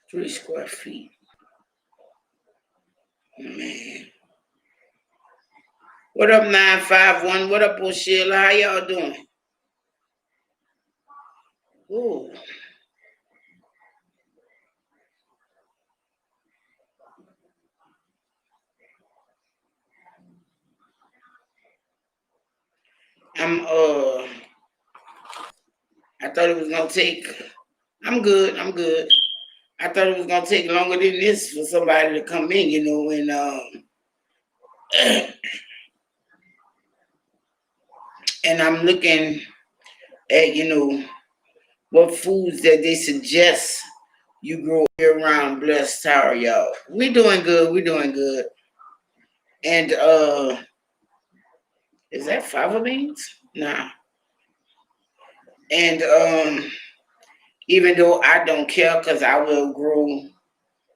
3 square feet. Man. What up, 951? What up, Sheila? How y'all doing? Ooh. I thought it was gonna take. I'm good. I'm good. I thought it was gonna take longer than this for somebody to come in, and I'm looking at, what foods that they suggest you grow year round. Blessed tower, y'all. We doing good. We doing good. And is that fava beans? Nah. And even though I don't care, cause I will grow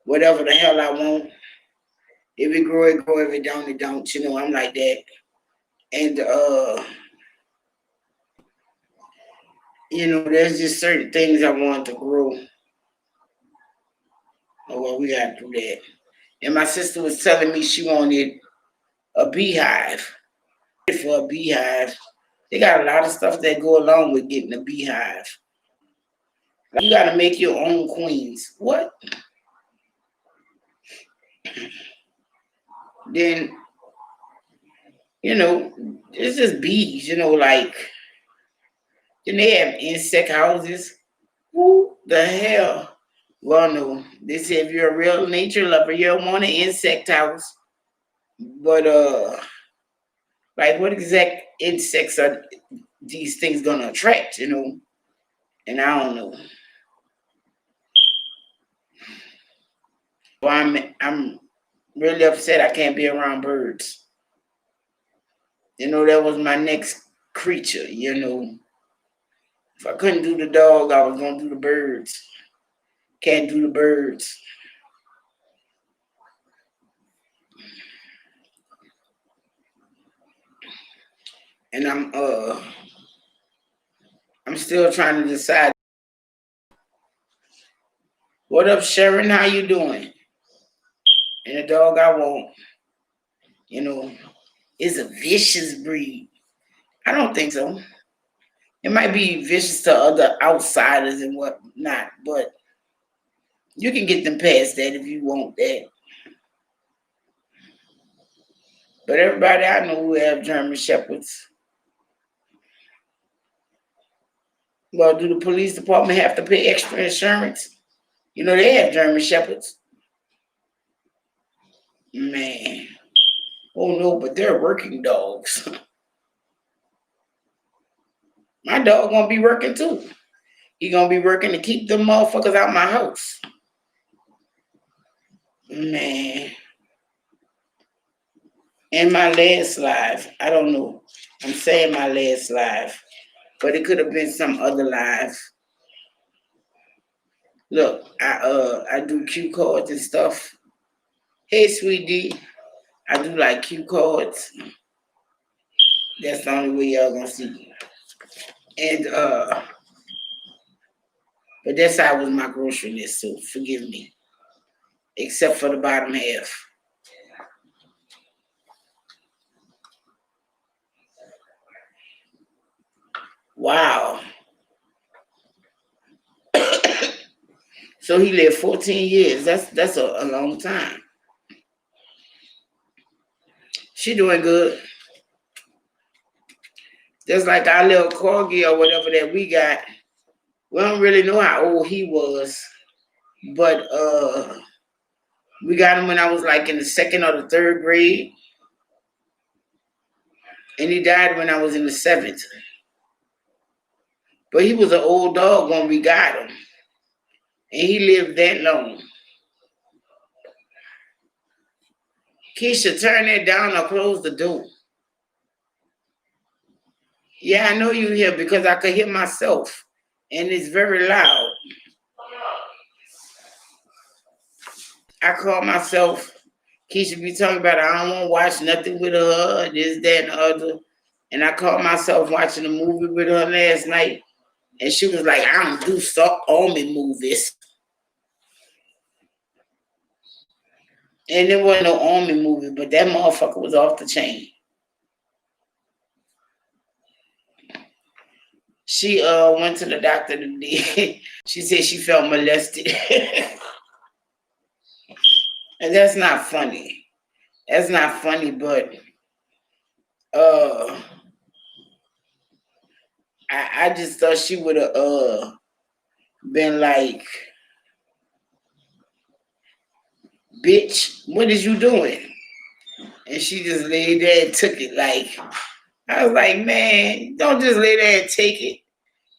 whatever the hell I want. If it grow, it grow. If it don't, it don't. I'm like that. And there's just certain things I want to grow. Oh well, we gotta do that. And my sister was telling me she wanted a beehive. For a beehive, they got a lot of stuff that go along with getting a beehive. Like, you gotta make your own queens. What? Then it's just bees. Like then they have insect houses. Who the hell? Well, no. They say if you're a real nature lover, you don't want an insect house. But like what exact insects are these things gonna attract? And I don't know. Well, I'm really upset I can't be around birds. That was my next creature. If I couldn't do the dog, I was gonna do the birds. Can't do the birds. And I'm still trying to decide. What up, Sharon? How you doing? And the dog I want, is a vicious breed. I don't think so. It might be vicious to other outsiders and whatnot, but you can get them past that if you want that. But everybody I know who have German Shepherds. Well, do the police department have to pay extra insurance? They have German Shepherds. Man. Oh no, but they're working dogs. My dog gonna be working too. He gonna be working to keep them motherfuckers out my house. Man. In my last live, I don't know. I'm saying my last live, but it could have been some other live. Look, I do cue cards and stuff. Hey, sweetie, I do like cue cards. That's the only way y'all gonna see. And but that's how was my grocery list, so forgive me. Except for the bottom half. Wow. So he lived 14 years. That's a long time. She doing good. Just like our little corgi or whatever that we got. We don't really know how old he was, but we got him when I was like in the second or the third grade, and he died when I was in the seventh. But he was an old dog when we got him, and he lived that long. Keisha, turn that down or close the door. Yeah, I know you here because I could hear myself, and it's very loud. I call myself. Keisha be talking about I don't want to watch nothing with her, this, that, and the other. And I caught myself watching a movie with her last night, and she was like, I don't do army movies. And it wasn't no army movie, but that motherfucker was off the chain. She went to the doctor today. She said she felt molested. And that's not funny. That's not funny, but uh I just thought she would have been like, bitch, what is you doing? And she just laid there and took it. Like, I was like, man, don't just lay there and take it.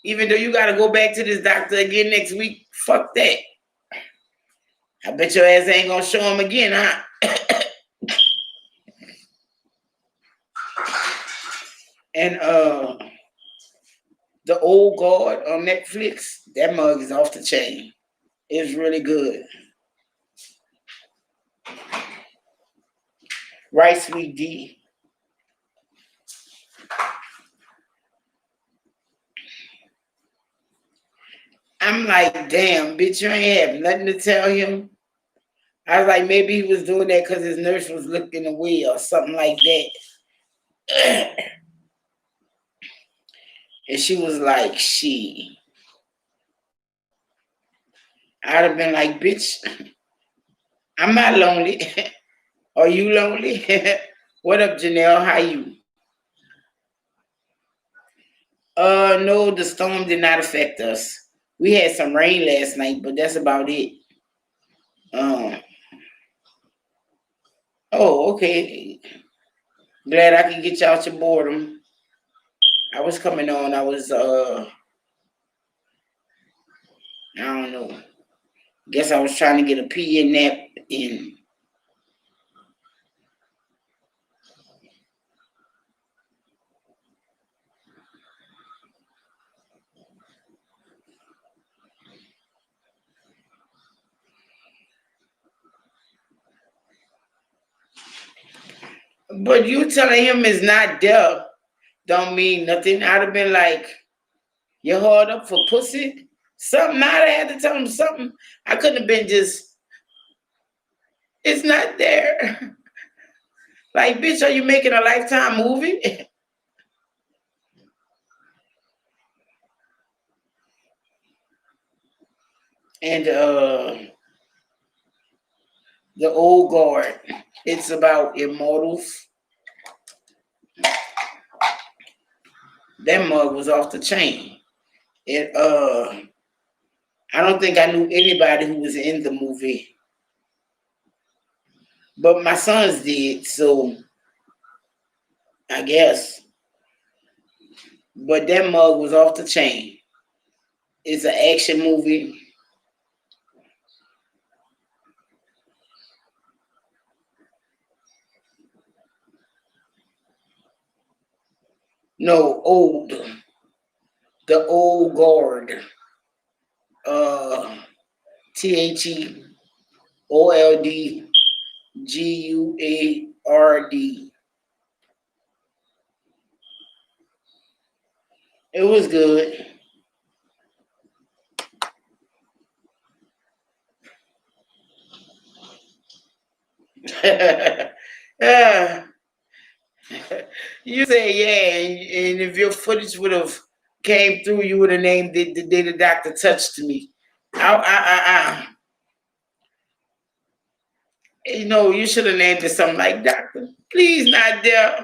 Even though you gotta go back to this doctor again next week, fuck that. I bet your ass ain't gonna show him again, huh? And the Old Guard on Netflix, that mug is off the chain. It's really good. Right, Sweet D. I'm like, damn, bitch, you ain't have nothing to tell him. I was like, maybe he was doing that because his nurse was looking away or something like that. And she was like, she. I'd have been like, bitch, I'm not lonely. Are you lonely? What up, Janelle? How you? No, the storm did not affect us. We had some rain last night, but that's about it. Um, oh, okay. Glad I could get you out your boredom. I was coming on. I was I don't know. Guess I was trying to get a pee and nap in. But you telling him it's not there don't mean nothing. I'd have been like, you hard up for pussy? Something I'd have had to tell him something. I couldn't have been just, it's not there. Like, bitch, are you making a Lifetime movie? And the Old Guard. It's about immortals. That mug was off the chain. It I don't think I knew anybody who was in the movie, but my sons did, so I guess. But that mug was off the chain. It's an action movie. No, old. The Old Guard. TheOldGuard. It was good. Yeah. You say yeah, and if your footage would have came through, you would have named it the day the doctor touched me. You know, you should have named it something like Doctor. Please not there,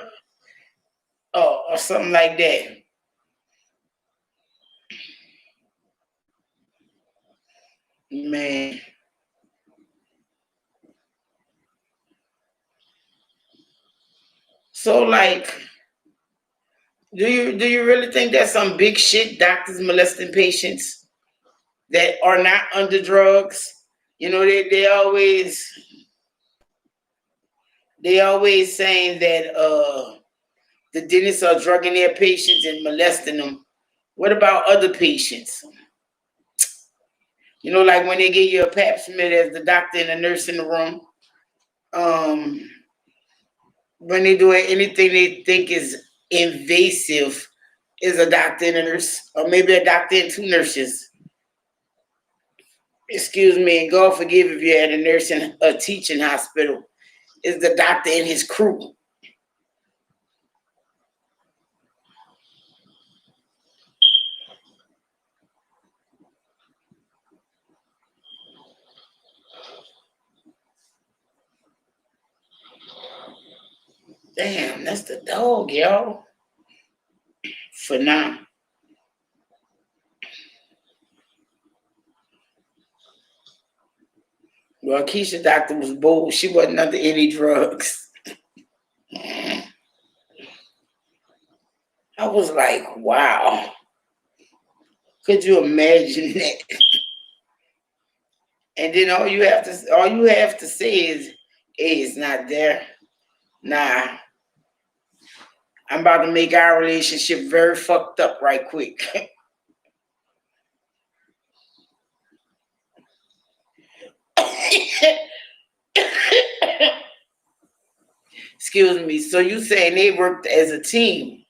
or something like that. Man. So like, do you really think that's some big shit? Doctors molesting patients that are not under drugs. You know, they always saying that the dentists are drugging their patients and molesting them. What about other patients? You know, like when they give you a pap smear, there's the doctor and the nurse in the room. Um, when they doing anything they think is invasive, is a doctor and a nurse, or maybe a doctor and two nurses. excuse me, and God forgive if you're at a nursing, a teaching hospital, is the doctor and his crew. Damn, that's the dog, y'all. For now. Well, Keisha doctor was bold. She wasn't under any drugs. I was like, wow. Could you imagine that? And then all you have to say is, hey, it's not there. Nah, I'm about to make our relationship very fucked up right quick. Excuse me. So you saying they worked as a team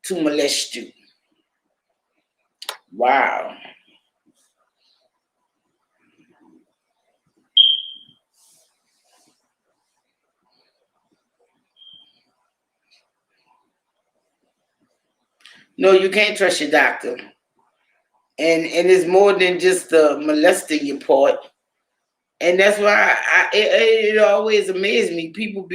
to molest you? Wow. No, you can't trust your doctor. And it's more than just the molesting your part. And that's why it always amazes me. People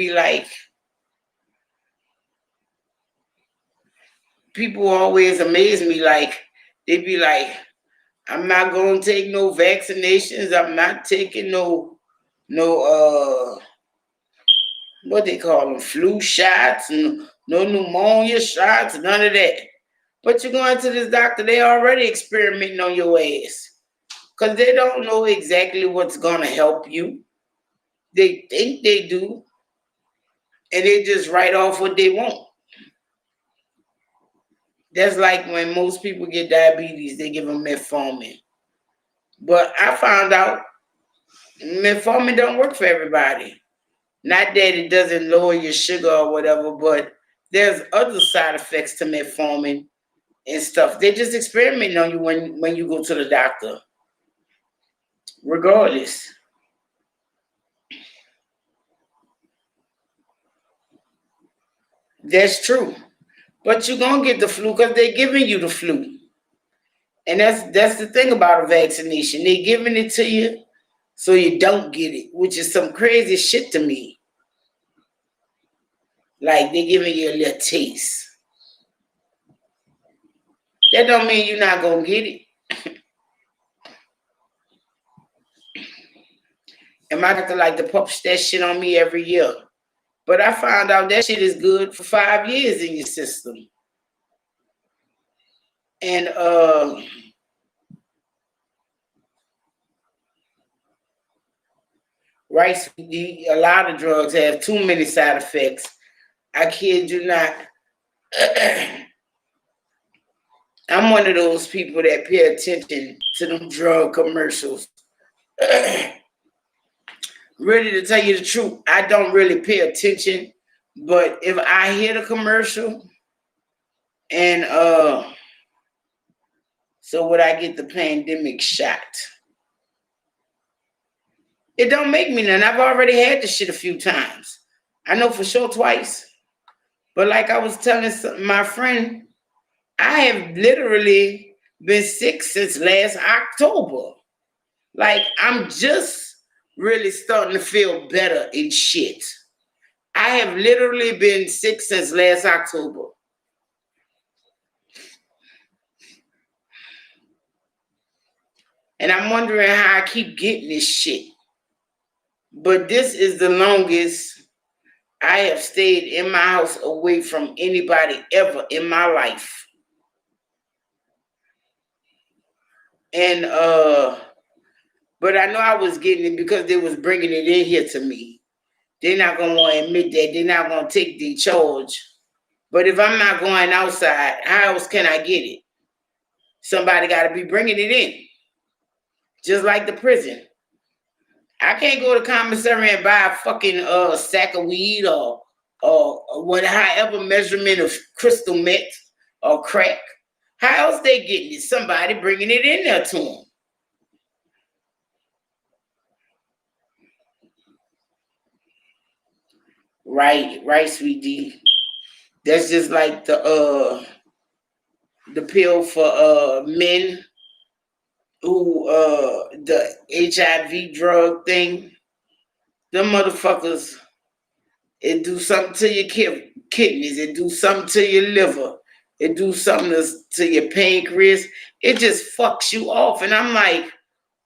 always amaze me. Like they be like, I'm not gonna take no vaccinations. I'm not taking no what they call them, flu shots, and no pneumonia shots, none of that. But you're going to this doctor, they already experimenting on your ass. Because they don't know exactly what's gonna help you. They think they do, and they just write off what they want. That's like when most people get diabetes, they give them metformin. But I found out metformin don't work for everybody. Not that it doesn't lower your sugar or whatever, but there's other side effects to metformin and stuff. They just experimenting on you when you go to the doctor. Regardless. That's true. But you're gonna get the flu because they're giving you the flu. And that's the thing about a vaccination. They're giving it to you so you don't get it, which is some crazy shit to me. Like they're giving you a little taste. That don't mean you're not gonna get it. And my doctor like to push that shit on me every year. But I found out that shit is good for 5 years in your system. And right, a lot of drugs have too many side effects. I kid you not. I'm one of those people that pay attention to them drug commercials. Really, to tell you the truth, I don't really pay attention. But if I hear the commercial and so would I get the pandemic shot? It don't make me none. I've already had the shit a few times. I know for sure twice. But like I was telling my friend, I have literally been sick since last October. Like I'm just really starting to feel better in shit. I have literally been sick since last October. And I'm wondering how I keep getting this shit. But this is the longest I have stayed in my house away from anybody ever in my life. And but I know I was getting it because they was bringing it in here to me. They're not gonna want to admit that. They're not gonna take the charge. But if I'm not going outside, how else can I get it? Somebody got to be bringing it in, just like the prison. I can't go to commissary and buy a fucking sack of weed or what, however measurement of crystal meth or crack. How else they getting it? Somebody bringing it in there to them. Right, sweetie. That's just like the pill for men who the HIV drug thing. Them motherfuckers, it do something to your kidneys, it do something to your liver, it do something to your pancreas. It just fucks you off. And I'm like,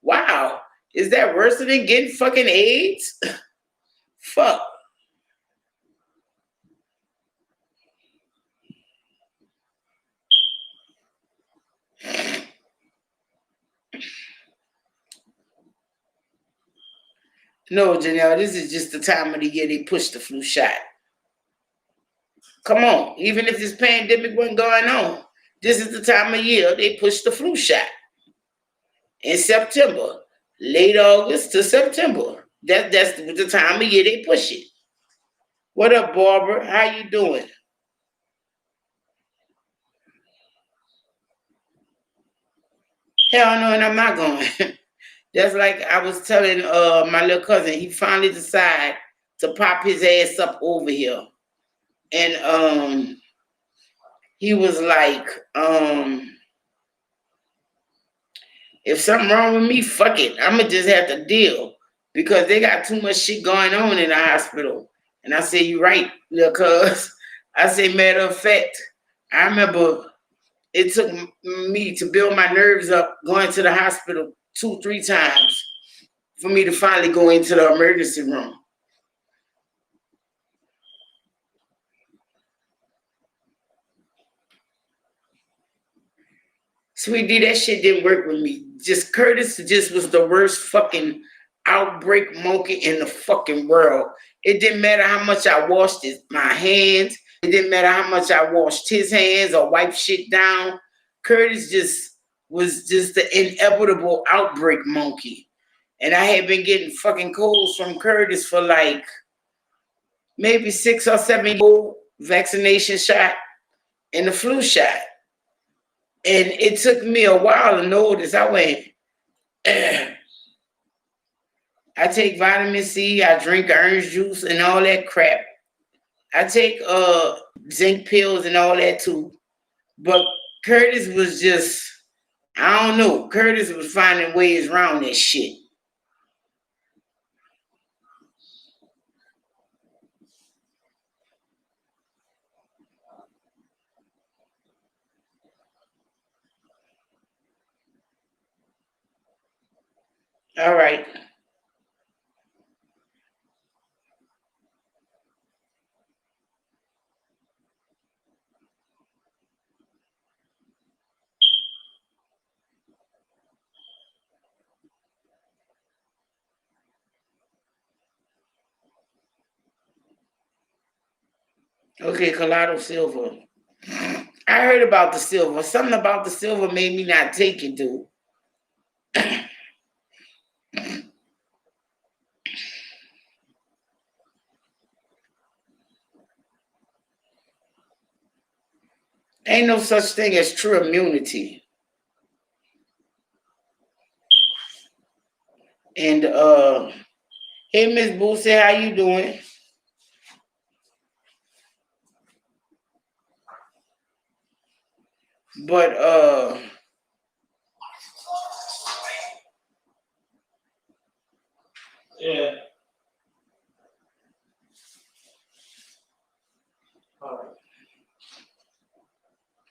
wow, is that worse than getting fucking AIDS? Fuck. No, Janelle, this is just the time of the year they push the flu shot. Come on, even if this pandemic wasn't going on, this is the time of year they push the flu shot in September, late August to September. That's the time of year they push it. What up, Barbara? How you doing? Hell no, and I'm not going. That's like I was telling my little cousin. He finally decided to pop his ass up over here, and he was like, if something wrong with me, fuck it. I'ma just have to deal because they got too much shit going on in the hospital. And I say, you right, little cuz. I say, matter of fact, I remember it took me to build my nerves up going to the hospital 2, 3 times for me to finally go into the emergency room. Sweetie, that shit didn't work with me. Just Curtis just was the worst fucking outbreak monkey in the fucking world. It didn't matter how much I washed my hands. It didn't matter how much I washed his hands or wiped shit down. Curtis just was just the inevitable outbreak monkey. And I had been getting fucking colds from Curtis for like maybe 6 or 7 vaccination shot and the flu shot. And it took me a while to notice. I went, I take vitamin C, I drink orange juice and all that crap. I take zinc pills and all that too. But Curtis was just, I don't know. Curtis was finding ways around that shit. All right. Okay, Colado Silver. I heard about the silver. Something about the silver made me not take it, dude. Ain't no such thing as true immunity. And hey Miss Boosie, how you doing? But yeah. All right.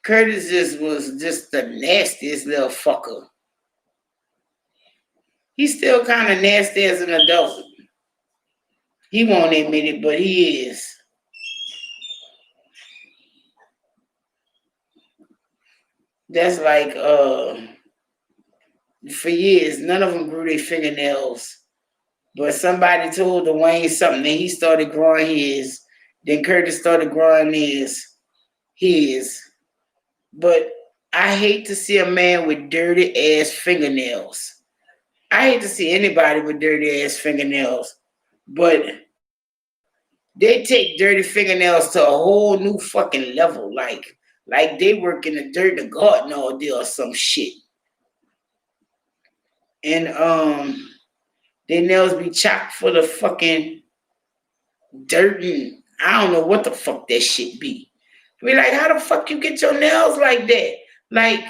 Curtis just was just the nastiest little fucker. He's still kind of nasty as an adult. He won't admit it, but he is. That's like for years, none of them grew their fingernails. But somebody told Dwayne something, and he started growing his. Then Curtis started growing his. But I hate to see a man with dirty ass fingernails. I hate to see anybody with dirty ass fingernails. But they take dirty fingernails to a whole new fucking level. Like they work in the dirt of garden all day or some shit. And their nails be chock full of fucking dirt and I don't know what the fuck that shit be. Be like, how the fuck you get your nails like that? Like,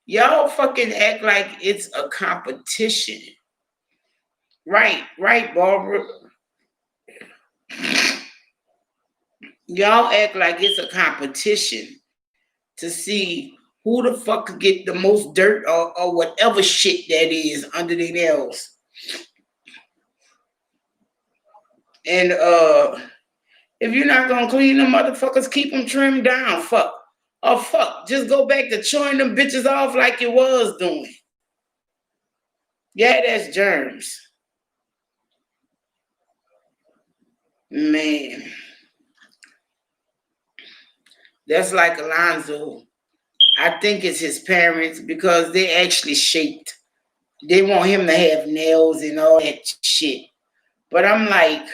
y'all fucking act like it's a competition. Right, Barbara. Y'all act like it's a competition to see who the fuck could get the most dirt or whatever shit that is under their nails. And if you're not gonna clean them motherfuckers, keep them trimmed down. Fuck. Oh fuck. Just go back to chewing them bitches off like you was doing. Yeah, that's germs. Man. That's like Alonzo. I think it's his parents because they actually shaped. They want him to have nails and all that shit. But I'm like,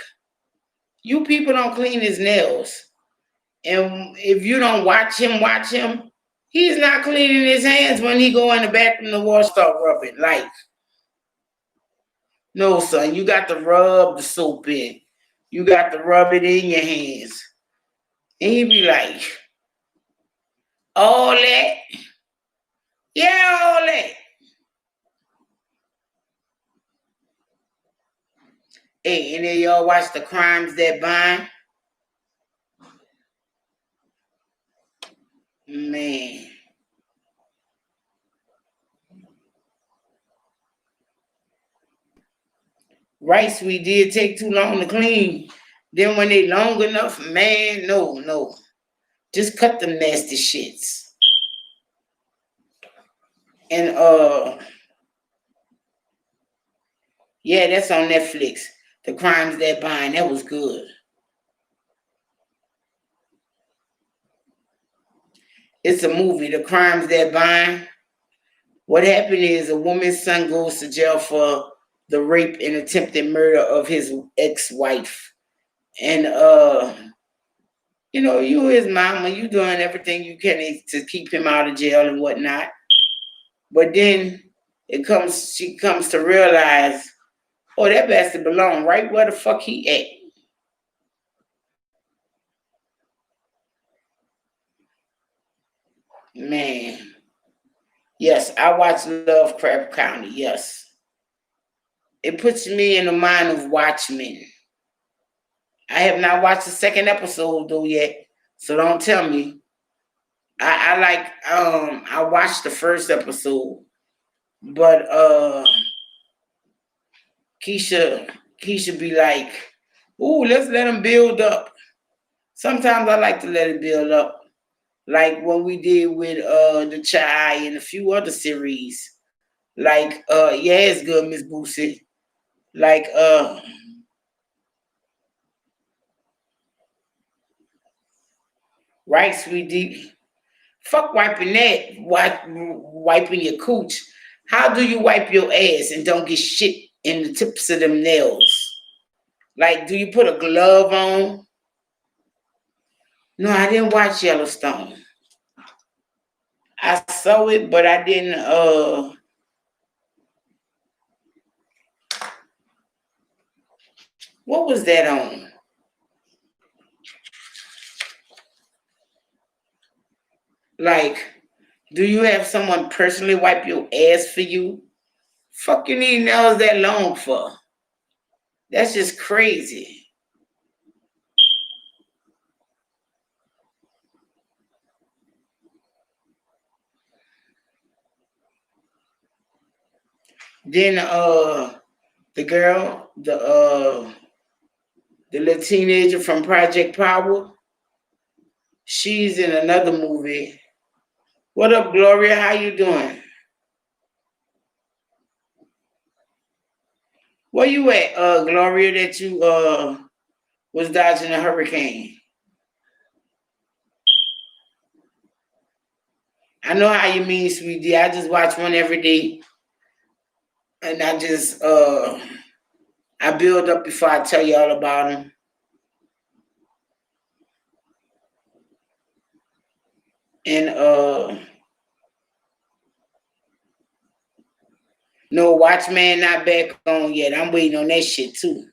you people don't clean his nails. And if you don't watch him, he's not cleaning his hands when he go in the bathroom to wash, start rubbing. Like, no, son, you got to rub the soap in. You got to rub it in your hands. And he be like, all that? Yeah, all that. Hey, and then y'all watch The Crimes That Bind? Man. Rice we did take too long to clean. Then when they long enough, man, no. Just cut them nasty shits. And yeah, that's on Netflix. The Crimes That Bind. That was good. It's a movie, The Crimes That Bind. What happened is a woman's son goes to jail for the rape and attempted murder of his ex-wife. And you his mama, you doing everything you can to keep him out of jail and whatnot. But then she comes to realize, oh, that bastard belong right where the fuck he at. Man. Yes, I watch Lovecraft County, yes. It puts me in the mind of Watchmen. I have not watched the second episode though yet, so don't tell me. I watched the first episode, but Keisha be like, ooh, let's let them build up. Sometimes I like to let it build up. Like what we did with the Chai and a few other series. Like yeah, it's good, Miss Boosie. Like right, sweetie. Fuck wiping that. Wiping your cooch. How do you wipe your ass and don't get shit in the tips of them nails? Like, do you put a glove on? No, I didn't watch Yellowstone. I saw it, but I didn't what was that on? Like, do you have someone personally wipe your ass for you? Fuck you need nails that long for? That's just crazy. Then the girl, the little teenager from Project Power, she's in another movie. What up, Gloria? How you doing? Where you at, Gloria, that you was dodging a hurricane? I know how you mean, sweetie. I just watch one every day, and I build up before I tell you all about them. And no, Watchman not back on yet. I'm waiting on that shit too.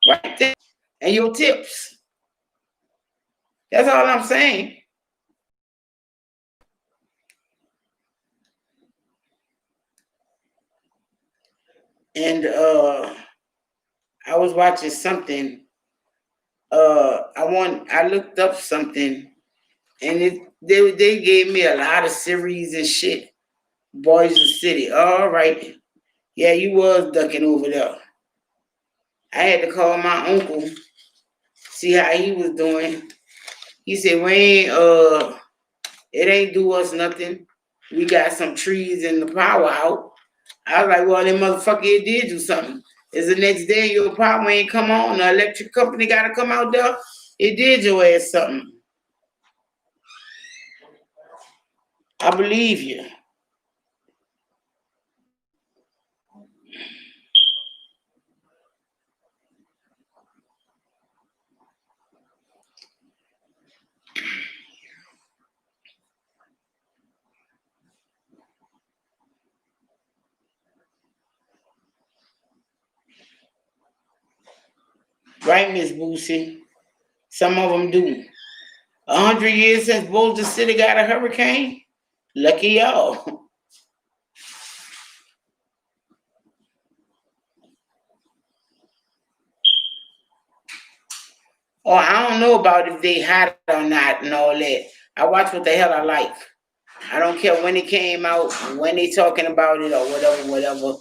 right there, and your tips. That's all I'm saying. And I was watching something. I looked up something, and they gave me a lot of series and shit. Boise City. All right. Yeah, you was ducking over there. I had to call my uncle, see how he was doing. He said, we ain't it ain't do us nothing. We got some trees and the power out. I was like, well, that motherfucker, it did do something. It's the next day your power ain't come on. The electric company got to come out there. It did your ass something. I believe you. Right, Miss Boosie? Some of them do. 100 years since Boulder City got a hurricane? Lucky y'all. Oh, I don't know about if they hot or not and all that. I watch what the hell I like. I don't care when it came out, when they talking about it or whatever, whatever.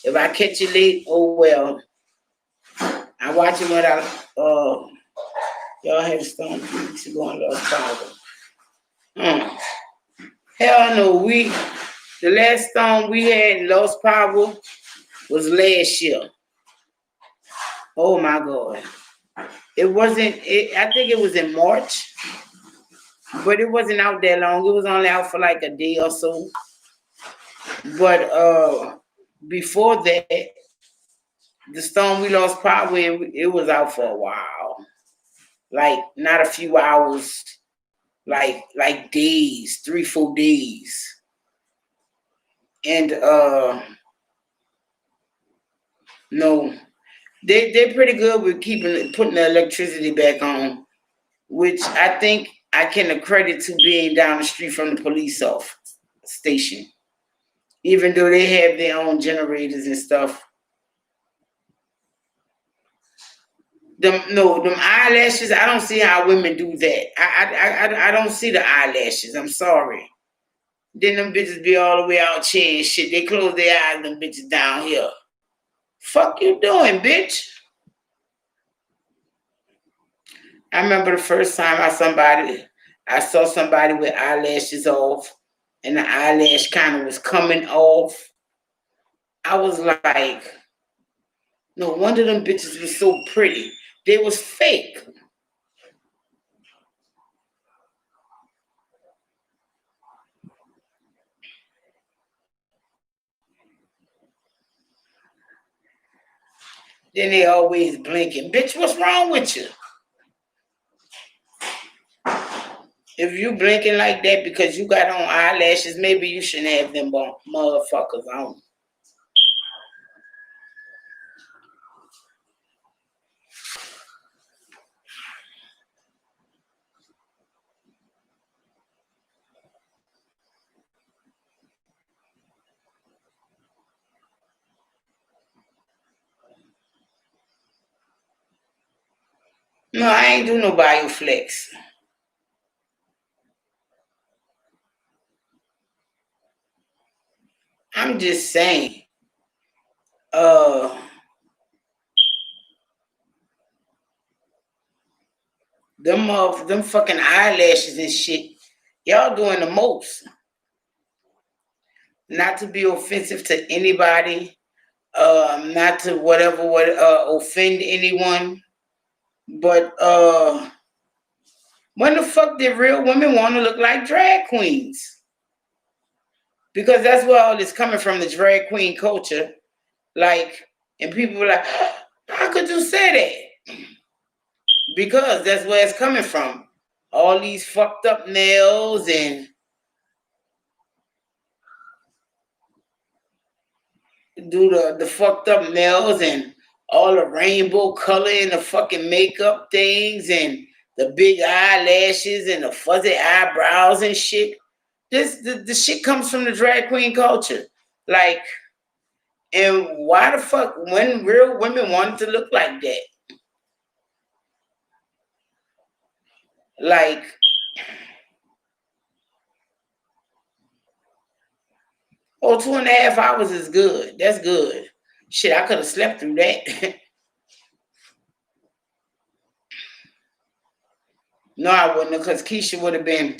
If I catch it late, oh well. I watch it when y'all had a storm 2 weeks ago in Los Fargo. Hell no, the last storm we had in Los Fargo was last year. Oh my God. It wasn't, I think it was in March, but it wasn't out that long. It was only out for like a day or so. But before that, the storm we lost power in, it was out for a while. Like not a few hours, like days, 3-4 days. And no, they're pretty good with putting the electricity back on, which I think I can accredit to being down the street from the police station. Even though they have their own generators and stuff. Them eyelashes. I don't see how women do that. I don't see the eyelashes. I'm sorry. Then them bitches be all the way out here and shit. They close their eyes, them bitches down here. Fuck you doing, bitch? I remember the first time I saw somebody with eyelashes off, and the eyelash kind of was coming off. I was like, no wonder them bitches were so pretty. They was fake. Then they always blinking. Bitch, what's wrong with you? If you blinking like that because you got on eyelashes, maybe you shouldn't have them motherfuckers on. No, I ain't do no bioflex. I'm just saying. Uh, them fucking eyelashes and shit. Y'all doing the most. Not to be offensive to anybody. Not to what offend anyone. But when the fuck did real women want to look like drag queens? Because that's where all this coming from, the drag queen culture. Like, and people were like, how could you say that? Because that's where it's coming from. All these fucked up nails and do the fucked up nails and all the rainbow color and the fucking makeup things and the big eyelashes and the fuzzy eyebrows and shit. The shit comes from the drag queen culture. Like, and why the fuck when real women wanted to look like that? Like, 2.5 hours is good. That's good. Shit, I could have slept through that. No, I wouldn't, because Keisha would have been,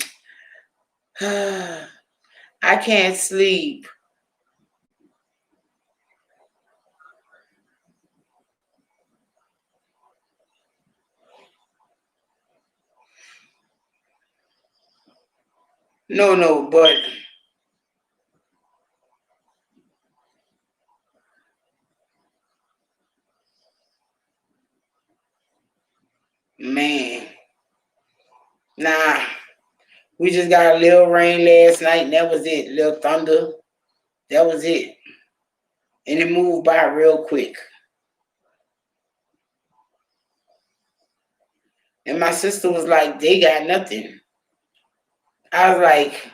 I can't sleep. No, but man, nah. We just got a little rain last night, and that was it. Little thunder. That was it. And it moved by real quick. And my sister was like, they got nothing. I was like,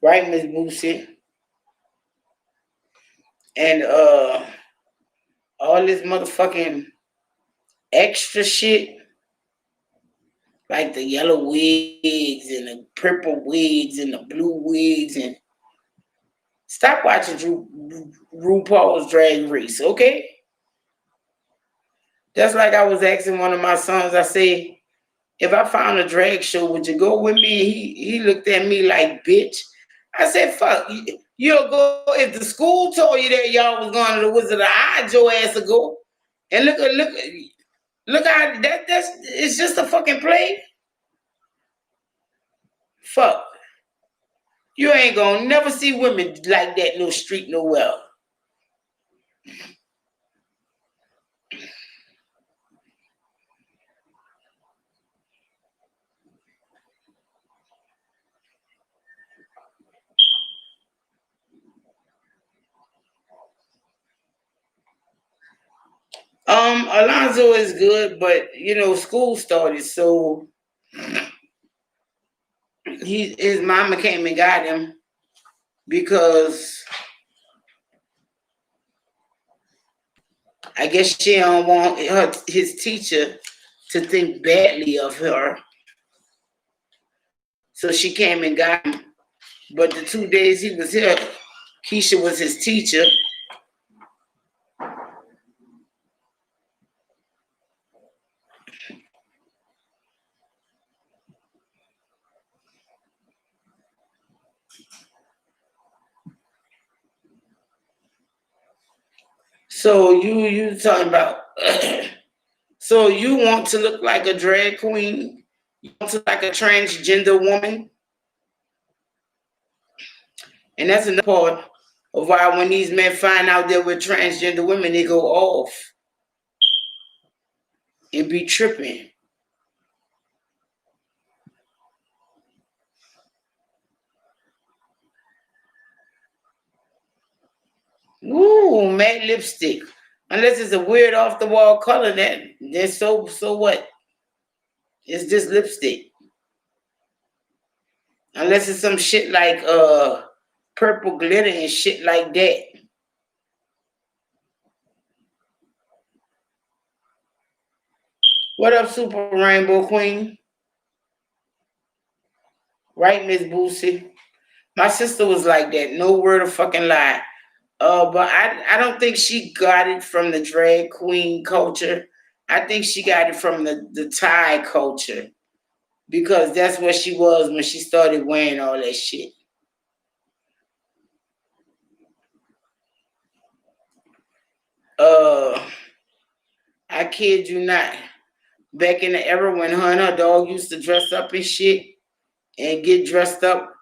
right, Miss Boosie. And all this motherfucking extra shit, like the yellow wigs and the purple wigs and the blue wigs, and stop watching RuPaul's Drag Race, okay? That's like I was asking one of my sons, I said, if I found a drag show, would you go with me? He looked at me like, bitch. I said, fuck, you'll go. If the school told you that y'all was going to the Wizard of Oz, your ass to go. And look how that's it's just a fucking play. Fuck. You ain't gonna never see women like that no street nowhere. Alonzo is good, but school started, so his mama came and got him because I guess she don't want his teacher to think badly of her. So she came and got him. But the 2 days he was here, Keisha was his teacher. So you talking about so you want to look like a drag queen? You want to look like a transgender woman? And that's another part of why when these men find out that we're transgender women, they go off and be tripping. Ooh, matte lipstick. Unless it's a weird off the wall color, then so what? It's just lipstick. Unless it's some shit like purple glitter and shit like that. What up, Super Rainbow Queen? Right, Miss Boosie? My sister was like that. No word of fucking lie. But I don't think she got it from the drag queen culture. I think she got it from the Thai culture because that's what she was when she started wearing all that shit. Uh, I kid you not. Back in the era when her and her dog used to dress up and shit and get dressed up,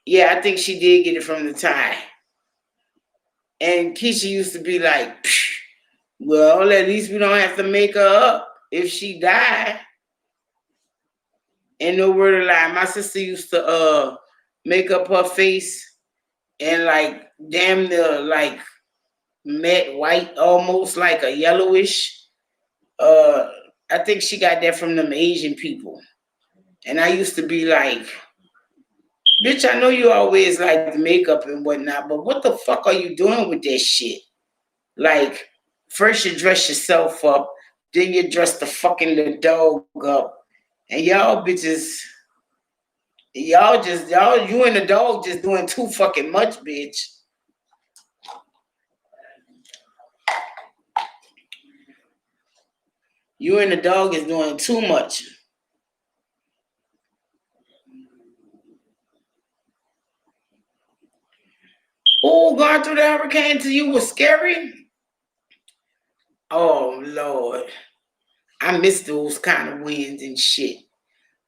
yeah, I think she did get it from the Thai. And Keisha used to be like, "Psh, well, at least we don't have to make her up if she died." And no word of lie, my sister used to make up her face and like damn near like matte white, almost like a yellowish. Uh, I think she got that from them Asian people. And I used to be like, bitch, I know you always like the makeup and whatnot, but what the fuck are you doing with that shit? Like, first you dress yourself up, then you dress the fucking the dog up. And y'all bitches, you and the dog just doing too fucking much, bitch. You and the dog is doing too much. Oh, going through the hurricane to you was scary? Oh, Lord. I miss those kind of winds and shit.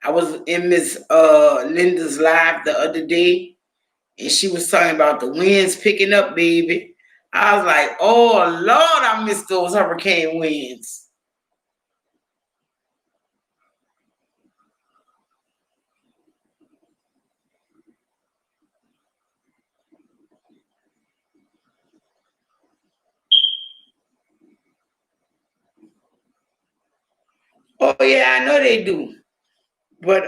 I was in Miss Linda's live the other day, and she was talking about the winds picking up, baby. I was like, oh, Lord, I miss those hurricane winds. Oh, yeah, I know they do. But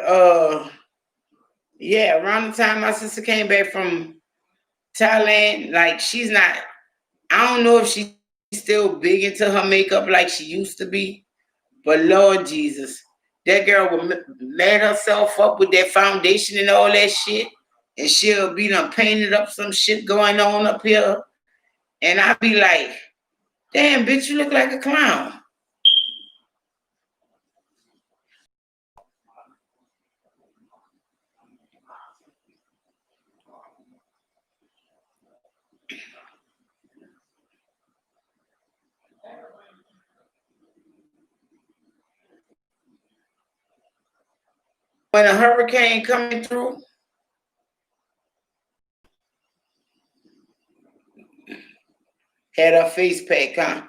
yeah, around the time my sister came back from Thailand, like she's not. I don't know if she's still big into her makeup like she used to be. But Lord Jesus, that girl will mad herself up with that foundation and all that shit, and she'll be done painted up some shit going on up here, and I be like, damn, bitch, you look like a clown. When a hurricane coming through, had her face pack, huh?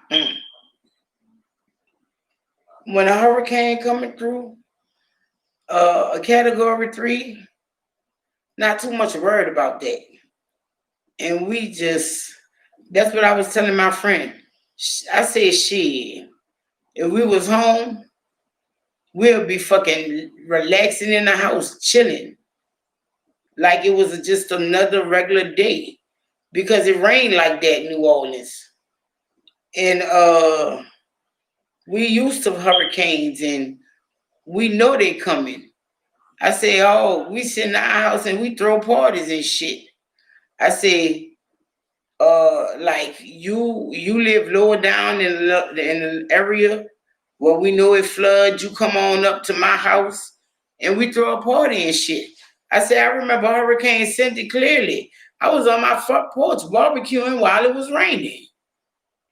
When a hurricane coming through, a category 3, not too much worried about that. And we just, that's what I was telling my friend. I said, shit, if we was home, we'll be fucking relaxing in the house, chilling, like it was just another regular day. Because it rained like that in New Orleans. And we used to hurricanes and we know they coming. I say, oh, we sit in our house and we throw parties and shit. I say, like you live lower down in an area where we know it floods, you come on up to my house and we throw a party and shit. I said, I remember Hurricane Cindy clearly. I was on my front porch barbecuing while it was raining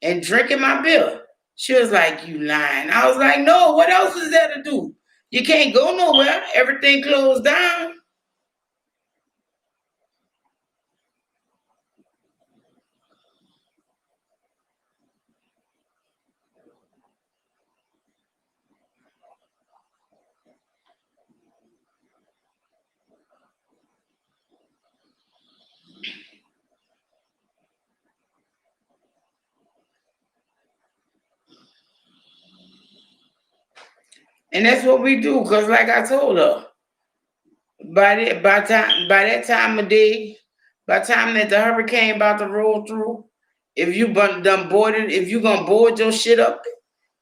and drinking my beer. She was like, you lying. I was like, no, what else is there to do? You can't go nowhere. Everything closed down. And that's what we do, because like I told her, by that time of day, by the time that the hurricane about to roll through, if you done boarded, if you gonna board your shit up,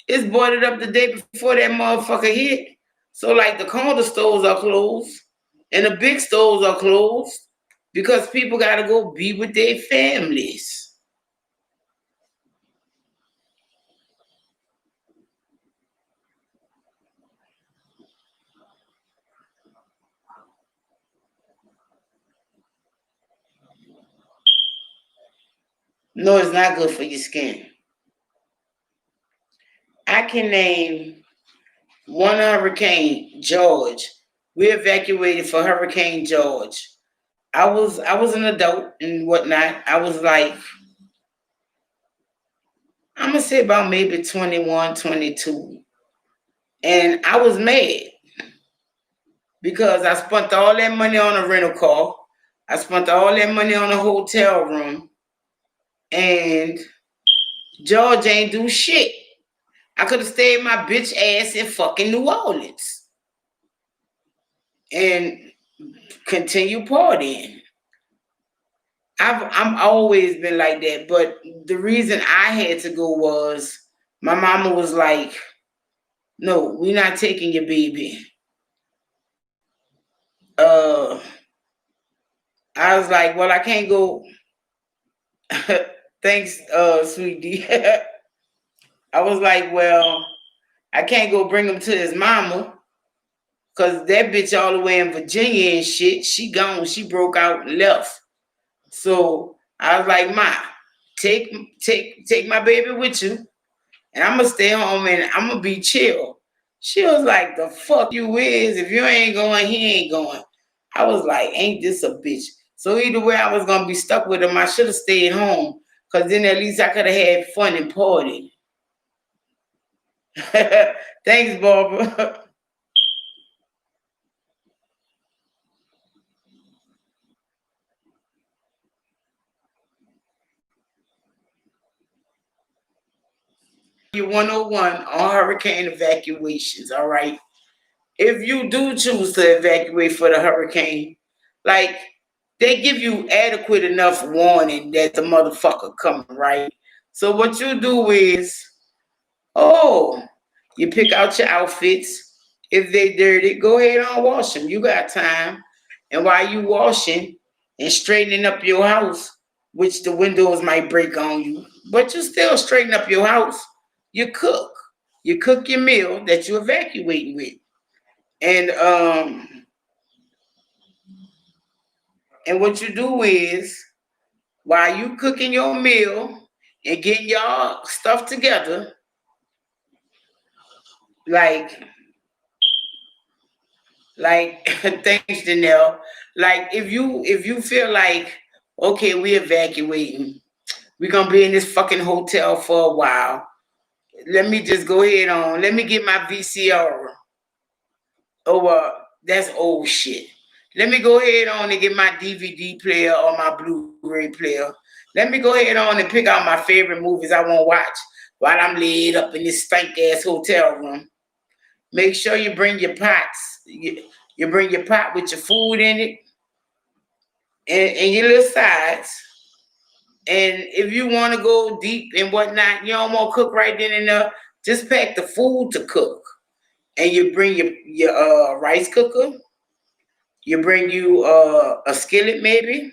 it's boarded up the day before that motherfucker hit. So like the corner stores are closed and the big stores are closed because people gotta go be with their families. No, it's not good for your skin. I can name one hurricane, George. We evacuated for Hurricane George. I was an adult and whatnot. I was like, I'm gonna say about maybe 21, 22. And I was mad. because I spent all that money on a rental car. I spent all that money on a hotel room, and George ain't do shit. I could have stayed my bitch ass in fucking New Orleans and continue partying. I'm always been like that, but the reason I had to go was my mama was like, "No, we're not taking your baby." Uh, I was like, "Well, I can't go." Thanks, sweetie. I was like, "Well, I can't go bring him to his mama because that bitch all the way in Virginia and shit. She gone. She broke out and left." So I was like, "Ma, take take my baby with you, and I'm gonna stay home and I'm gonna be chill." She was like, "The fuck you is? If you ain't going, he ain't going." I was like, "Ain't this a bitch?" So either way, I was gonna be stuck with him. I should have stayed home, cause then at least I could have had fun and party. Thanks, Barbara. You 101 on hurricane evacuations. All right. If you do choose to evacuate for the hurricane, like they give you adequate enough warning that the motherfucker coming, right? So what you do is, oh, you pick out your outfits. If they dirty, go ahead and wash them. You got time. And while you washing and straightening up your house, which the windows might break on you, but you still straighten up your house, you cook. You cook your meal that you evacuating with. And and what you do is while you cooking your meal and getting your stuff together, like thanks Janelle. Like if you feel like okay, we evacuating, we're gonna be in this fucking hotel for a while. Let me just go ahead on. Let me get my VCR. Oh, that's old shit. Let me go ahead on and get my DVD player or my Blu-ray player. Let me go ahead on and pick out my favorite movies I want to watch while I'm laid up in this stank ass hotel room. Make sure you bring your pots. You bring your pot with your food in it and your little sides. And if you want to go deep and whatnot, you don't want to cook right then and there. Just pack the food to cook, and you bring your rice cooker. You bring you a skillet maybe,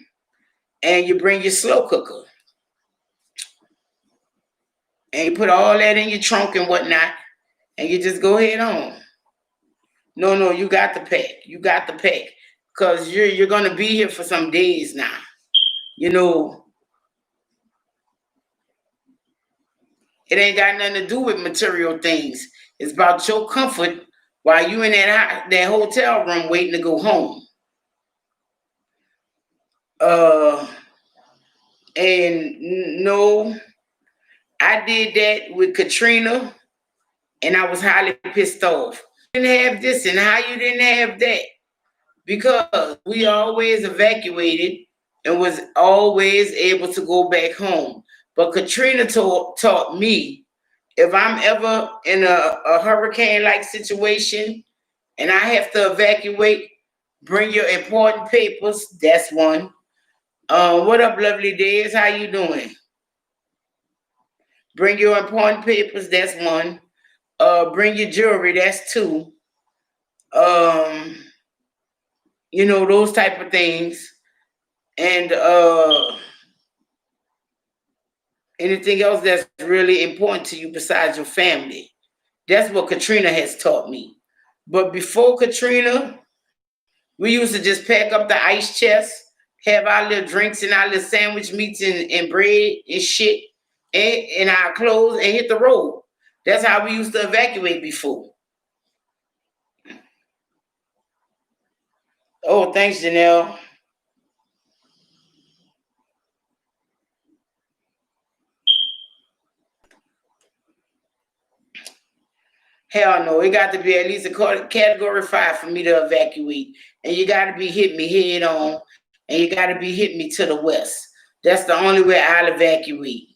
and you bring your slow cooker, and you put all that in your trunk and whatnot, and you just go ahead on. No, no, you got the pack. You got the pack, cause you're gonna be here for some days now. You know, it ain't got nothing to do with material things. It's about your comfort while you in that hotel room waiting to go home. Uh, and no, I did that with Katrina, and I was highly pissed off. Didn't have this, and how you didn't have that? Because we always evacuated and was always able to go back home. But Katrina taught me if I'm ever in a hurricane like situation and I have to evacuate, bring your important papers. That's one. What up, lovely days? How you doing? Bring your important papers. That's one. Bring your jewelry. That's two. Um, those type of things. And anything else that's really important to you besides your family. That's what Katrina has taught me. But before Katrina, we used to just pack up the ice chest, have our little drinks and our little sandwich meats and bread and shit and our clothes and hit the road. That's how we used to evacuate before. Oh, thanks, Janelle. Hell no, it got to be at least a category 5 for me to evacuate. And you got to be hitting me head on, and you got to be hitting me to the west. That's the only way I'll evacuate.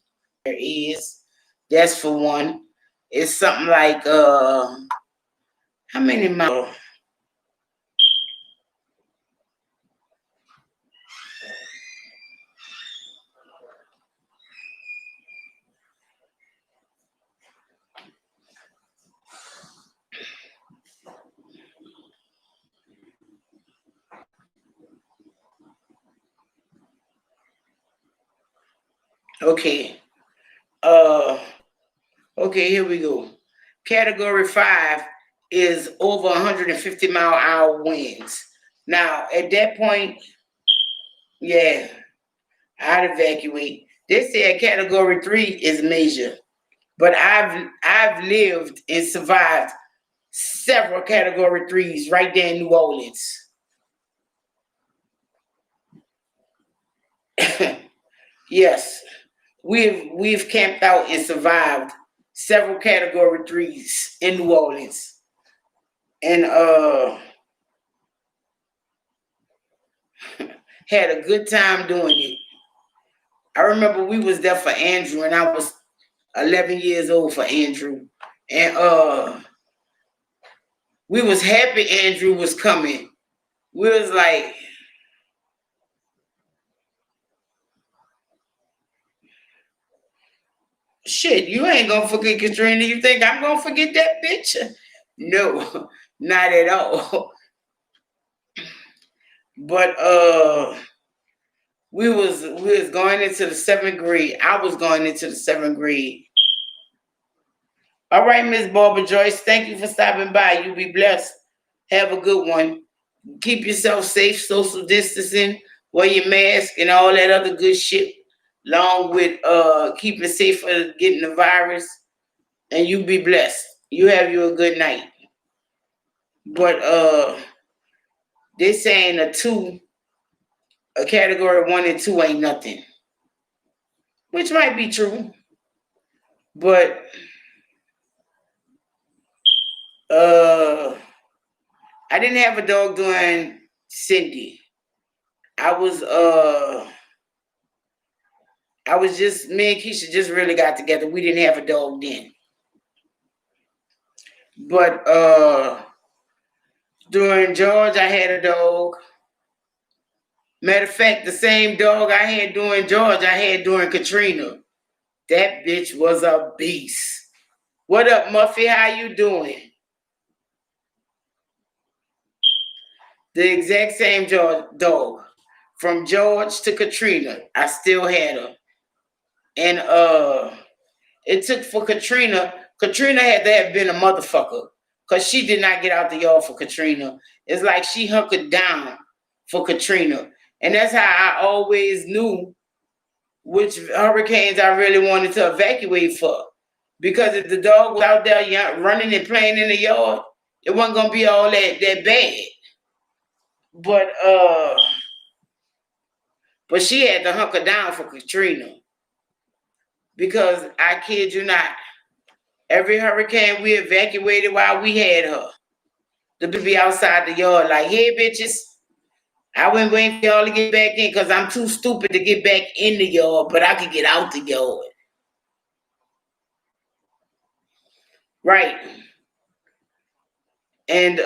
There is. That's for one. It's something like how many miles? Okay. Uh okay, here we go. Category 5 is over 150-mile-hour winds. Now, at that point, yeah, I'd evacuate. They said category 3 is major, but I've lived and survived several category 3s right there in New Orleans. Yes, we've camped out and survived several category 3s in New Orleans. And had a good time doing it. I remember we was there for Andrew, and I was 11 years old for Andrew. And we was happy Andrew was coming. We was like, shit, you ain't gonna forget Katrina. You think I'm gonna forget that bitch? No, not at all. But we was going into the 7th grade. I was going into the 7th grade. All right, Miss Barbara Joyce, thank you for stopping by. You be blessed. Have a good one. Keep yourself safe, social distancing, wear your mask and all that other good shit, along with keeping safe for getting the virus. And you be blessed. You have you a good night. But they saying a category 1 and 2 ain't nothing, which might be true. But I didn't have a dog during Cindy. I was just, me and Keisha just really got together. We didn't have a dog then. But during George, I had a dog. Matter of fact, the same dog I had during George, I had during Katrina. That bitch was a beast. What up, Muffy? How you doing? The exact same dog. From George to Katrina, I still had her. And it took for Katrina. Katrina had to have been a motherfucker, because she did not get out the yard for Katrina. It's like she hunkered down for Katrina. And that's how I always knew which hurricanes I really wanted to evacuate for. Because if the dog was out there running and playing in the yard, it wasn't gonna be all that bad. But she had to hunker down for Katrina. Because I kid you not, every hurricane we evacuated while we had her, to be outside the yard like, hey bitches, I went waiting for y'all to get back in because I'm too stupid to get back in the yard, but I could get out the yard. Right. And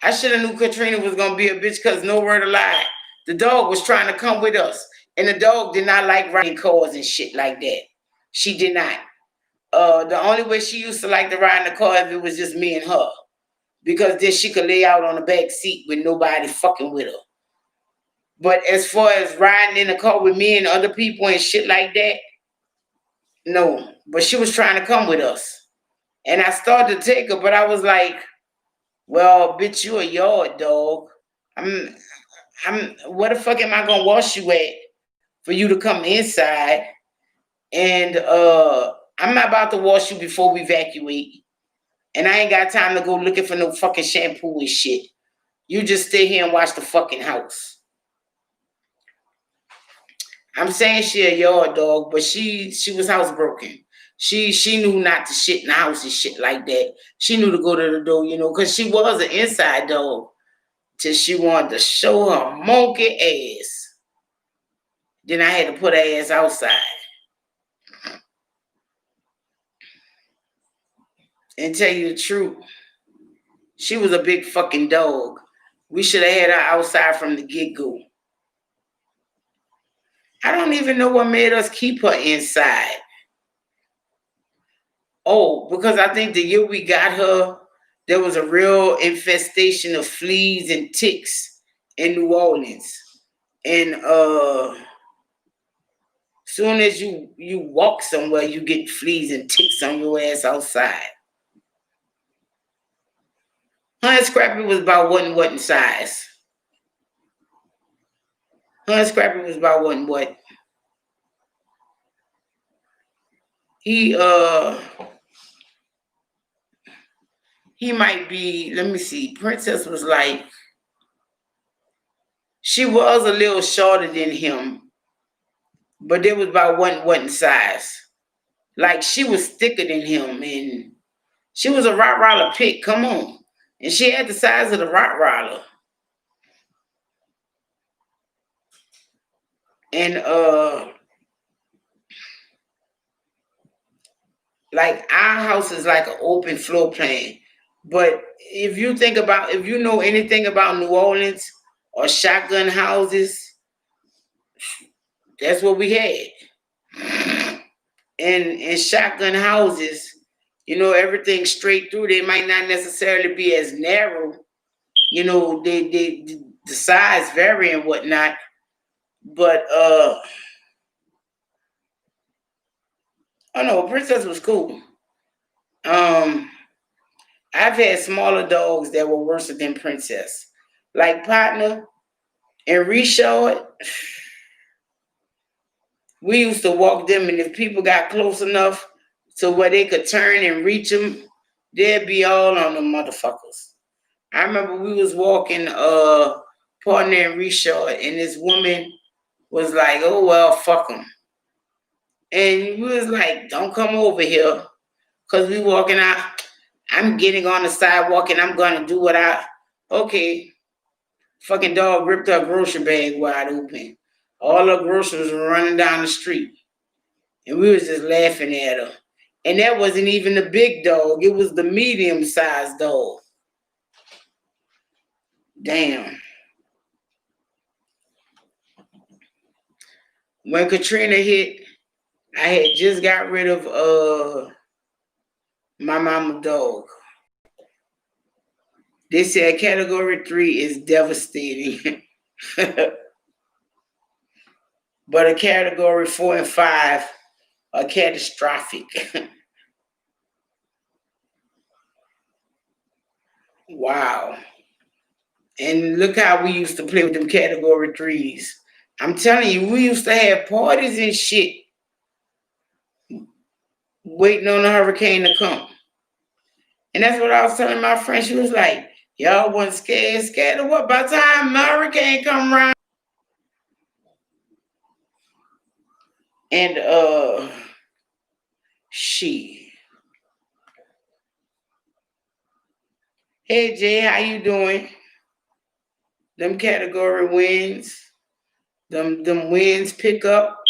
I should have knew Katrina was gonna be a bitch, because no word of lie, the dog was trying to come with us. And the dog did not like riding cars and shit like that. She did not. The only way she used to like to ride in the car if it was just me and her. Because then she could lay out on the back seat with nobody fucking with her. But as far as riding in the car with me and other people and shit like that, no. But she was trying to come with us. And I started to take her, but I was like, well, bitch, you a yard dog. I'm where the fuck am I gonna wash you at for you to come inside? And I'm not about to wash you before we evacuate. And I ain't got time to go looking for no fucking shampoo and shit. You just stay here and watch the fucking house. I'm saying she a yard dog, but she was housebroken. She knew not to shit in the house and shit like that. She knew to go to the door, because she was an inside dog till she wanted to show her monkey ass. Then I had to put her ass outside. And tell you the truth, she was a big fucking dog. We should have had her outside from the get-go. I don't even know what made us keep her inside. Oh, because I think the year we got her, there was a real infestation of fleas and ticks in New Orleans. And soon as you walk somewhere, you get fleas and ticks on your ass outside. Her and Scrappy was about what in size? Her and Scrappy was about what? He might be, let me see, Princess was like, she was a little shorter than him, but it was about what in size. Like she was thicker than him, and she was a Rottweiler pit, come on. And she had the size of the Rottweiler. And like our house is like an open floor plan. But if you know anything about New Orleans or shotgun houses, that's what we had. And shotgun houses, everything straight through, they might not necessarily be as narrow. They the size vary and whatnot. But oh no, Princess was cool. I've had smaller dogs that were worse than Princess. Like Partner and Reshard, we used to walk them, and if people got close enough to where they could turn and reach them, they'd be all on them motherfuckers. I remember we was walking Partner and Reshard, and this woman was like, oh, well, fuck them. And we was like, don't come over here, because we walking out. I'm getting on the sidewalk, and I'm going to do what okay. Fucking dog ripped her grocery bag wide open. All her groceries were running down the street. And we was just laughing at her. And that wasn't even the big dog. It was the medium-sized dog. Damn. When Katrina hit, I had just got rid of my mama dog. They said category 3 is devastating. But a category 4 and 5 are catastrophic. Wow. And look how we used to play with them category 3s. I'm telling you, we used to have parties and shit waiting on the hurricane to come. And that's what I was telling my friend. She was like, y'all wasn't scared. Scared of what? By the time the hurricane come around. And she. Hey Jay, how you doing? Them category wins. Them winds pick up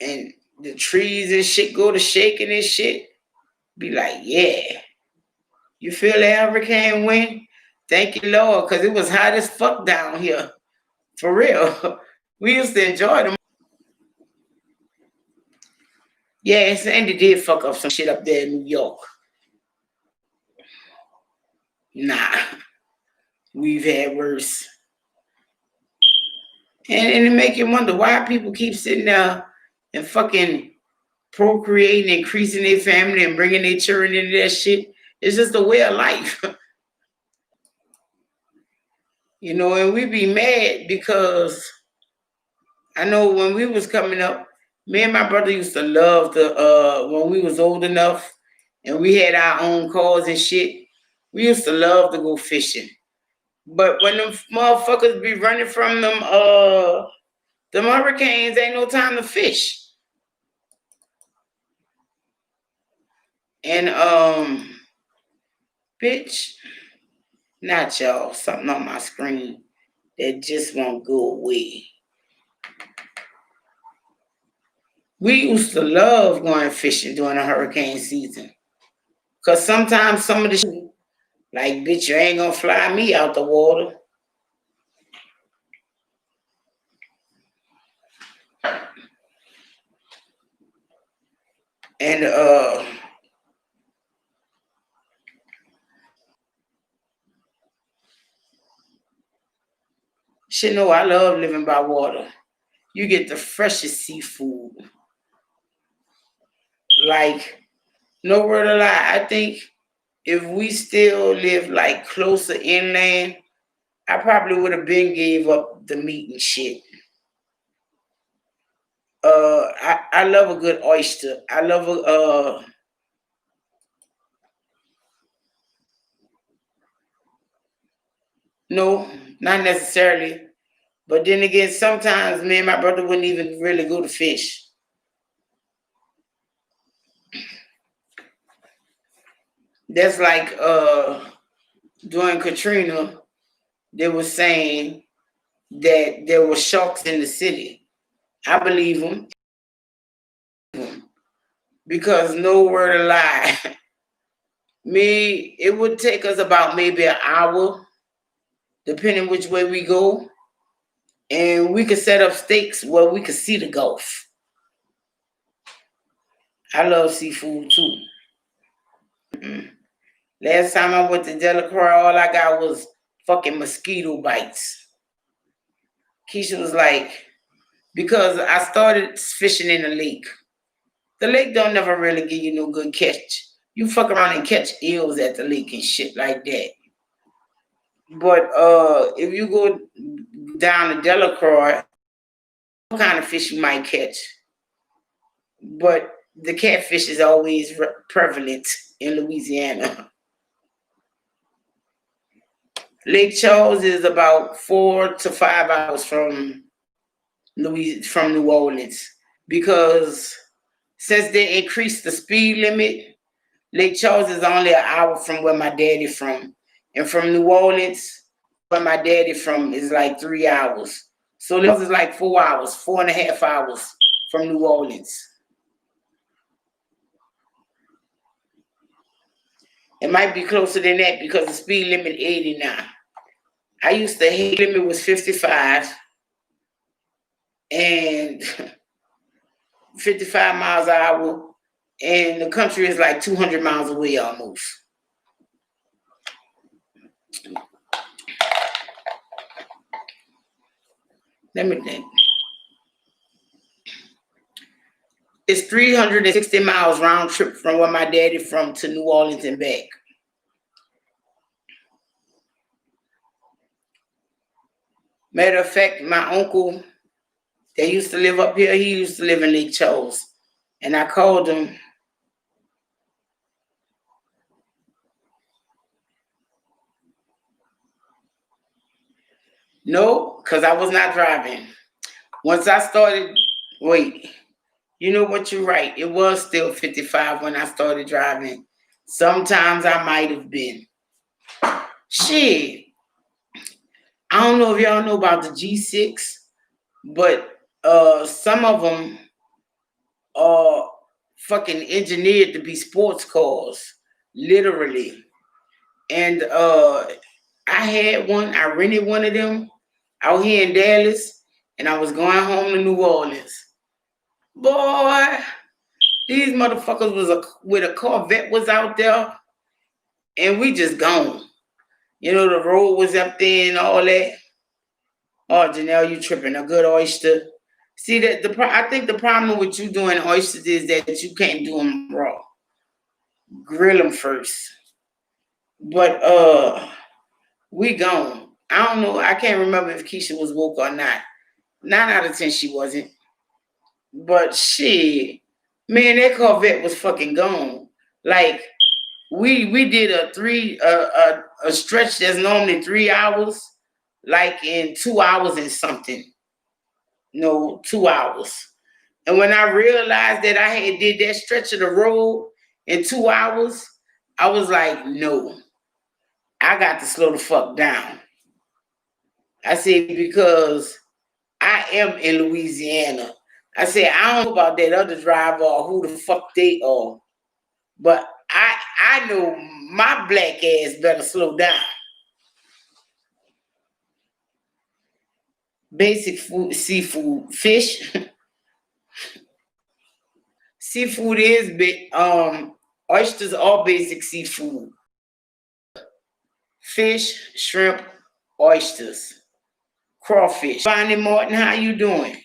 and the trees and shit go to shaking and shit. Be like, yeah. You feel that hurricane wind? Thank you, Lord, because it was hot as fuck down here. For real. We used to enjoy them. Yeah, Sandy did fuck up some shit up there in New York. Nah. We've had worse. And it make you wonder why people keep sitting there and fucking procreating, increasing their family and bringing their children into that shit. It's just a way of life. And we be mad because I know when we was coming up, me and my brother used to love when we was old enough and we had our own cars and shit, we used to love to go fishing. But when them motherfuckers be running from them hurricanes, ain't no time to fish. And bitch, not y'all, something on my screen that just won't go away. We used to love going fishing during the hurricane season. Cause sometimes some of the shit, like bitch, you ain't gonna fly me out the water. And shit, no, I love living by water. You get the freshest seafood. Like, no word to lie, I think if we still live like closer inland, I probably would have been gave up the meat and shit. I love a good oyster. I love a no, not necessarily. But then again, sometimes me and my brother wouldn't even really go to fish. That's like during Katrina, they were saying that there were sharks in the city. I believe them because no word of lie. Me, it would take us about maybe an hour, depending which way we go, and we could set up stakes where we could see the Gulf. I love seafood too. Mm. Last time I went to Delacroix, all I got was fucking mosquito bites. Keisha was like, because I started fishing in the lake. The lake don't never really give you no good catch. You fuck around and catch eels at the lake and shit like that. But if you go down to Delacroix, what kind of fish you might catch. But the catfish is always prevalent in Louisiana. Lake Charles is about 4 to 5 hours from New Orleans because since they increased the speed limit, Lake Charles is only an hour from where my daddy from, and from New Orleans, where my daddy from, is like 3 hours. So Lake Charles is like 4 hours, 4.5 hours from New Orleans. It might be closer than that because the speed limit 80 now. I used to hate limit was 55 and 55 miles an hour, and the country is like 200 miles away almost. Let me think. It's 360 miles round trip from where my daddy from to New Orleans and back. Matter of fact, my uncle that used to live up here, he used to live in Lake Charles. And I called him. No, because I was not driving. Once I started, wait, you know what, you're right. It was still 55 when I started driving. Sometimes I might have been. Shit. I don't know if y'all know about the G6, but some of them are fucking engineered to be sports cars, literally. And I had one, I rented one of them out here in Dallas, and I was going home to New Orleans. Boy, these motherfuckers was with a Corvette was out there, and we just gone. You know, the road was up there and all that. Oh, Janelle, you tripping? A good oyster. See that I think the problem with you doing oysters is that you can't do them raw. Grill them first. But we gone. I don't know. I can't remember if Keisha was woke or not. 9 out of 10, she wasn't. But shit, man, that Corvette was fucking gone. Like we did a stretch that's normally 3 hours, like in 2 hours and something. No, 2 hours. And when I realized that I had did that stretch of the road in 2 hours, I was like, no, I got to slow the fuck down. I said, because I am in Louisiana. I said, I don't know about that other driver or who the fuck they are, but I know my black ass better slow down. Basic food, seafood, fish. Seafood is big. Oysters are basic seafood. Fish, shrimp, oysters, crawfish. Bonnie Martin, how you doing?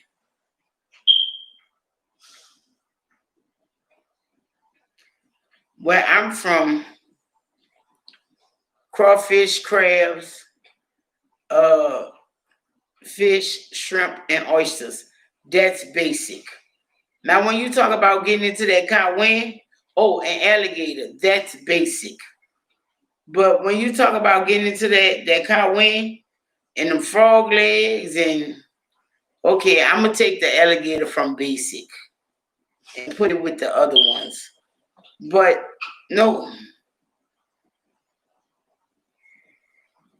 Where I'm from, crawfish, crabs, uh, fish, shrimp, and oysters. That's basic. Now, when you talk about getting into that cayenne, oh, and alligator, that's basic. But when you talk about getting into that cayenne and them frog legs and okay, I'm gonna take the alligator from basic and put it with the other ones. But no,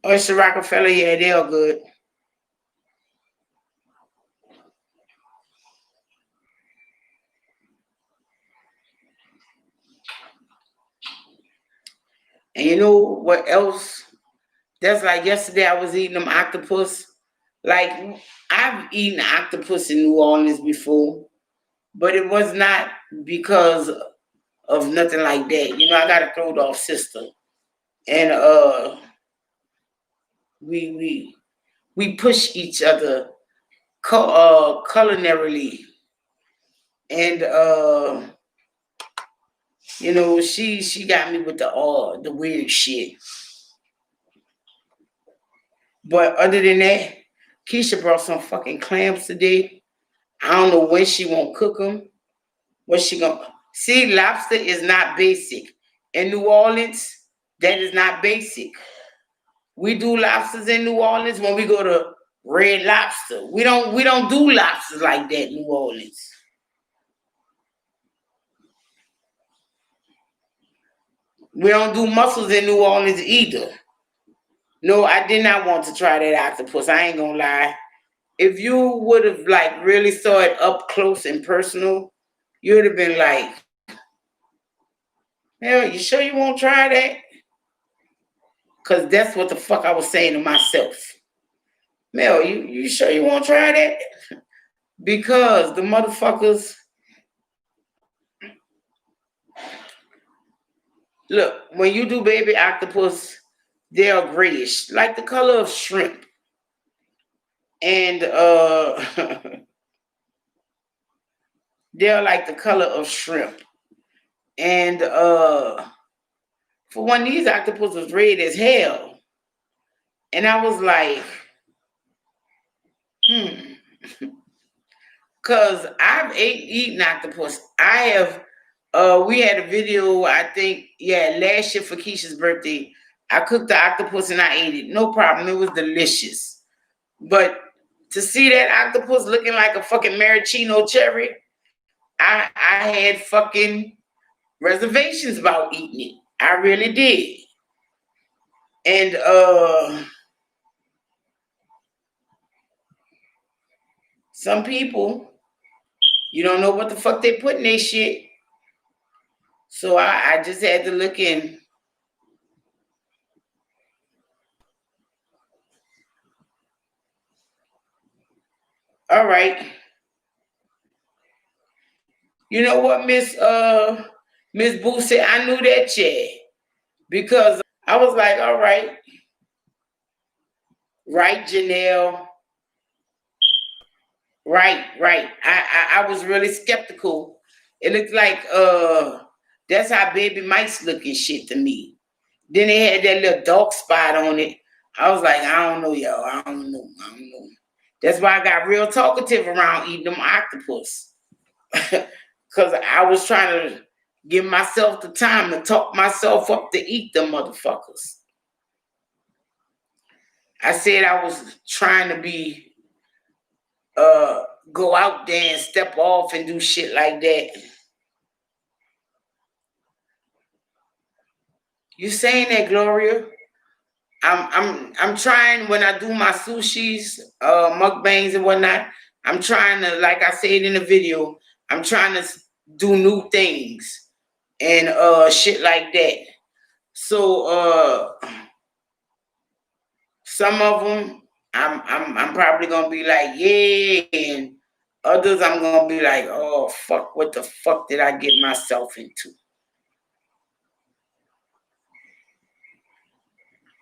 Oyster Rockefeller, yeah, they are good. And you know what else? That's like yesterday I was eating them octopus. Like I've eaten octopus in New Orleans before, but it was not because of nothing like that. You know, I got a throat off sister, and we we push each other culinarily, and you know, she got me with the weird shit. But other than that, Keisha brought some fucking clams today. I don't know when she won't cook them. What she gonna see? Lobster is not basic in New Orleans. That is not basic. We do lobsters in New Orleans when we go to Red Lobster. We don't do lobsters like that in New Orleans. We don't do mussels in New Orleans either. No, I did not want to try that octopus. I ain't gonna lie. If you would have like really saw it up close and personal, you would have been like, "Hell, you sure you won't try that?" Cause that's what the fuck I was saying to myself. Mel, you sure you won't try that? Because the motherfuckers, look, when you do baby octopus, they are grayish, like the color of shrimp. And they're like the color of shrimp. And for one, these octopus was red as hell. And I was like, Cause I've eaten octopus. I have we had a video, I think, yeah, last year for Keisha's birthday. I cooked the octopus and I ate it. No problem. It was delicious. But to see that octopus looking like a fucking maraschino cherry, I had fucking reservations about eating it. I really did. And some people, you don't know what the fuck they put in their shit. So I just had to look in. All right. You know what, Miss Boo said? I knew that shit because I was like, all right, Janelle, right. I was really skeptical. It looked like that's how baby mice look and shit to me. Then they had that little dark spot on it. I was like, I don't know, y'all. I don't know. That's why I got real talkative around eating them octopus. Because I was trying to give myself the time to talk myself up to eat them motherfuckers. I said I was trying to be go out there and step off and do shit like that. You saying that, Gloria? I'm trying when I do my sushis, mukbangs and whatnot. I'm trying to, like I said in the video, I'm trying to do new things and shit like that. So some of them I'm probably gonna be like, yeah, and others I'm gonna be like, oh fuck, what the fuck did I get myself into?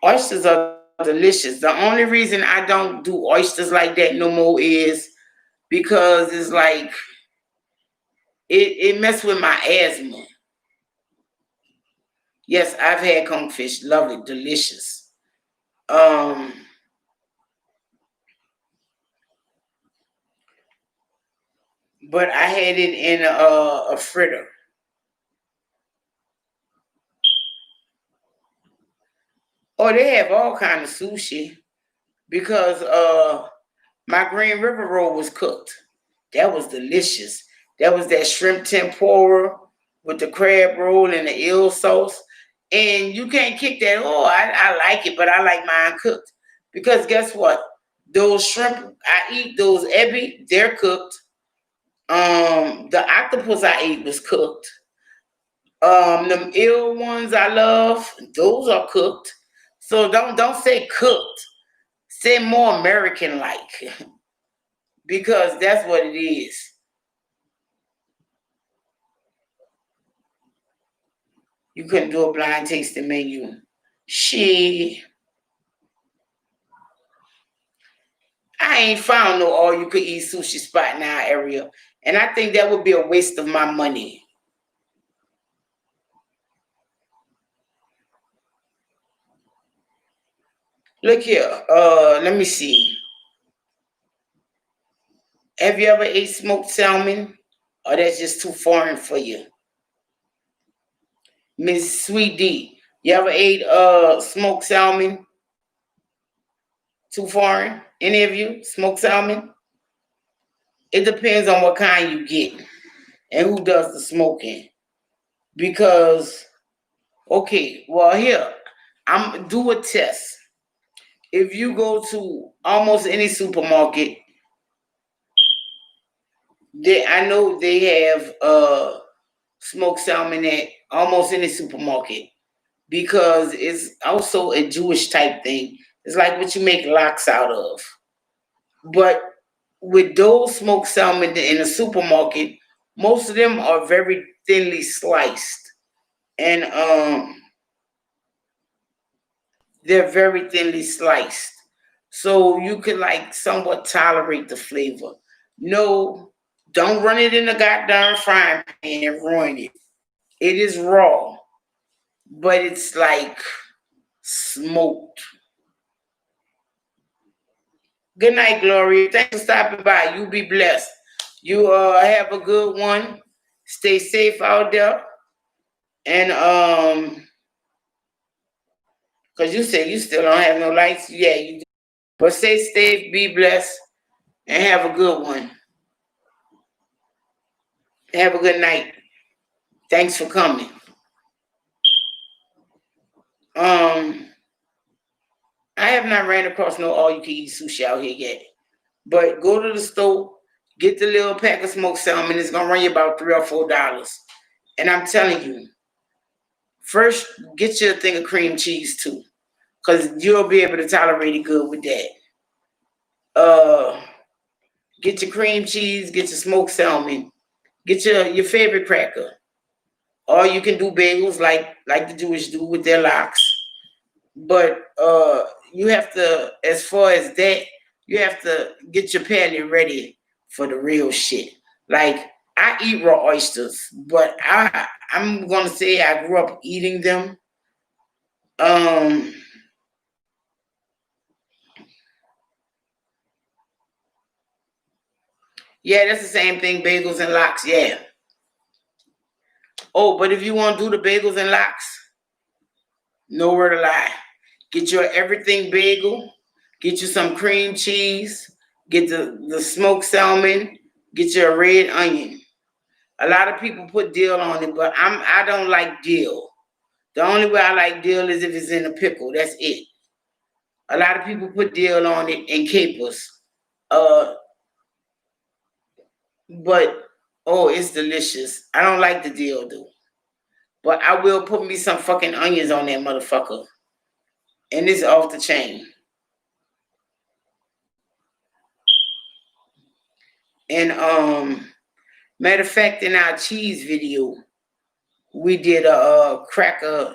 Oysters are delicious. The only reason I don't do oysters like that no more is because it's like it messed with my asthma. Yes, I've had confish, lovely, delicious. Um, but I had it in a fritter. Oh, they have all kind of sushi because my Green River roll was cooked. That was delicious. That was that shrimp tempura with the crab roll and the eel sauce. And you can't kick that. Oh, I like it, but I like mine cooked. Because guess what? Those shrimp, I eat those ebi, they're cooked. The octopus I ate was cooked. Them eel ones I love, those are cooked. So don't say cooked. Say more American like. Because that's what it is. You couldn't do a blind tasting menu. She, I ain't found no all you could eat sushi spot in our area. And I think that would be a waste of my money. Look here, let me see. Have you ever ate smoked salmon? Or that's just too foreign for you? Miss Sweet D, you ever ate smoked salmon? Too foreign? Any of you? Smoked salmon? It depends on what kind you get and who does the smoking. Because okay, well here, I'm do a test. If you go to almost any supermarket, I know they have smoked salmon at almost any supermarket because it's also a Jewish type thing. It's like what you make lox out of. But with those smoked salmon in the supermarket, most of them are very thinly sliced. And they're very thinly sliced. So you can like somewhat tolerate the flavor. No, don't run it in the goddamn frying pan and ruin it. It is raw, but it's like smoked. Good night, Gloria. Thanks for stopping by. You be blessed. You have a good one. Stay safe out there. And cause you say you still don't have no lights. Yeah, you do. But stay safe, be blessed, and have a good one. Have a good night. Thanks for coming. Um, I have not ran across no all you can eat sushi out here yet. But go to the store, get the little pack of smoked salmon. It's gonna run you about $3 or $4. And I'm telling you, first get you a thing of cream cheese too, cause you'll be able to tolerate it good with that. Uh, get your cream cheese, get your smoked salmon, get your favorite cracker. Or you can do bagels like the Jewish do with their locks. But you have to, as far as that, you have to get your palate ready for the real shit. Like I eat raw oysters, but I'm gonna say I grew up eating them. Um, yeah, that's the same thing. Bagels and lox. Yeah. Oh, but if you want to do the bagels and lox, nowhere to lie. Get your everything bagel. Get you some cream cheese. Get the smoked salmon. Get your red onion. A lot of people put dill on it, but I don't like dill. The only way I like dill is if it's in a pickle. That's it. A lot of people put dill on it and capers. Uh, but oh, it's delicious. I don't like the dill though. But I will put me some fucking onions on that motherfucker. And it's off the chain. And matter of fact, in our cheese video, we did a cracker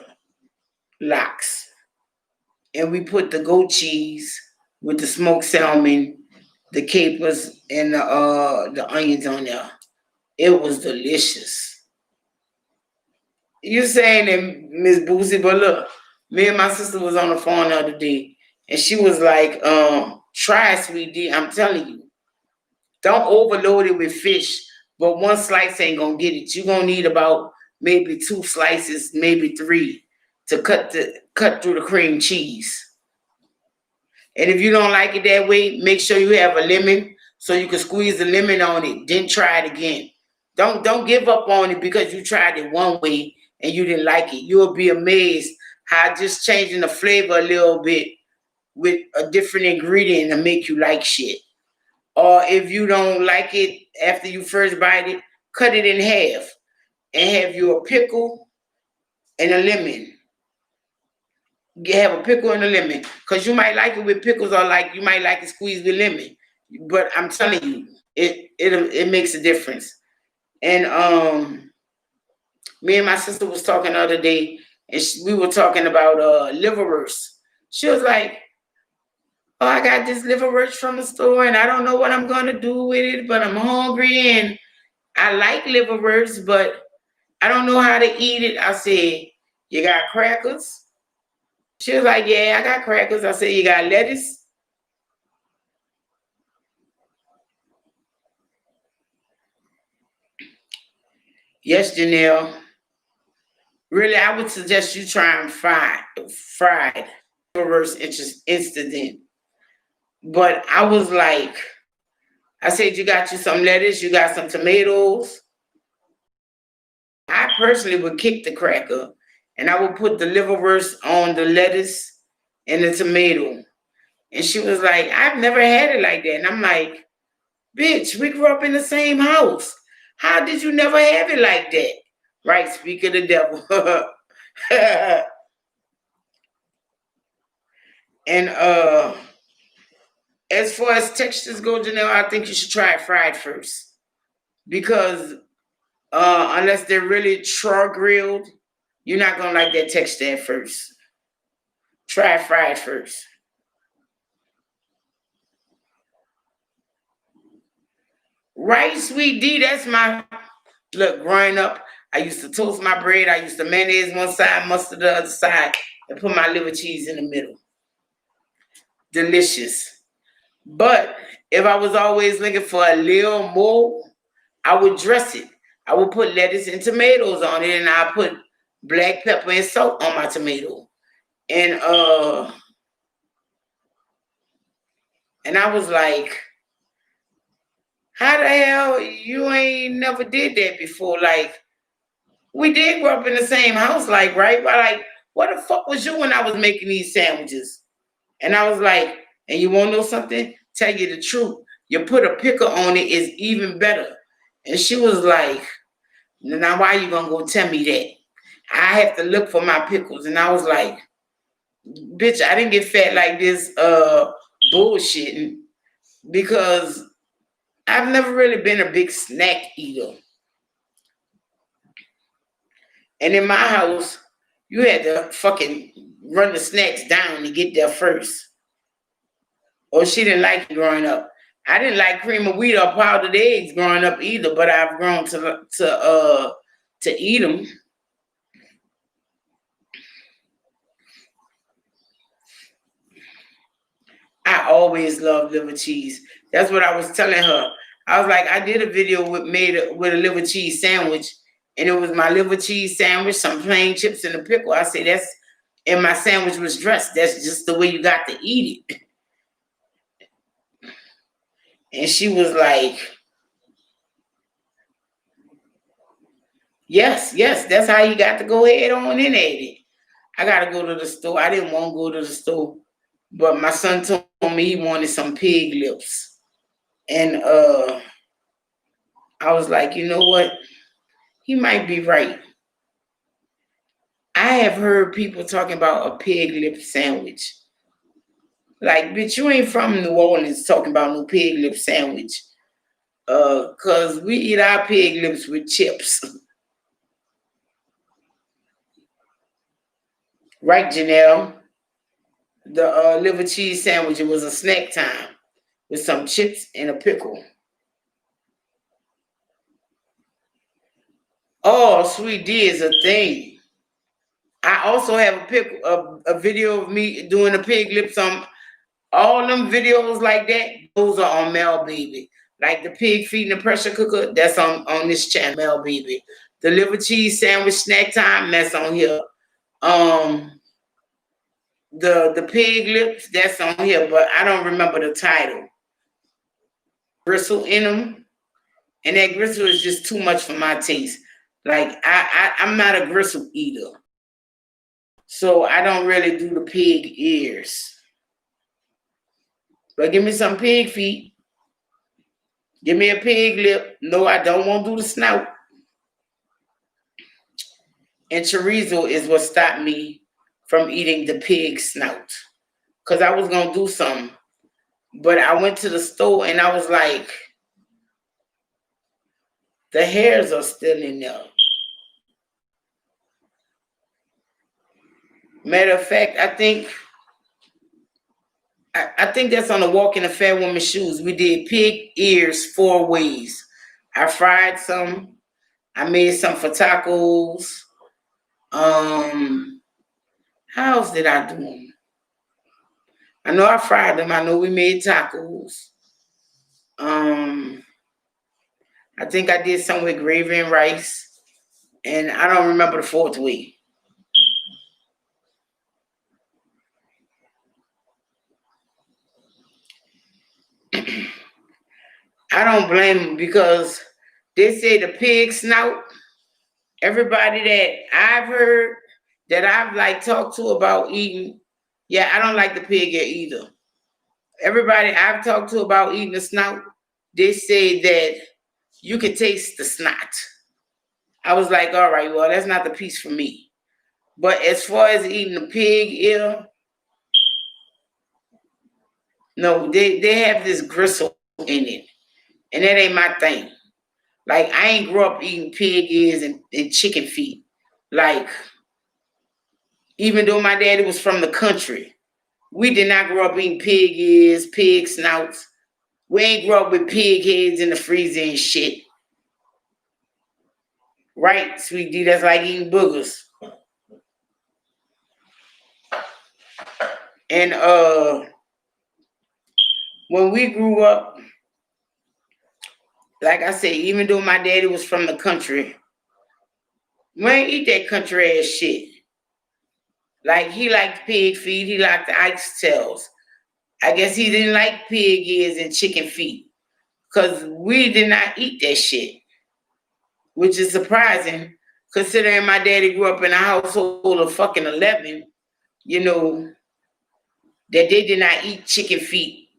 lox. And we put the goat cheese with the smoked salmon, the capers, and the onions on there. It was delicious. You saying that, Miss Boosie, but look, me and my sister was on the phone the other day, and she was like, try Sweet D. I'm telling you, don't overload it with fish, but one slice ain't gonna get it. You're gonna need about maybe 2 slices, maybe 3, to cut through the cream cheese. And if you don't like it that way, make sure you have a lemon so you can squeeze the lemon on it. Then try it again. Don't give up on it because you tried it one way and you didn't like it. You'll be amazed how just changing the flavor a little bit with a different ingredient to make you like shit. Or if you don't like it after you first bite it, cut it in half and have you a pickle and a lemon. You have a pickle and a lemon because you might like it with pickles or like you might like it squeezed with lemon. But I'm telling you, it makes a difference. And me and my sister was talking the other day, and we were talking about liverwurst. She was like, "Oh, I got this liverwurst from the store, and I don't know what I'm gonna do with it, but I'm hungry and I like liverwurst, but I don't know how to eat it." I said, "You got crackers?" She was like, "Yeah, I got crackers." I said, "You got lettuce?" Yes, Janelle. Really, I would suggest you try and fried reverse incident. But I was like, I said, you got you some lettuce, you got some tomatoes. I personally would kick the cracker and I would put the liverwurst on the lettuce and the tomato. And she was like, I've never had it like that. And I'm like, bitch, we grew up in the same house. How did you never have it like that? Right, speak of the devil. And as far as textures go, Janelle, I think you should try it fried first. Because unless they're really char grilled, you're not gonna like that texture at first. Try it fried first. Right, Sweet D, that's my look. Growing up, I used to toast my bread. I used to mayonnaise one side, mustard the other side, and put my liver cheese in the middle. Delicious. But if I was always looking for a little more, I would dress it. I would put lettuce and tomatoes on it, and I put black pepper and salt on my tomato. And I was like, how the hell you ain't never did that before? Like, we did grow up in the same house, like, right? But like, what the fuck was you when I was making these sandwiches? And I was like, and you want to know something? Tell you the truth. You put a pickle on it is even better. And she was like, now why you gonna go tell me that? I have to look for my pickles. And I was like, bitch, I didn't get fat like this bullshitting because I've never really been a big snack eater. And in my house, you had to fucking run the snacks down to get there first. Or she didn't like it growing up. I didn't like cream of wheat or powdered eggs growing up either, but I've grown to eat them. I always loved liver cheese. That's what I was telling her. I was like, I did a video with a liver cheese sandwich, and it was my liver cheese sandwich, some plain chips, and a pickle. I said, that's and my sandwich was dressed. That's just the way you got to eat it. And she was like, yes, yes, that's how you got to go ahead on and at it. I gotta go to the store. I didn't want to go to the store, but my son told me he wanted some pig lips. And I was like, you know what? He might be right. I have heard people talking about a pig lip sandwich. Like, bitch, you ain't from New Orleans talking about no pig lip sandwich. Cause we eat our pig lips with chips. Right, Janelle? The liver cheese sandwich, it was a snack time with some chips and a pickle. Oh, sweet D is a thing. I also have a video of me doing the pig lips on all them videos like that. Those are on Mel Baby. Like the pig feet in the pressure cooker, that's on this channel, Mel Baby. The liver cheese sandwich snack time, that's on here. Um, the pig lips, that's on here, but I don't remember the title. Gristle in them, and that gristle is just too much for my taste. Like I'm not a gristle eater, so I don't really do the pig ears. But give me some pig feet. Give me a pig lip. No, I don't want to do the snout. And chorizo is what stopped me from eating the pig snout. Because I was going to do something. But I went to the store and I was like, the hairs are still in there. Matter of fact, I think that's on the Walk in a Fat Woman's Shoes. We did pig ears 4 ways. I fried some. I made some for tacos. How else did I do them? I know I fried them. I know we made tacos. I think I did some with gravy and rice. And I don't remember the 4th way. I don't blame them because they say the pig snout, everybody that I've heard, that I've like talked to about eating, yeah, I don't like the pig ear either. Everybody I've talked to about eating the snout, they say that you can taste the snot. I was like, all right, well, that's not the piece for me. But as far as eating the pig ear, no, they have this gristle in it. And that ain't my thing. Like, I ain't grew up eating pig ears and chicken feet. Like, even though my daddy was from the country, we did not grow up eating pig ears, pig snouts. We ain't grew up with pig heads in the freezer and shit. Right, sweet D, that's like eating boogers. And when we grew up, like I said, even though my daddy was from the country, we ain't eat that country ass shit. Like he liked pig feet, he liked the oxtails. I guess he didn't like pig ears and chicken feet. Cause we did not eat that shit. Which is surprising, considering my daddy grew up in a household of fucking 11, you know, that they did not eat chicken feet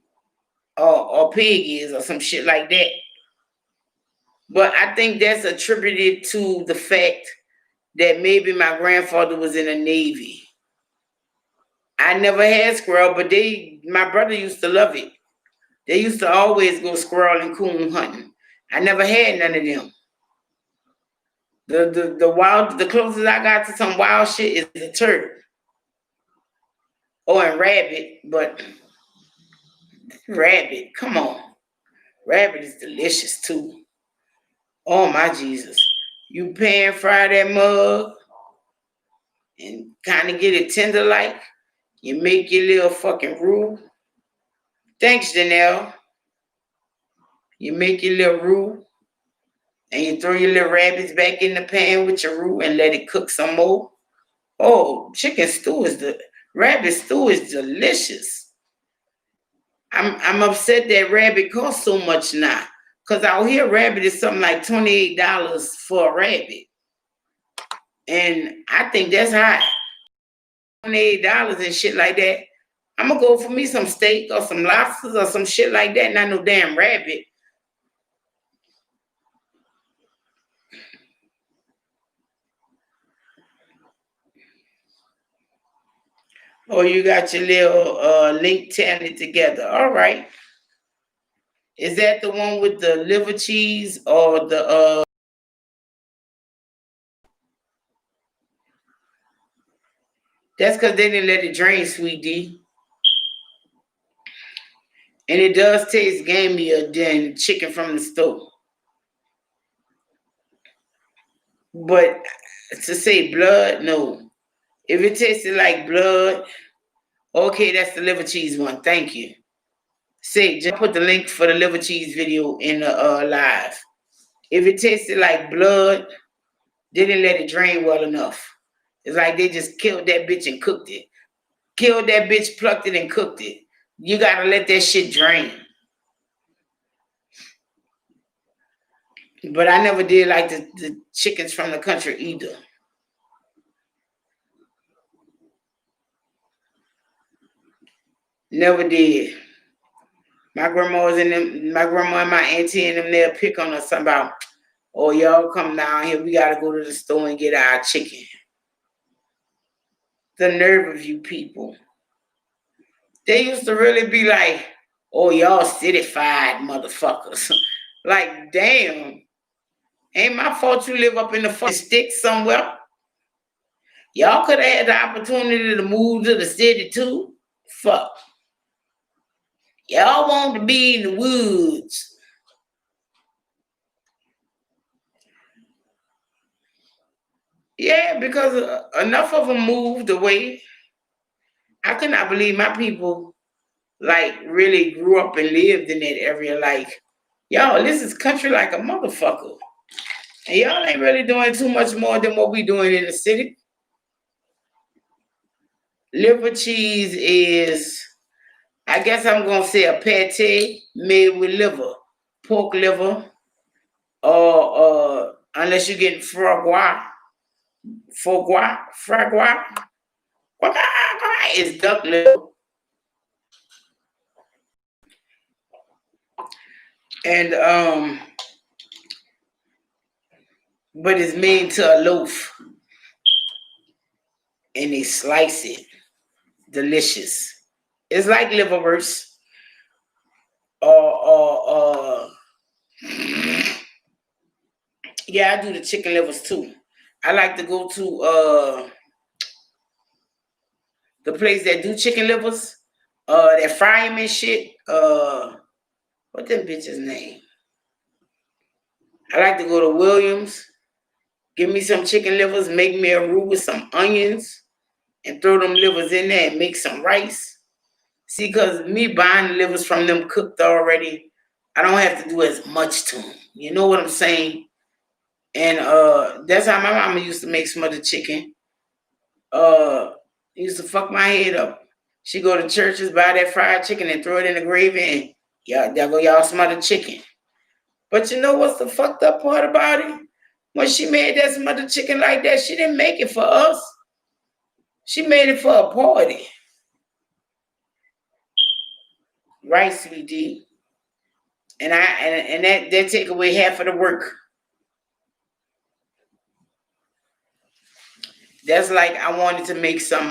or pig ears or some shit like that. But I think that's attributed to the fact that maybe my grandfather was in the Navy. I never had squirrel, but my brother used to love it. They used to always go squirrel and coon hunting. I never had none of them. The closest I got to some wild shit is a turtle. Oh, and rabbit, but rabbit, come on. Rabbit is delicious too. Oh my Jesus. You pan fry that mug and kind of get it tender like. You make your little fucking roux. Thanks, Janelle. You make your little roux and you throw your little rabbits back in the pan with your roux and let it cook some more. Oh, rabbit stew is delicious. I'm upset that rabbit costs so much now. Cause out here rabbit is something like $28 for a rabbit. And I think that's high. $28 and shit like that. I'm gonna go for me some steak or some lobsters or some shit like that, not no damn rabbit. Oh, you got your little link tearing it together. All right. Is that the one with the liver cheese or the that's because they didn't let it drain, sweet D. And it does taste gamier than chicken from the store. But to say blood, no. If it tasted like blood, okay, that's the liver cheese one. Thank you. Say, just put the link for the liver cheese video in the live. If it tasted like blood, they didn't let it drain well enough. It's like they just killed that bitch and cooked it. Killed that bitch, plucked it, and cooked it. You gotta let that shit drain. But I never did like the chickens from the country either. Never did. My grandma was in them, my grandma and my auntie and them, they'll pick on us about, oh, y'all come down here, we gotta go to the store and get our chicken. The nerve of you people. They used to really be like, oh, y'all citified motherfuckers. Like, damn. Ain't my fault you live up in the fucking sticks somewhere. Y'all could have had the opportunity to move to the city too. Fuck. Y'all want to be in the woods. Yeah, because enough of them moved away. I could not believe my people like really grew up and lived in that area. Like, y'all, this is country like a motherfucker. And y'all ain't really doing too much more than what we doing in the city. Liver cheese is, I guess I'm gonna say a pate made with liver, pork liver, or unless you're getting foie gras is duck liver, and but it's made to a loaf, and they slice it, delicious. It's like liverwurst, or yeah, I do the chicken livers too. I like to go to the place that do chicken livers, that fry them and shit. What them bitches name? I like to go to Williams, give me some chicken livers, make me a roux with some onions, and throw them livers in there and make some rice. See, because me buying the livers from them cooked already, I don't have to do as much to them. You know what I'm saying? And that's how my mama used to make smothered chicken. Used to fuck my head up. She go to churches, buy that fried chicken and throw it in the gravy, and y'all, there go y'all smothered chicken. But you know what's the fucked up part about it? When she made that smothered chicken like that, she didn't make it for us. She made it for a party. Right, sweetie? And that take away half of the work. That's like I wanted to make some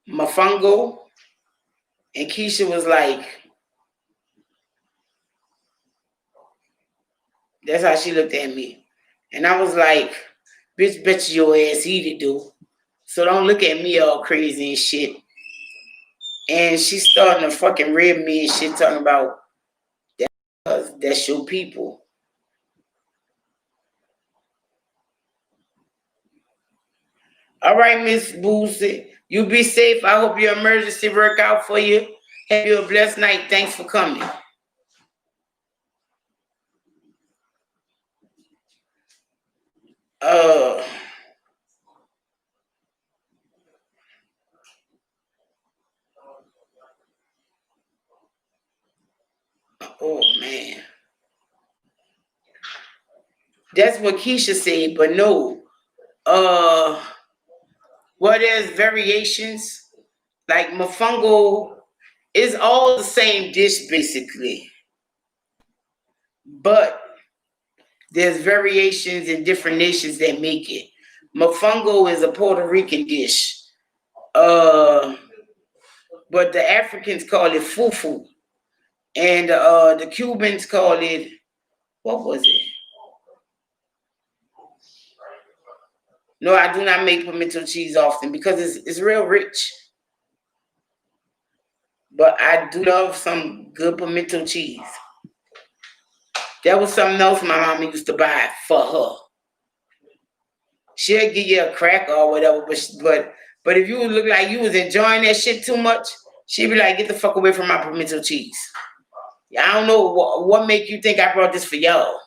mofongo, and Keisha was like, that's how she looked at me. And I was like, bitch, bet your ass eat it, dude. So don't look at me all crazy and shit. And she's starting to fucking rib me and shit, talking about that's your people. All right, Miss Boosie. You be safe. I hope your emergency work out for you. Have you a blessed night. Thanks for coming. Uh oh man. That's what Keisha said, but no. well, there's variations. Like mofongo is all the same dish basically, but there's variations in different nations that make it. Mofongo is a Puerto Rican dish. Uh, but the Africans call it fufu, and the Cubans call it, what was it? No, I do not make pimento cheese often because it's real rich. But I do love some good pimento cheese. That was something else my mama used to buy for her. She'll give you a cracker or whatever, but if you look like you was enjoying that shit too much, she'd be like, "Get the fuck away from my pimento cheese." I don't know what make you think I brought this for y'all.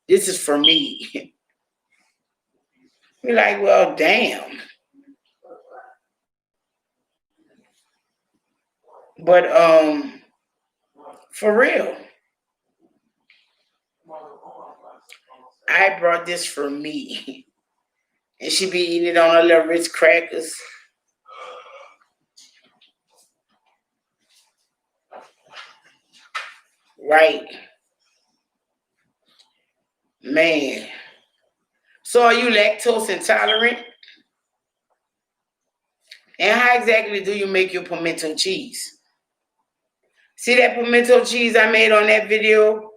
This is for me. Be like, well, damn. But for real, I brought this for me. And she be eating it on her little Ritz crackers. Right. Man. So are you lactose intolerant? And how exactly do you make your pimento cheese? See that pimento cheese I made on that video?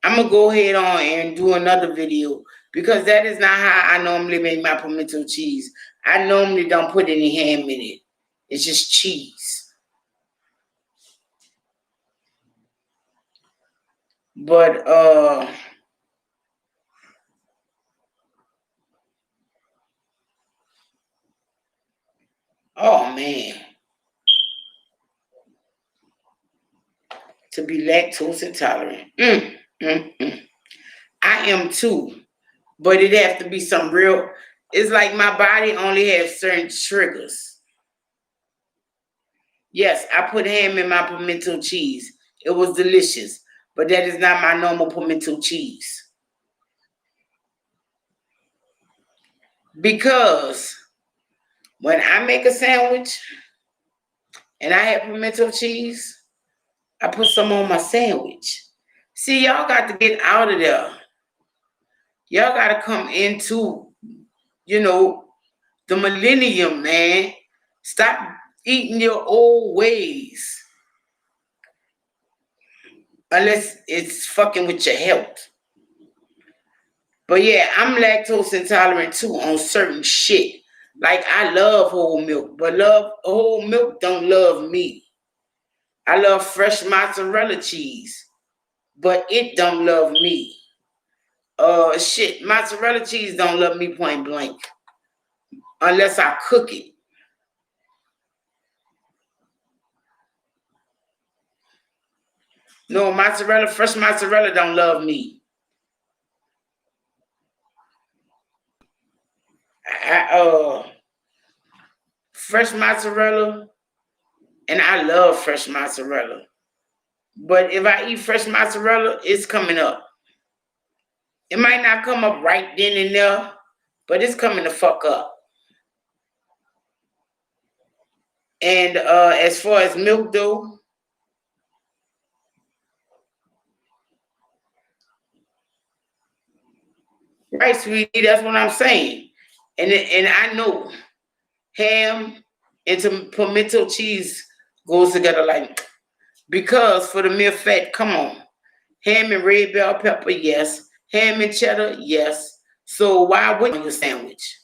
I'm gonna go ahead on and do another video because that is not how I normally make my pimento cheese. I normally don't put any ham in it. It's just cheese. But oh man, to be lactose intolerant. I am too, but it have to be some real. It's like my body only has certain triggers. Yes, I put ham in my pimento cheese. It was delicious, but that is not my normal pimento cheese. Because when I make a sandwich and I have pimento cheese, I put some on my sandwich. See, y'all got to get out of there. Y'all got to come into, you know, the millennium, man. Stop eating your old ways. Unless it's fucking with your health. But yeah, I'm lactose intolerant too on certain shit. Like I love whole milk, but love whole milk don't love me. I love fresh mozzarella cheese, but it don't love me. Shit, mozzarella cheese don't love me point blank unless I cook it. No, mozzarella, fresh mozzarella don't love me. Fresh mozzarella, and I love fresh mozzarella. But if I eat fresh mozzarella, it's coming up. It might not come up right then and there, but it's coming the fuck up. And as far as milk though, right, sweetie, that's what I'm saying. And I know ham and some pimento cheese goes together like because for the mere fact, come on, ham and red bell pepper, yes. Ham and cheddar, yes. So why wouldn't you sandwich?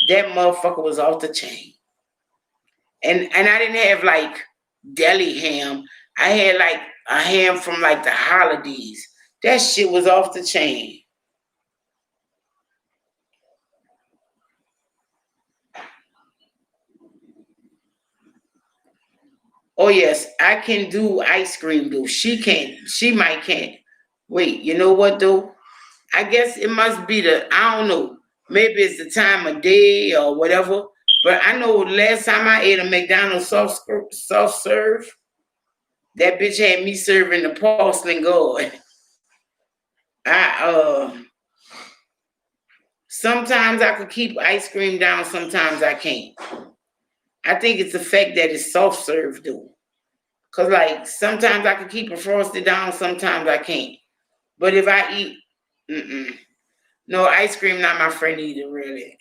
That motherfucker was off the chain. And I didn't have like deli ham. I had like a ham from like the holidays. That shit was off the chain. Oh yes, I can do ice cream though. She can't. She might can't. Wait, you know what though? I guess it must be I don't know. Maybe it's the time of day or whatever. But I know last time I ate a McDonald's soft serve, that bitch had me serving the porcelain gourd. I Sometimes I could keep ice cream down, sometimes I can't. I think it's the fact that it's soft serve though. Cause like sometimes I can keep it frosted down, sometimes I can't. But if I eat, no ice cream, not my friend either, really.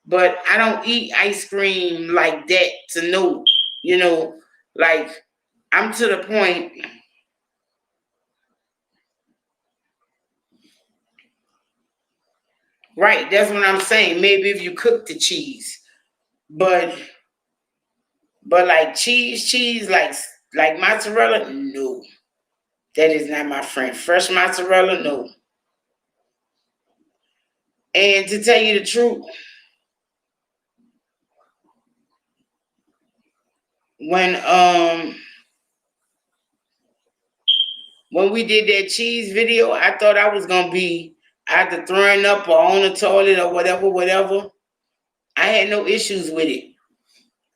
But I don't eat ice cream like that to know, like I'm to the point. Right, that's what I'm saying. Maybe if you cook the cheese, but like cheese, like mozzarella, no, that is not my friend. Fresh mozzarella, no. And to tell you the truth, when we did that cheese video, I thought I was gonna be either throwing up or on the toilet or whatever. I had no issues with it.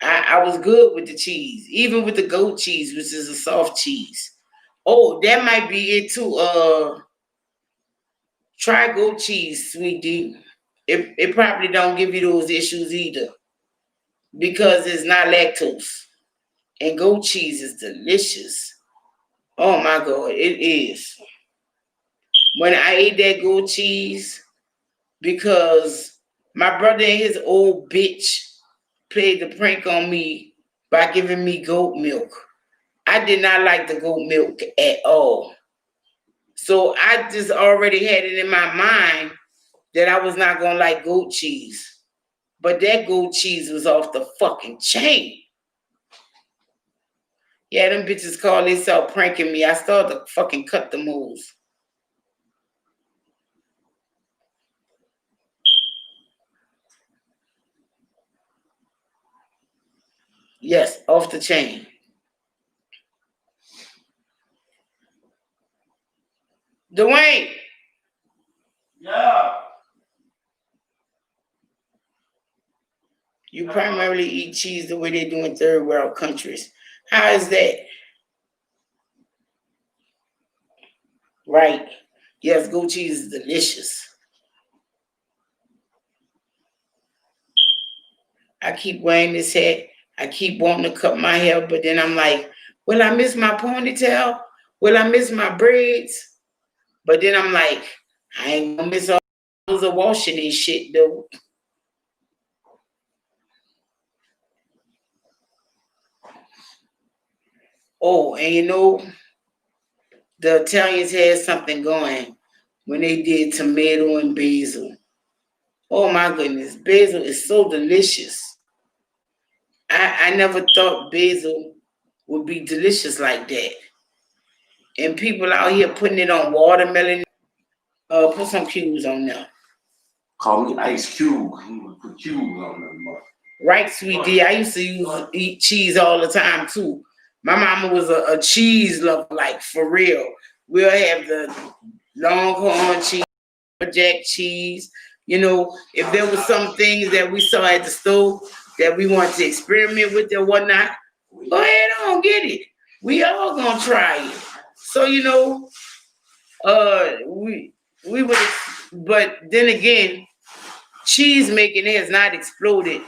I was good with the cheese, even with the goat cheese, which is a soft cheese. Oh, that might be it too. Try goat cheese, sweetie. It probably don't give you those issues either because it's not lactose. And goat cheese is delicious. Oh my God, it is. When I ate that goat cheese, because my brother and his old bitch played the prank on me by giving me goat milk. I did not like the goat milk at all. So I just already had it in my mind that I was not gonna like goat cheese. But that goat cheese was off the fucking chain. Yeah, them bitches call themselves pranking me. I started to fucking cut the moves. Yes, off the chain. Dwayne. Yeah. You primarily eat cheese the way they do in third world countries. How is that? Right. Yes, goat cheese is delicious. I keep wearing this hat. I keep wanting to cut my hair, but then I'm like, will I miss my ponytail? Will I miss my braids? But then I'm like, I ain't gonna miss all those of washing this shit though. Oh, and the Italians had something going when they did tomato and basil. Oh my goodness, basil is so delicious. I never thought basil would be delicious like that. And people out here putting it on watermelon. Put some cubes on there. Call me Ice Cube. Put cubes on them. Right, sweetie. I used to eat cheese all the time too. My mama was a cheese lover, like for real. We'll have the Longhorn cheese, Jack cheese. If there was some things that we saw at the store that we wanted to experiment with or whatnot, go ahead on, get it. We all gonna try it. So we would, but then again, cheese making has not exploded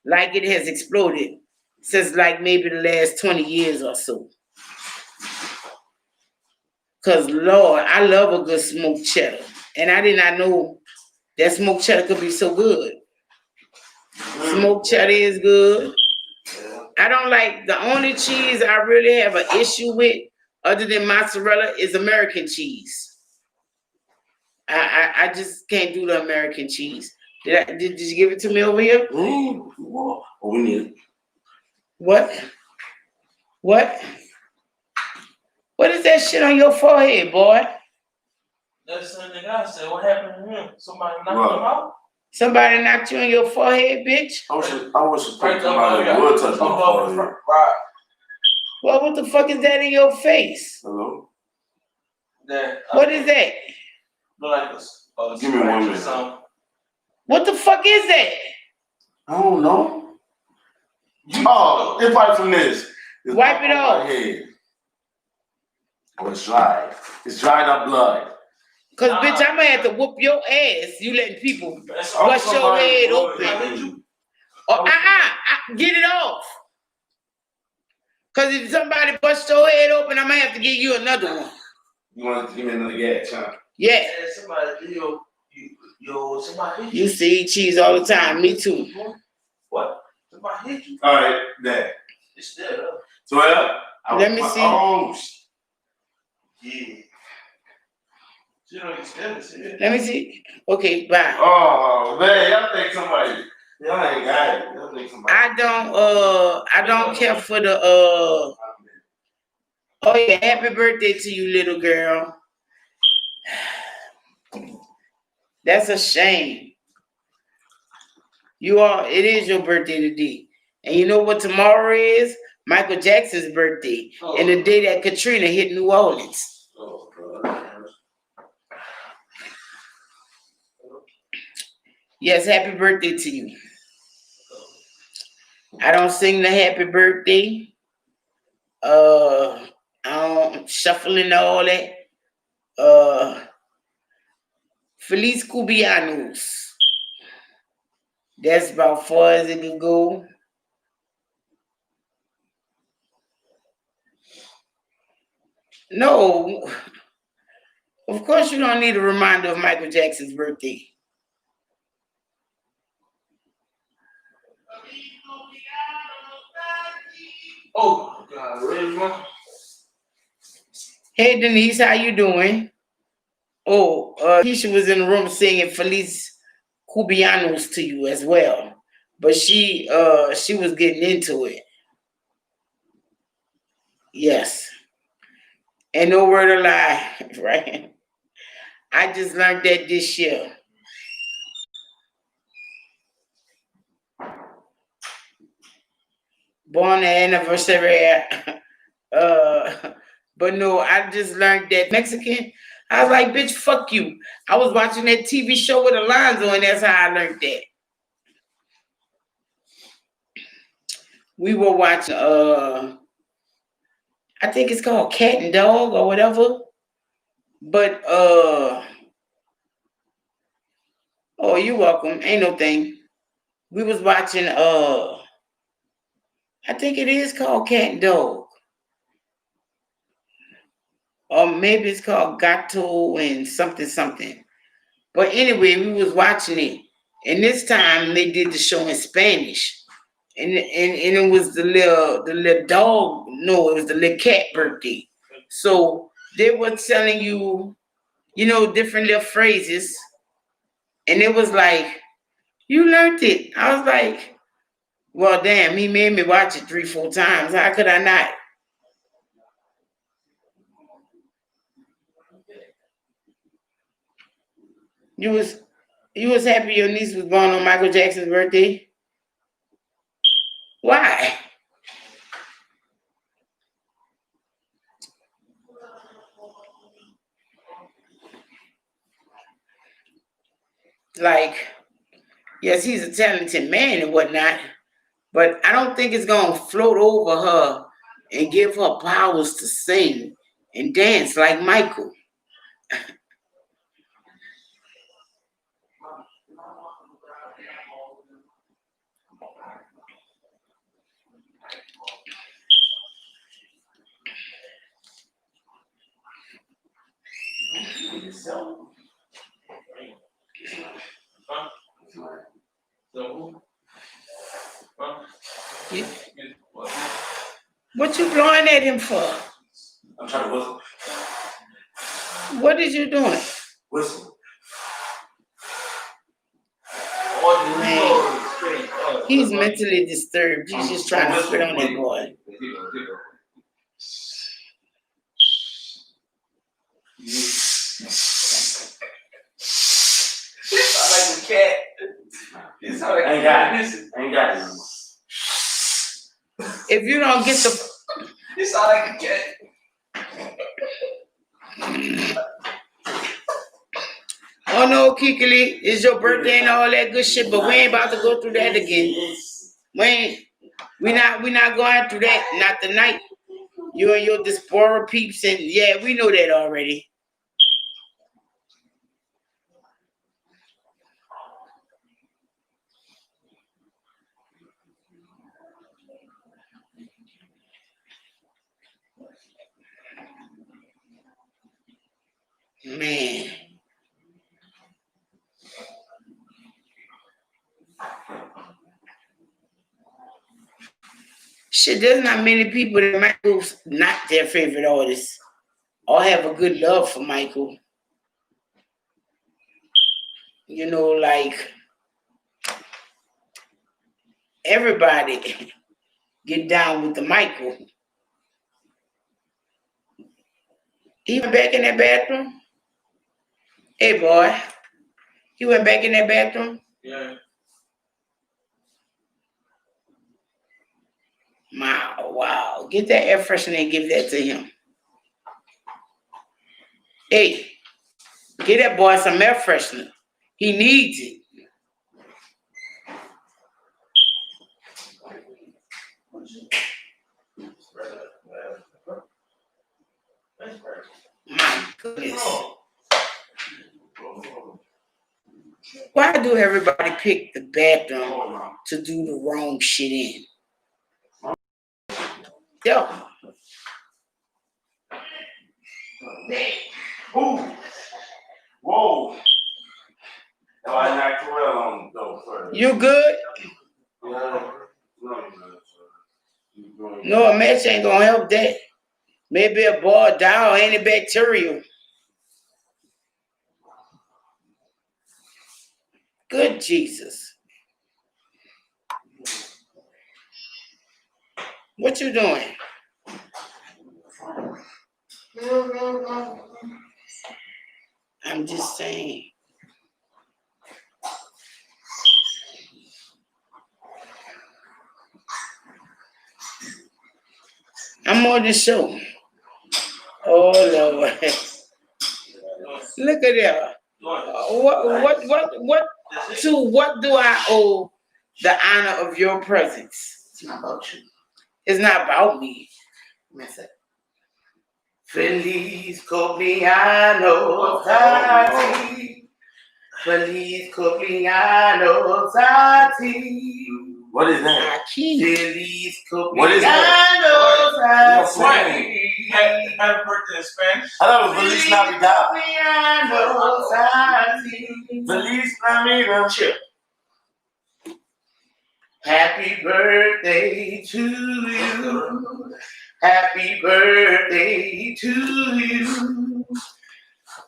like it has exploded since like maybe the last 20 years or so. Cause Lord, I love a good smoked cheddar. And I did not know that smoked cheddar could be so good. Smoked cheddar is good. I don't like, the only cheese I really have an issue with other than mozzarella is American cheese. I just can't do the American cheese. Did you give it to me over here? Oh, we need it. What? What is that shit on your forehead, boy? That's the nigga I said. What happened to him? Somebody knocked him out? Somebody knocked you on your forehead, bitch? I was supposed somebody would touch my forehead. Right. Well, what the fuck is that in your face? Hello? What is that? Look like a Give me 1 minute. What the fuck is that? I don't know. Oh, it's probably from this. It's wipe it off. Oh, it's dry. It's dried up blood. Cause bitch, I'm gonna have to whoop your ass. You letting people That's bust your somebody head who- open. Oh, get it off. Cause if somebody bust your head open, I'm gonna have to give you another one. You want to give me another gas, huh? Yeah. Somebody, somebody hit You see cheese all the time. Me too. What? Somebody hit you? All right, there. It's still up. 12. Let me see. Oh, Yeah. You know, you still see it. Let me see. Okay, bye. oh, man, y'all think somebody. Y'all ain't got it. Y'all think somebody. I don't care for the oh yeah, happy birthday to you, little girl. That's a shame. It is your birthday today. And you know what tomorrow is? Michael Jackson's birthday. Oh. And the day that Katrina hit New Orleans. Oh, God. Yes, happy birthday to you. I don't sing the happy birthday. I don't shuffling all that. Feliz Cumpleaños. That's about far as it can go. No, of course you don't need a reminder of Michael Jackson's birthday. Oh, God, really, man? Hey Denise, how you doing? Oh, Keisha was in the room singing Feliz Cumpleaños to you as well, but she was getting into it. Yes, and no word of lie, right? I just learned that this year. Born the anniversary. But no, I just learned that Mexican. I was like, bitch, fuck you. I was watching that TV show with Alonzo, and that's how I learned that. We were watching, I think it's called Cat and Dog or whatever. But, oh, you're welcome. Ain't no thing. We was watching, I think it is called Cat and Dog. Or maybe it's called Gato and something. But anyway, we was watching it. And this time they did the show in Spanish. And it was the little dog, no, it was the little cat birthday. So they were telling you, different little phrases. And it was like, you learned it. I was like, well, damn, he made me watch it 3-4 times. How could I not? You was happy your niece was born on Michael Jackson's birthday? Why? Like, yes, he's a talented man and whatnot, but I don't think it's gonna float over her and give her powers to sing and dance like Michael. What you blowing at him for? I'm trying to whistle. What is you doing? Whistle. Man, he's mentally disturbed. He's just trying to spit on that boy. Like a cat. It's like Ain't got it. If you don't get the You sound like a cat. oh no, Kikili, it's your birthday and all that good shit, but we ain't about to go through that again. We not going through that, not tonight. You and your diaspora peeps, and yeah, we know that already. Man. Shit, there's not many people that Michael's not their favorite artist or have a good love for Michael. You know, like everybody get down with the Michael. He went back in that bathroom. Hey, boy. He went back in that bathroom. Yeah. Wow. Get that air freshener and give that to him. Hey, get that boy some air freshener. He needs it. My goodness. Why do everybody pick the bathroom to do the wrong shit in? Yo. Ooh. Whoa. No, I knocked well on though first. You good? No, a match ain't gonna help that. Maybe a ball down, antibacterial. Good Jesus. What you doing? I'm just saying. I'm on the show. Oh Lord. Look at that. What do I owe the honor of your presence? It's not about you. It's not about me. Miss it. Feliz cumpleaños a ti. Feliz cumpleaños a ti. What is that? Feliz What is cumpleaños that? a ti. Happy birthday in Spanish. I thought it was Feliz Navidad. Cumpleaños a ti. Feliz Navidad. Chill. Happy birthday to you. Happy birthday to you.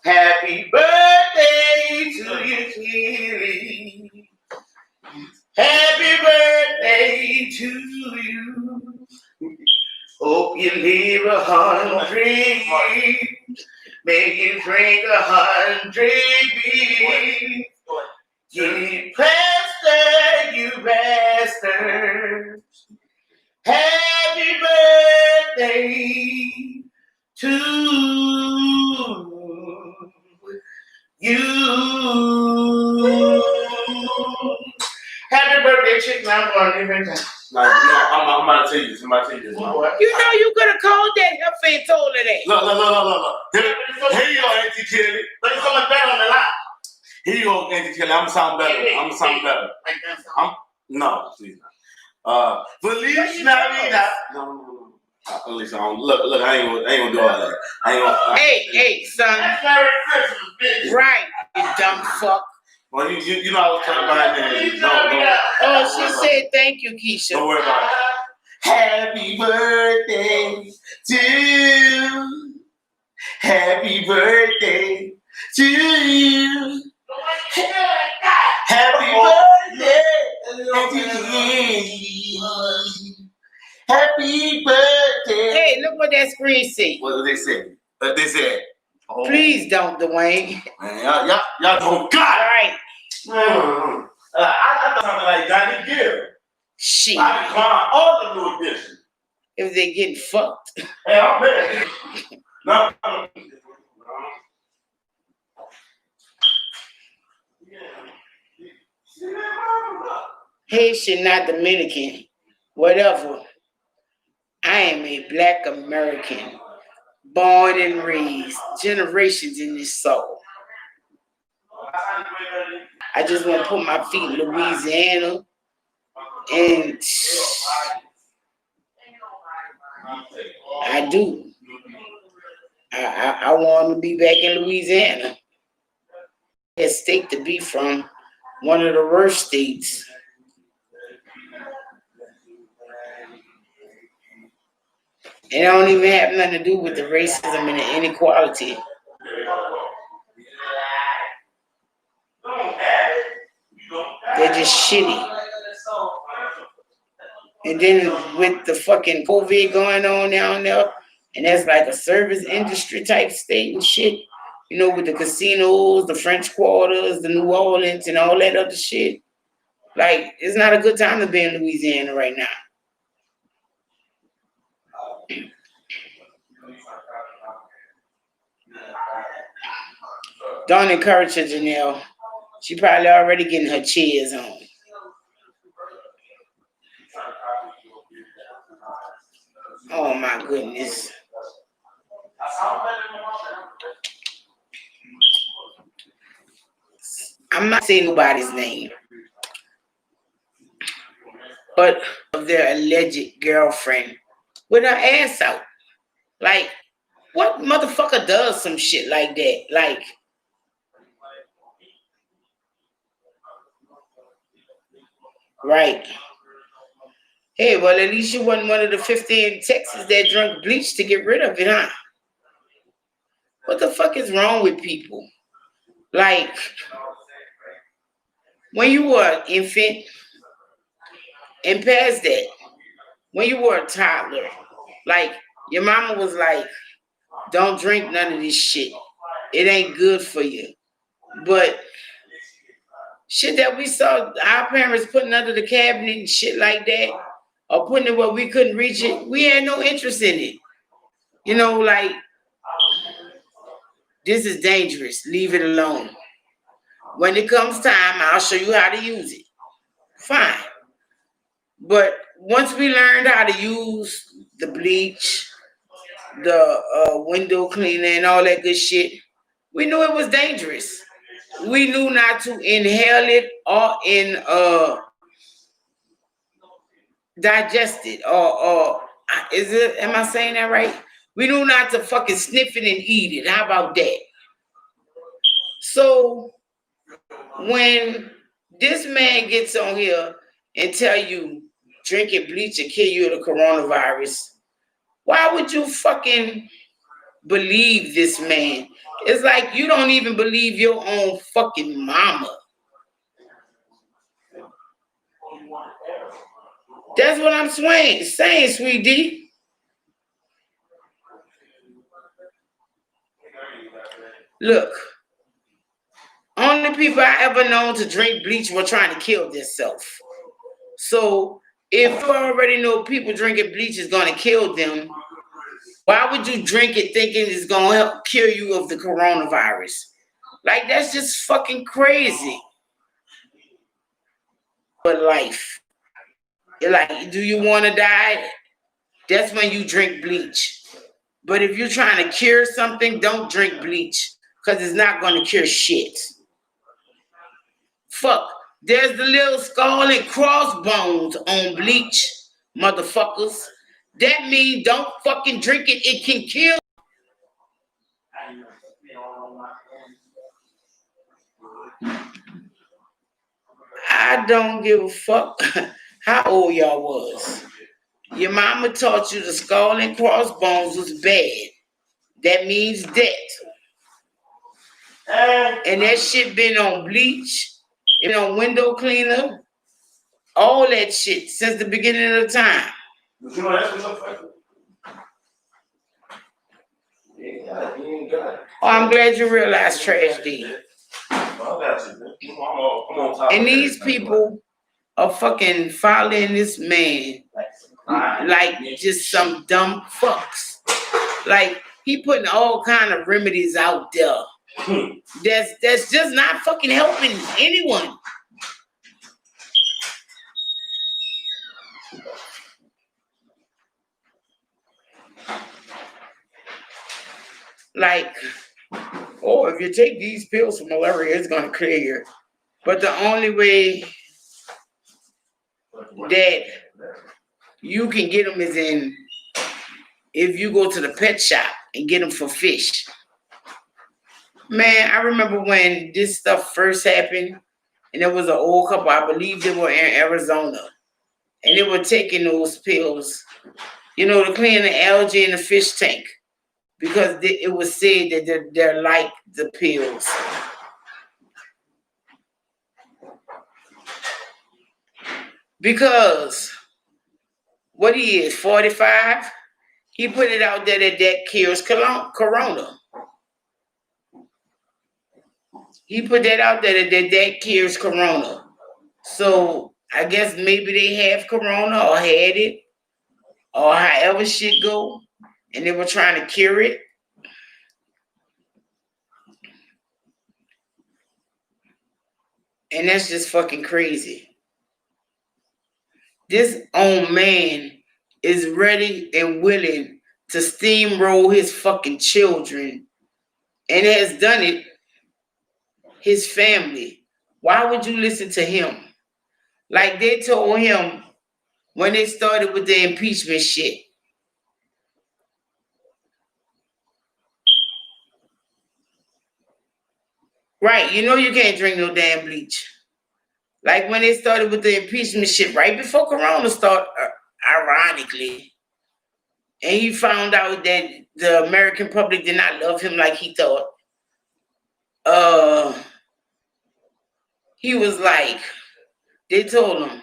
Happy birthday to you, Keely. Happy birthday to you. Hope you live 100 years. May you drink 100 beers. Get plaster, you bastard. Happy birthday to you. Happy birthday, chicken. I'm going to different time. I'm about to tell you this. I'm about to tell you this. You know you could have called that heifer and told her that. Look. Here you go, Auntie Kelly. There's someone better on the line. Here you go, Auntie Kelly. I'm sound better. No, please not. Feliz Navidad. No. At least I don't look. I ain't gonna do all that. I ain't gonna. Hey, son. That's Merry Christmas, bitch. Right, you dumb fuck. Well, you know I was talking about that. Oh, she said thank you, Keisha. Don't worry about it. Happy birthday to you. Happy birthday to you. Happy birthday to you. Happy birthday. Hey, look what that screen say. What did they say? They said, oh, Please don't, Dwayne. man, y'all don't All got right. it. I thought something like Johnny Gill. Shit. I decline all the new editions. If they getting fucked. Hey, I'm ready. No. Haitian, not Dominican. Whatever. I am a Black American. Born and raised. Generations in this soul. I just want to put my feet in Louisiana. And I do. I want to be back in Louisiana. That state to be from, one of the worst states. And it don't even have nothing to do with the racism and the inequality. They're just shitty. And then with the fucking COVID going on down there, and that's like a service industry type state and shit, you know, with the casinos, the French quarters, the New Orleans, and all that other shit. Like, it's not a good time to be in Louisiana right now. Don't encourage her, Janelle. She probably already getting her cheers on. Oh my goodness. I'm not saying nobody's name, but of their alleged girlfriend with her ass out. Like, what motherfucker does some shit like that? Like, right. Hey, well, at least you wasn't one of the 50 in Texas that drank bleach to get rid of it, huh? What the fuck is wrong with people? Like, when you were an infant and past that, when you were a toddler, like, your mama was like, don't drink none of this shit. It ain't good for you. But shit that we saw our parents putting under the cabinet and shit like that, or putting it where we couldn't reach it, we had no interest in it. You know, like, this is dangerous. Leave it alone. When it comes time, I'll show you how to use it. Fine. But once we learned how to use the bleach, the window cleaner, and all that good shit, we knew it was dangerous. We knew not to inhale it or digest it or is it? Am I saying that right? We knew not to fucking sniff it and eat it. How about that? So when this man gets on here and tell you drinking bleach will kill you of the coronavirus, why would you fucking believe this man? It's like you don't even believe your own fucking mama. That's what I'm saying, Sweet D. Look, only people I ever known to drink bleach were trying to kill themselves. So if you already know people drinking bleach is going to kill them, why would you drink it thinking it's going to help cure you of the coronavirus? Like, that's just fucking crazy. But life. You're like, do you want to die? That's when you drink bleach. But if you're trying to cure something, don't drink bleach because it's not going to cure shit. Fuck. There's the little skull and crossbones on bleach, motherfuckers. That means don't fucking drink it. It can kill. I don't give a fuck how old y'all was. Your mama taught you the skull and crossbones was bad. That means death. And that shit been on bleach, it been on window cleaner, all that shit since the beginning of the time. Oh, I'm glad you realized Trash D. And these people are fucking following this man like just some dumb fucks. Like, he putting all kind of remedies out there that's just not fucking helping anyone. Like, oh, if you take these pills for malaria, it's gonna clear you. But the only way that you can get them is in if you go to the pet shop and get them for fish. Man, I remember when this stuff first happened, and there was an old couple, I believe they were in Arizona, and they were taking those pills, to clean the algae in the fish tank, because it was said that they're like the pills. Because what he is, 45, he put it out there that cures corona. He put that out there that cures corona. So I guess maybe they have corona or had it, or however shit go, and they were trying to cure it. And that's just fucking crazy. This old man is ready and willing to steamroll his fucking children, and has done it, his family. Why would you listen to him? Like they told him when they started with the impeachment shit. Right, you can't drink no damn bleach. Like when they started with the impeachment shit right before Corona started, ironically, and he found out that the American public did not love him like he thought. He was like, they told him,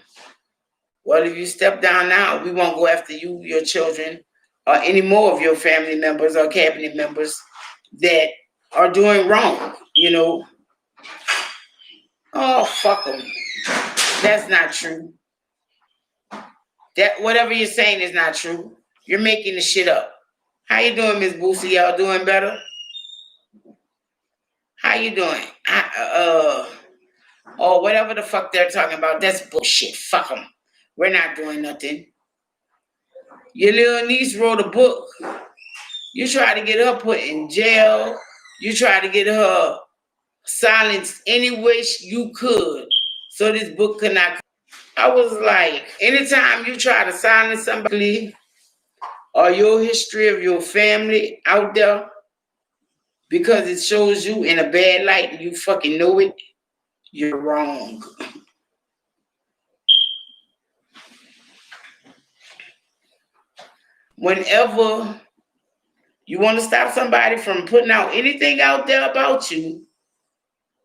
well, if you step down now, we won't go after you, your children, or any more of your family members or cabinet members that are doing wrong, Oh, fuck them. That's not true. That whatever you're saying is not true. You're making the shit up. How you doing, Miss Boosie? Y'all doing better? How you doing? Or whatever the fuck they're talking about. That's bullshit. Fuck them. We're not doing nothing. Your little niece wrote a book. You try to get her put in jail. You try to get her silenced any way you could so this book could not. I was like, anytime you try to silence somebody or your history of your family out there because it shows you in a bad light and you fucking know it, you're wrong. Whenever you want to stop somebody from putting out anything out there about you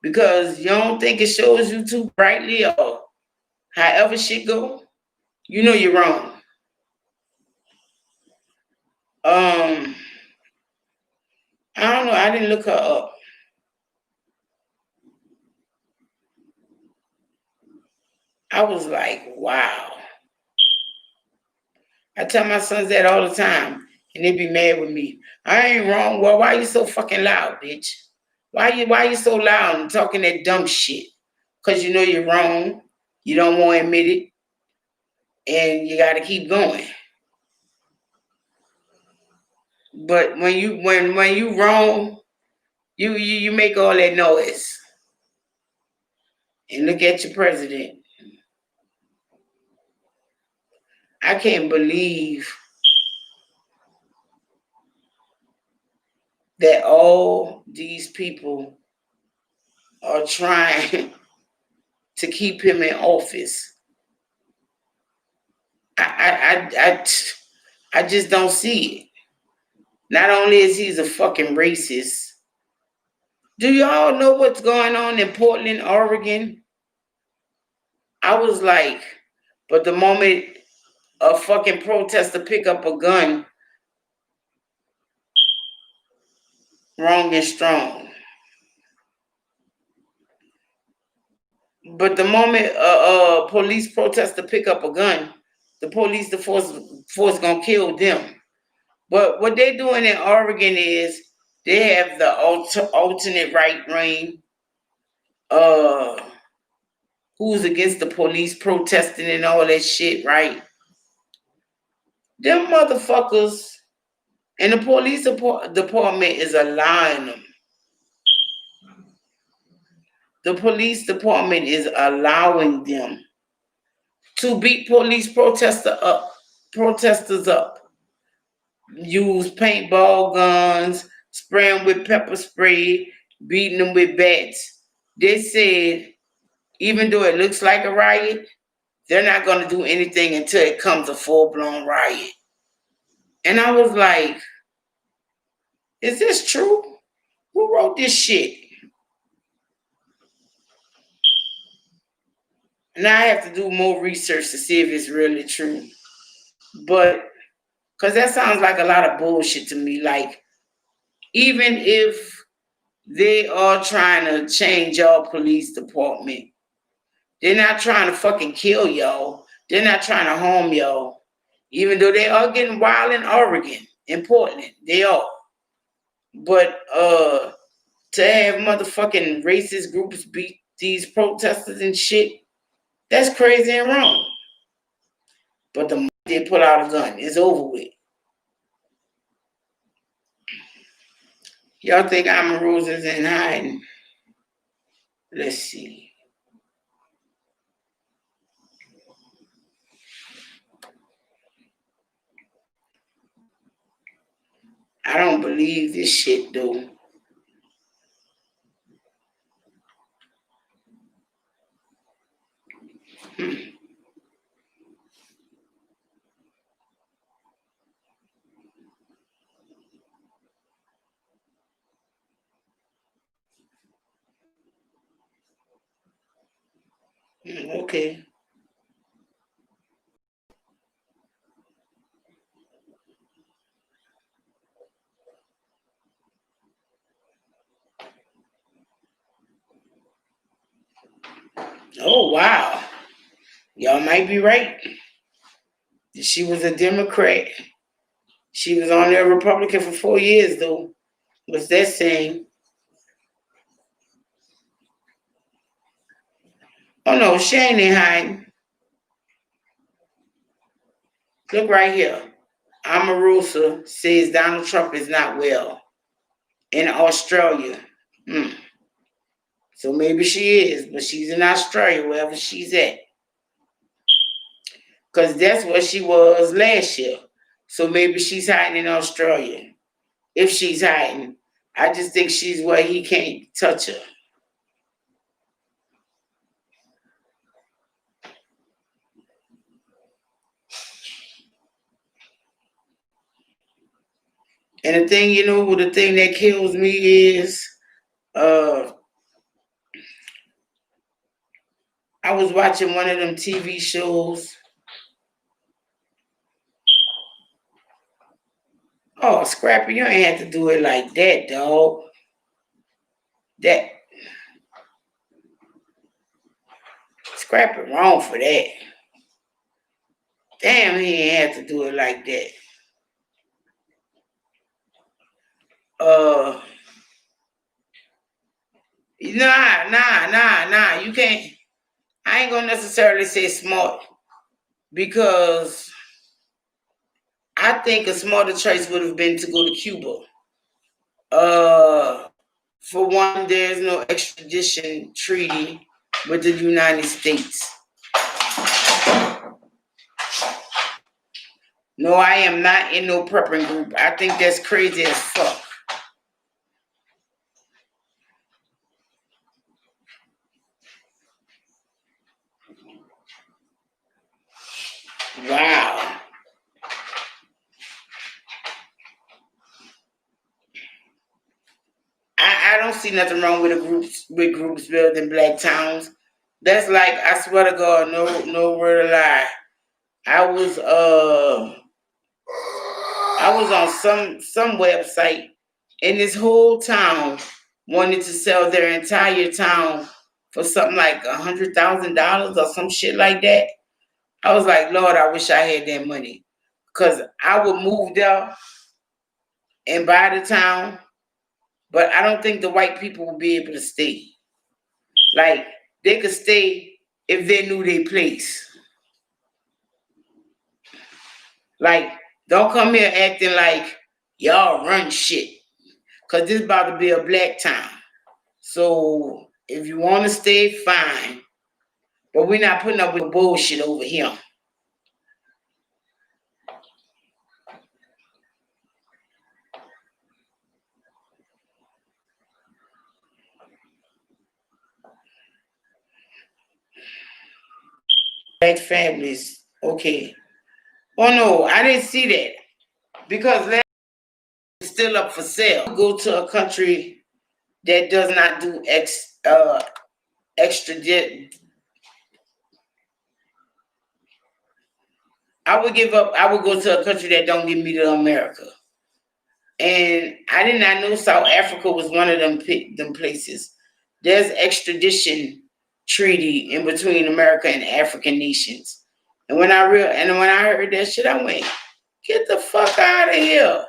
because you don't think it shows you too brightly or however shit go, you're wrong. I don't know. I didn't look her up. I was like, wow. I tell my sons that all the time, and they be mad with me. I ain't wrong. Well, why you so fucking loud, bitch? Why you so loud and talking that dumb shit? Because you know you're wrong. You don't want to admit it. And you got to keep going. But when you wrong, you make all that noise. And look at your president. I can't believe that all these people are trying to keep him in office. I just don't see it. Not only is he a fucking racist, do y'all know what's going on in Portland, Oregon? I was like, but the moment a fucking protester pick up a gun, wrong and strong. But the moment a police protester pick up a gun, the force gonna kill them. But what they're doing in Oregon is they have the alternate right wing, who's against the police protesting and all that shit, right? Them motherfuckers and the police department is allowing them. The police department is allowing them to beat police protesters up. use paintball guns, spraying with pepper spray, beating them with bats. They said even though it looks like a riot, they're not going to do anything until it comes a full blown riot. And I was like, is this true? Who wrote this shit? Now I have to do more research to see if it's really true. But, because that sounds like a lot of bullshit to me. Like, even if they are trying to change y'all police department, they're not trying to fucking kill y'all. They're not trying to harm y'all. Even though they are getting wild in Oregon, in Portland, they are. But to have motherfucking racist groups beat these protesters and shit, that's crazy and wrong. But the moment they pull out a gun, it's over with. Y'all think Omarosa is in hiding? Let's see. I don't believe this shit though. Okay. Oh wow. Y'all might be right. She was a Democrat. She was on there Republican for 4 years though. What's that saying? Oh no, she ain't in hiding. Look right here. Omarosa says Donald Trump is not well in Australia. Hmm. So maybe she is, but she's in Australia, wherever she's at. Because that's where she was last year. So maybe she's hiding in Australia. If she's hiding, I just think she's where he can't touch her. And the thing, the thing that kills me is uh I was watching one of them TV shows. Oh, Scrappy, you ain't have to do it like that, dog. That Scrappy wrong for that. Damn, he ain't have to do it like that. Uh, nah. You can't. I ain't gonna necessarily say smart because I think a smarter choice would have been to go to Cuba. For one, there's no extradition treaty with the United States. No, I am not in no prepping group. I think that's crazy as fuck. Wow. I don't see nothing wrong with groups building black towns. That's like, I swear to God, no word of lie. I was on some website, and this whole town wanted to sell their entire town for something like $100,000 or some shit like that. I was like, Lord, I wish I had that money, cause I would move there and buy the town, but I don't think the white people would be able to stay. Like, they could stay if they knew their place. Like, don't come here acting like y'all run shit, cause this about to be a black town. So if you want to stay, fine. But we're not putting up with bullshit over here. black families. Okay. Oh no, I didn't see that because that is still up for sale. Go to a country that does not do extradite. I would give up. I would go to a country that don't give me to America. And I did not know South Africa was one of them places. There's extradition treaty in between America and African nations. And when I heard that shit, I went, get the fuck out of here.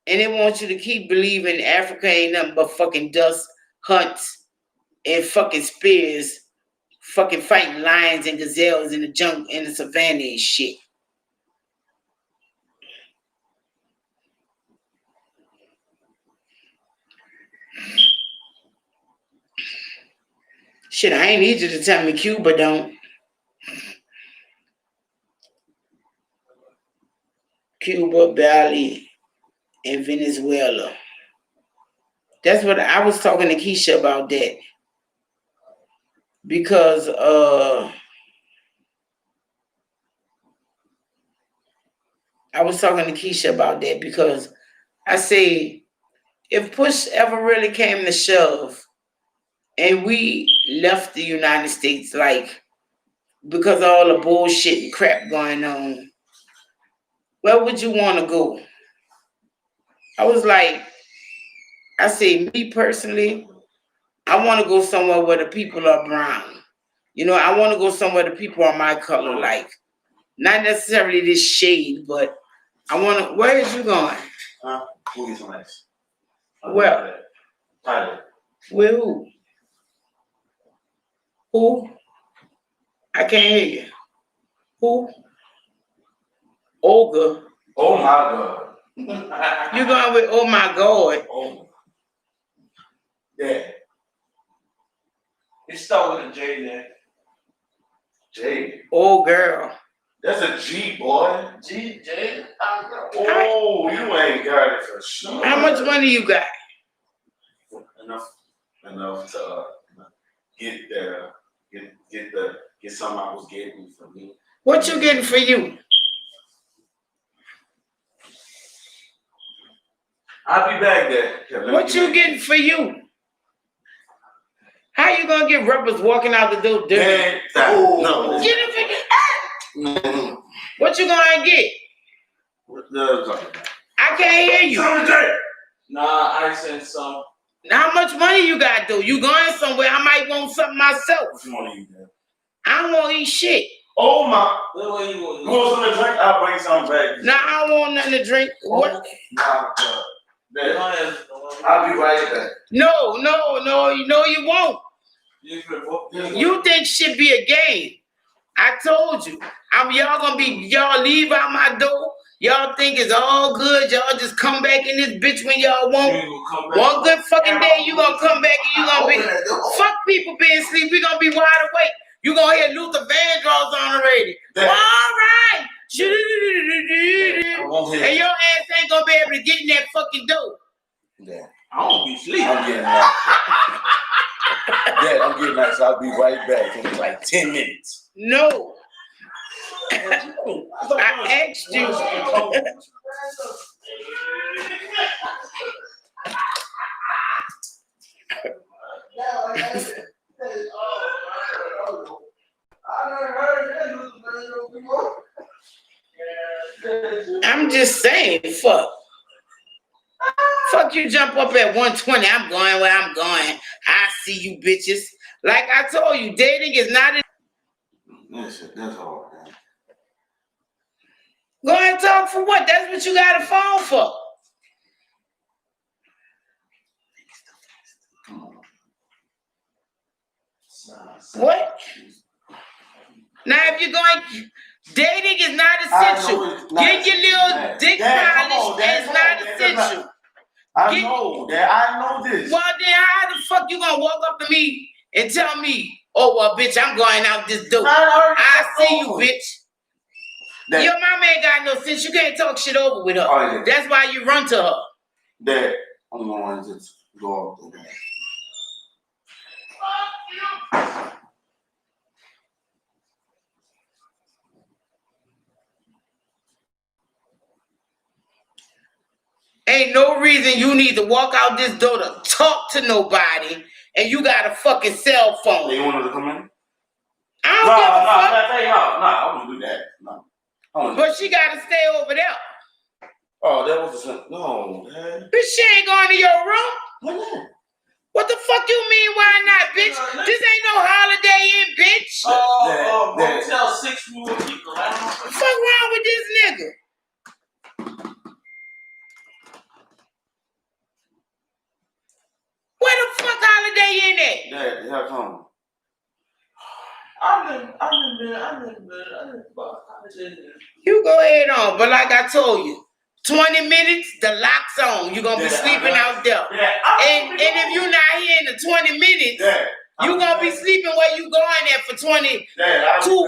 And they want you to keep believing Africa ain't nothing but fucking dust, hunts, and fucking spears, fucking fighting lions and gazelles in the jungle, in the savannah and shit. Shit, I ain't need you to tell me Cuba don't. Cuba, Bali, and Venezuela. That's what I was talking to Keisha about that. Because I was talking to Keisha about that because I say if push ever really came to shove and we left the United States, like because of all the bullshit and crap going on, where would you want to go? I was like, I say, me personally, I want to go somewhere where the people are brown. You know, I want to go somewhere the people are my color, like not necessarily this shade, but I want to. Where is you going? We'll get some ice. Well, Tyler. with who? Who? I can't hear you. Who? Olga. Oh my God. You going with oh my God? Oh. Yeah. It start with a J there. J. Oh girl. That's a G, boy. J. Oh, you ain't got it for sure. How much money you got? Enough to get there. Get something I was getting for me. What you getting for you? I'll be back there. Yeah, What you getting for you? How you gonna get rubbers walking out the door dirty? No. Get it for you. What you gonna get? I can't hear you. Nah, I sent some. How much money you got though? You going somewhere? I might want something myself. What you want to eat, man? I don't want to eat shit. Oh my! Where you going? You want something to drink? I'll bring some back. Nah, I don't want nothing to drink. What? Nah, I'll be right back. No, you won't. You think shit be a game. I told you. Y'all leave out my door. Y'all think it's all good. Y'all just come back in this bitch when y'all want. One good fucking day, you gonna come back and you gonna be, fuck people being asleep. We gonna be wide awake. You gonna hear Luther Vandross on the radio. All right. And your ass ain't gonna be able to get in that fucking door. Yeah. I don't be sleeping. I'm getting that. Yeah, I'm getting that, so I'll be right back in like 10 minutes. No. I asked you. I'm just saying, fuck. Fuck you jump up at 120. I'm going where I'm going. I see you bitches. Like I told you, dating is not a... That's hard, man. Go and talk for what? That's what you got a phone for. What? Now, if you're going, dating is not essential. Get your little dick polish is not essential. I know this. Well, then how the fuck you gonna walk up to me and tell me, oh, well, bitch, I'm going out this door. I see you, bitch. Your mama ain't got no sense. You can't talk shit over with her. Oh, yeah. That's why you run to her. Dad, I'm going to just go up there. ain't no reason you need to walk out this door to talk to nobody, and you got a fucking cell phone. You want her to come in? I don't give a fuck. No, I wouldn't do that. No. But she gotta stay over there. Oh, that was the no, man. Bitch, she ain't going to your room. Why not? What the fuck you mean, why not, bitch? This ain't no Holiday Inn, bitch. Motel 6 we were people. Fuck wrong with this nigga? Where the fuck Holiday Inn at? Dad, how come? I never been. You go ahead on, but like I told you, 20 minutes, the lock's on. You're gonna be sleeping out there. And if you're not here in the 20 minutes, you're gonna be sleeping where you going at for 2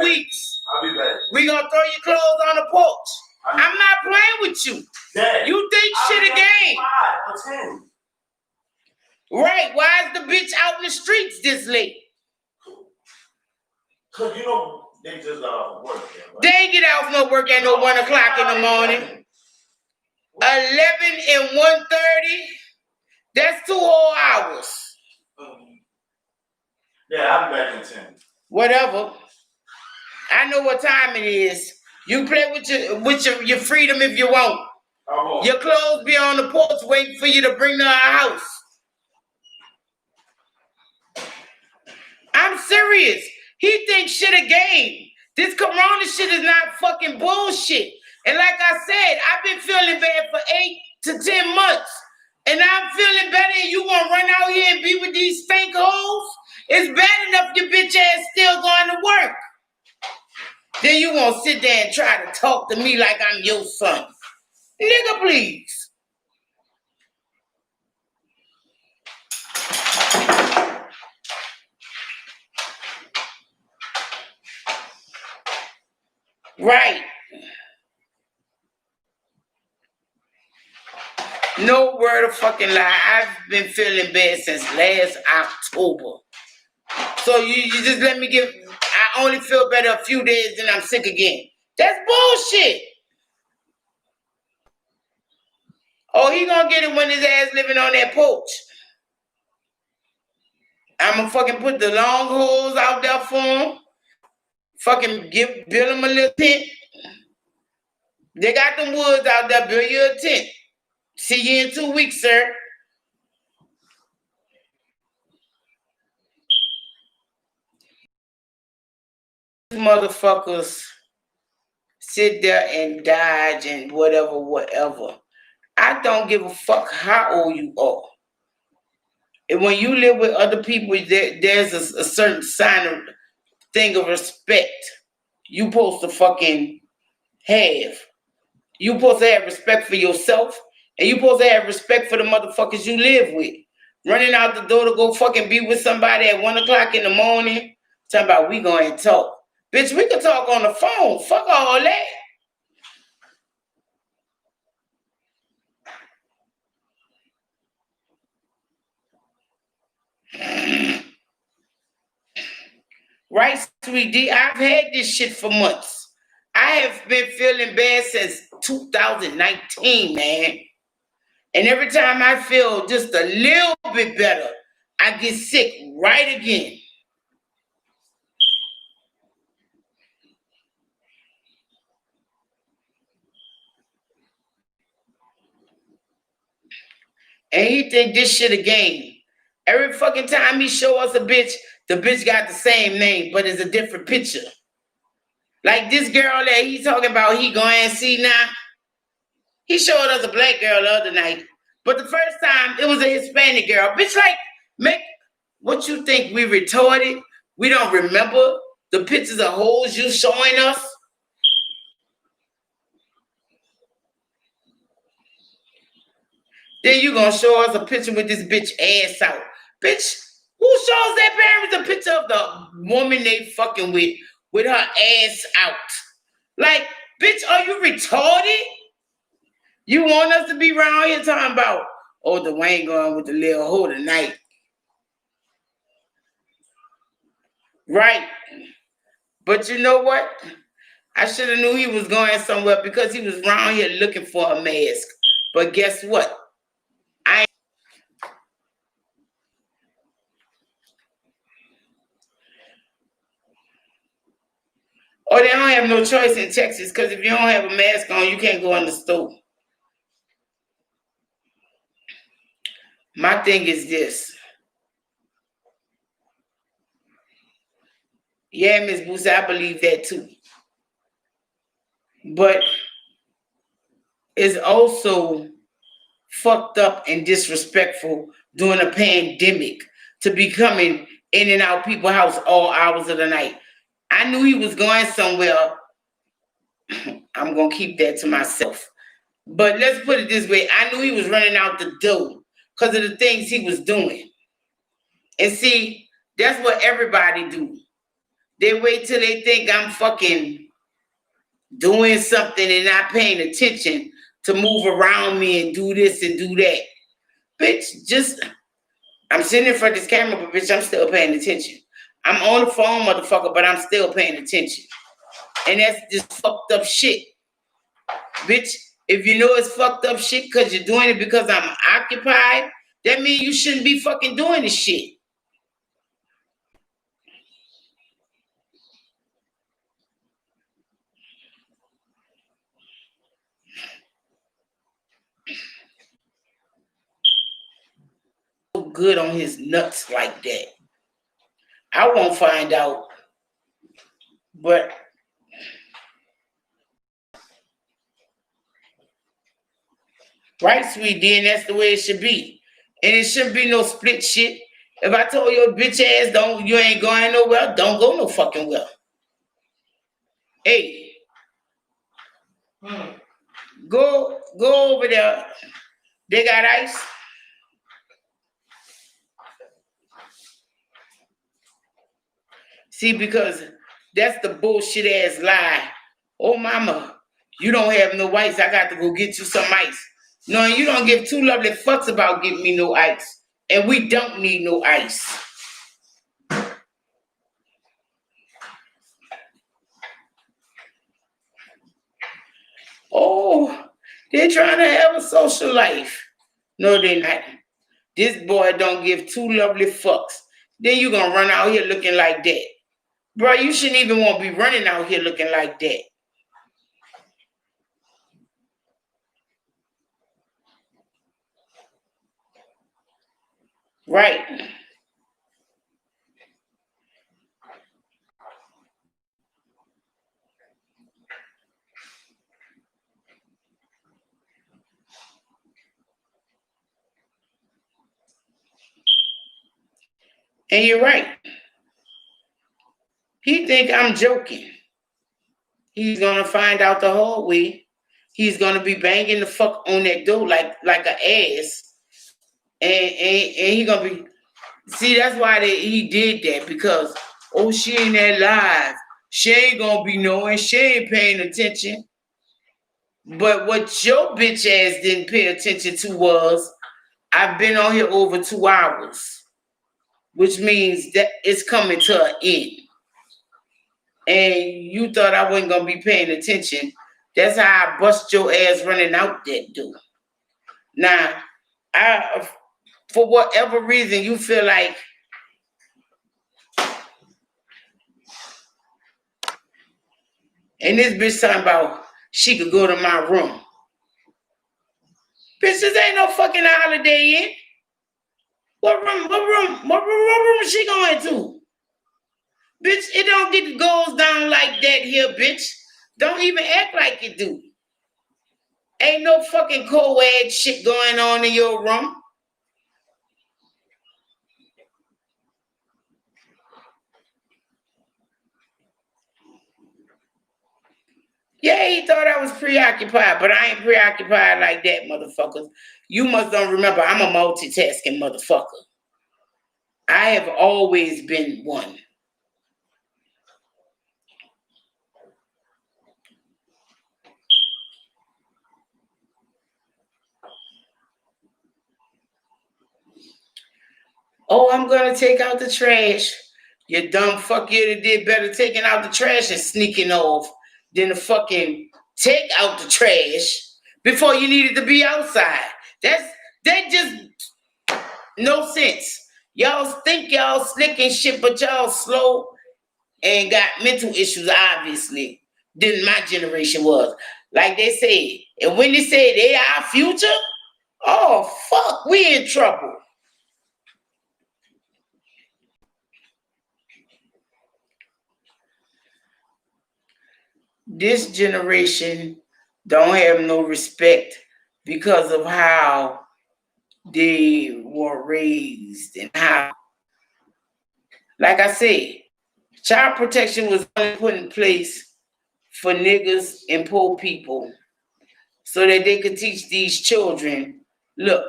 weeks. I'll be back. We gonna throw your clothes on the porch. I'm not playing with you. Dad, You think shit a game. 5 or 10. Right, why is the bitch out in the streets this late? Cause you know they just got off work. Right? They ain't get off no work at no 1 o'clock in the morning. 11 and 1:30. That's 2 whole hours. Yeah, I'll be back in 10. Whatever. I know what time it is. You play with your freedom if you want. I won't. Your clothes be on the porch waiting for you to bring to our house. I'm serious. He thinks shit a game. This corona shit is not fucking bullshit. And like I said, I've been feeling bad for 8 to 10 months. And I'm feeling better and you gonna run out here and be with these stank hoes? It's bad enough your bitch ass still going to work. Then you gonna sit there and try to talk to me like I'm your son. Nigga, please. Right. No word of fucking lie. I've been feeling bad since last October. So you just let me I only feel better a few days and I'm sick again. That's bullshit. Oh, he gonna get it when his ass living on that porch. I'ma fucking put the long holes out there for him. Fucking build him a little tent. They got them woods out there, build you a tent. See you in 2 weeks, sir. Motherfuckers sit there and dodge and whatever. I don't give a fuck how old you are. And when you live with other people, there's a certain sign of thing of respect you supposed to fucking have. You supposed to have respect for yourself, and you supposed to have respect for the motherfuckers you live with. Running out the door to go fucking be with somebody at 1 o'clock in the morning, talking about we going to talk. Bitch, we can talk on the phone. Fuck all that. Right, sweetie, I've had this shit for months. I have been feeling bad since 2019, man. And every time I feel just a little bit better, I get sick right again. And he think this shit a game. Every fucking time he show us a bitch, the bitch got the same name, but it's a different picture. Like this girl that he's talking about, he going and see now. He showed us a black girl the other night. But the first time, it was a Hispanic girl. Bitch, like, what you think, we retarded? We don't remember the pictures of hoes you showing us? Then you gonna show us a picture with this bitch ass out. Bitch, who shows their parents a picture of the woman they fucking with her ass out? Like, bitch, are you retarded? You want us to be around here talking about, oh, Dwayne going with the little hoe tonight. Right. But you know what? I should have knew he was going somewhere because he was around here looking for a mask. But guess what? Well, they don't have no choice in Texas because if you don't have a mask on, you can't go in the store. My thing is this. Yeah, Miss Boosie, I believe that too. But it's also fucked up and disrespectful during a pandemic to be coming in and out people's house all hours of the night. I knew he was going somewhere. I'm going to keep that to myself. But let's put it this way. I knew he was running out the door because of the things he was doing. And see, that's what everybody do. They wait till they think I'm fucking doing something and not paying attention to move around me and do this and do that. Bitch, I'm sitting in front of this camera, but bitch, I'm still paying attention. I'm on the phone, motherfucker, but I'm still paying attention. And that's just fucked up shit. Bitch, if you know it's fucked up shit because you're doing it because I'm occupied, that means you shouldn't be fucking doing this shit. Good on his nuts like that. I won't find out. But right, sweet D, and that's the way it should be. And it shouldn't be no split shit. If I told your bitch ass you ain't going nowhere, don't go no fucking well. Hey. Go over there. They got ice. See, because that's the bullshit ass lie. Oh, mama, you don't have no ice. I got to go get you some ice. No, you don't give two lovely fucks about giving me no ice. And we don't need no ice. Oh, they're trying to have a social life. No, they're not. This boy don't give two lovely fucks. Then you gonna run out here looking like that. Bro, you shouldn't even want to be running out here looking like that. Right. And you're right. He think I'm joking. He's gonna find out the whole way. He's gonna be banging the fuck on that door like an ass. And he gonna be, see, that's why he did that, because, oh, she ain't that live. She ain't gonna be knowing. She ain't paying attention. But what your bitch ass didn't pay attention to was, I've been on here over 2 hours, which means that it's coming to an end. And you thought I wasn't gonna be paying attention. That's how I bust your ass running out that door. Now, for whatever reason you feel like and this bitch talking about she could go to my room. Bitch, this ain't no fucking Holiday Inn. What room is she going to? Bitch, it don't get goes down like that here, bitch. Don't even act like it do. Ain't no fucking co-ed shit going on in your room. Yeah, he thought I was preoccupied, but I ain't preoccupied like that, motherfuckers. You must don't remember, I'm a multitasking motherfucker. I have always been one. Oh, I'm gonna take out the trash. You dumb fuck, you'd have did better taking out the trash and sneaking off than to fucking take out the trash before you needed to be outside. That just no sense. Y'all think y'all slick and shit, but y'all slow and got mental issues, obviously, than my generation was. Like they say, and when they say they our future, oh fuck, we in trouble. This generation don't have no respect because of how they were raised and how, like I said, child protection was only put in place for niggas and poor people so that they could teach these children, look,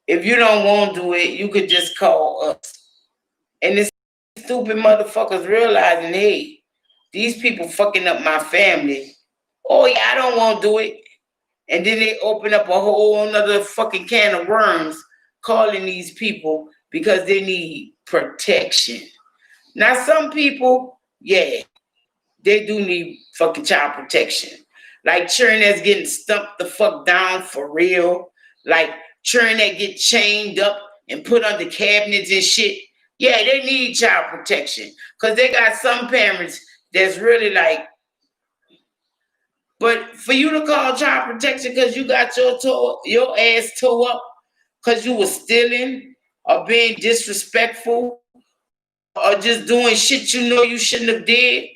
if you don't want to do it, you could just call us. And this stupid motherfuckers realizing, hey, these people fucking up my family. Oh yeah, I don't want to do it. And then they open up a whole another fucking can of worms calling these people because they need protection. Now some people, yeah, they do need fucking child protection. Like children that's getting stumped the fuck down for real. Like children that get chained up and put under cabinets and shit. Yeah, they need child protection. Because they got some parents that's really like, but for you to call child protection because you got your ass tore up because you was stealing or being disrespectful or just doing shit you know you shouldn't have did,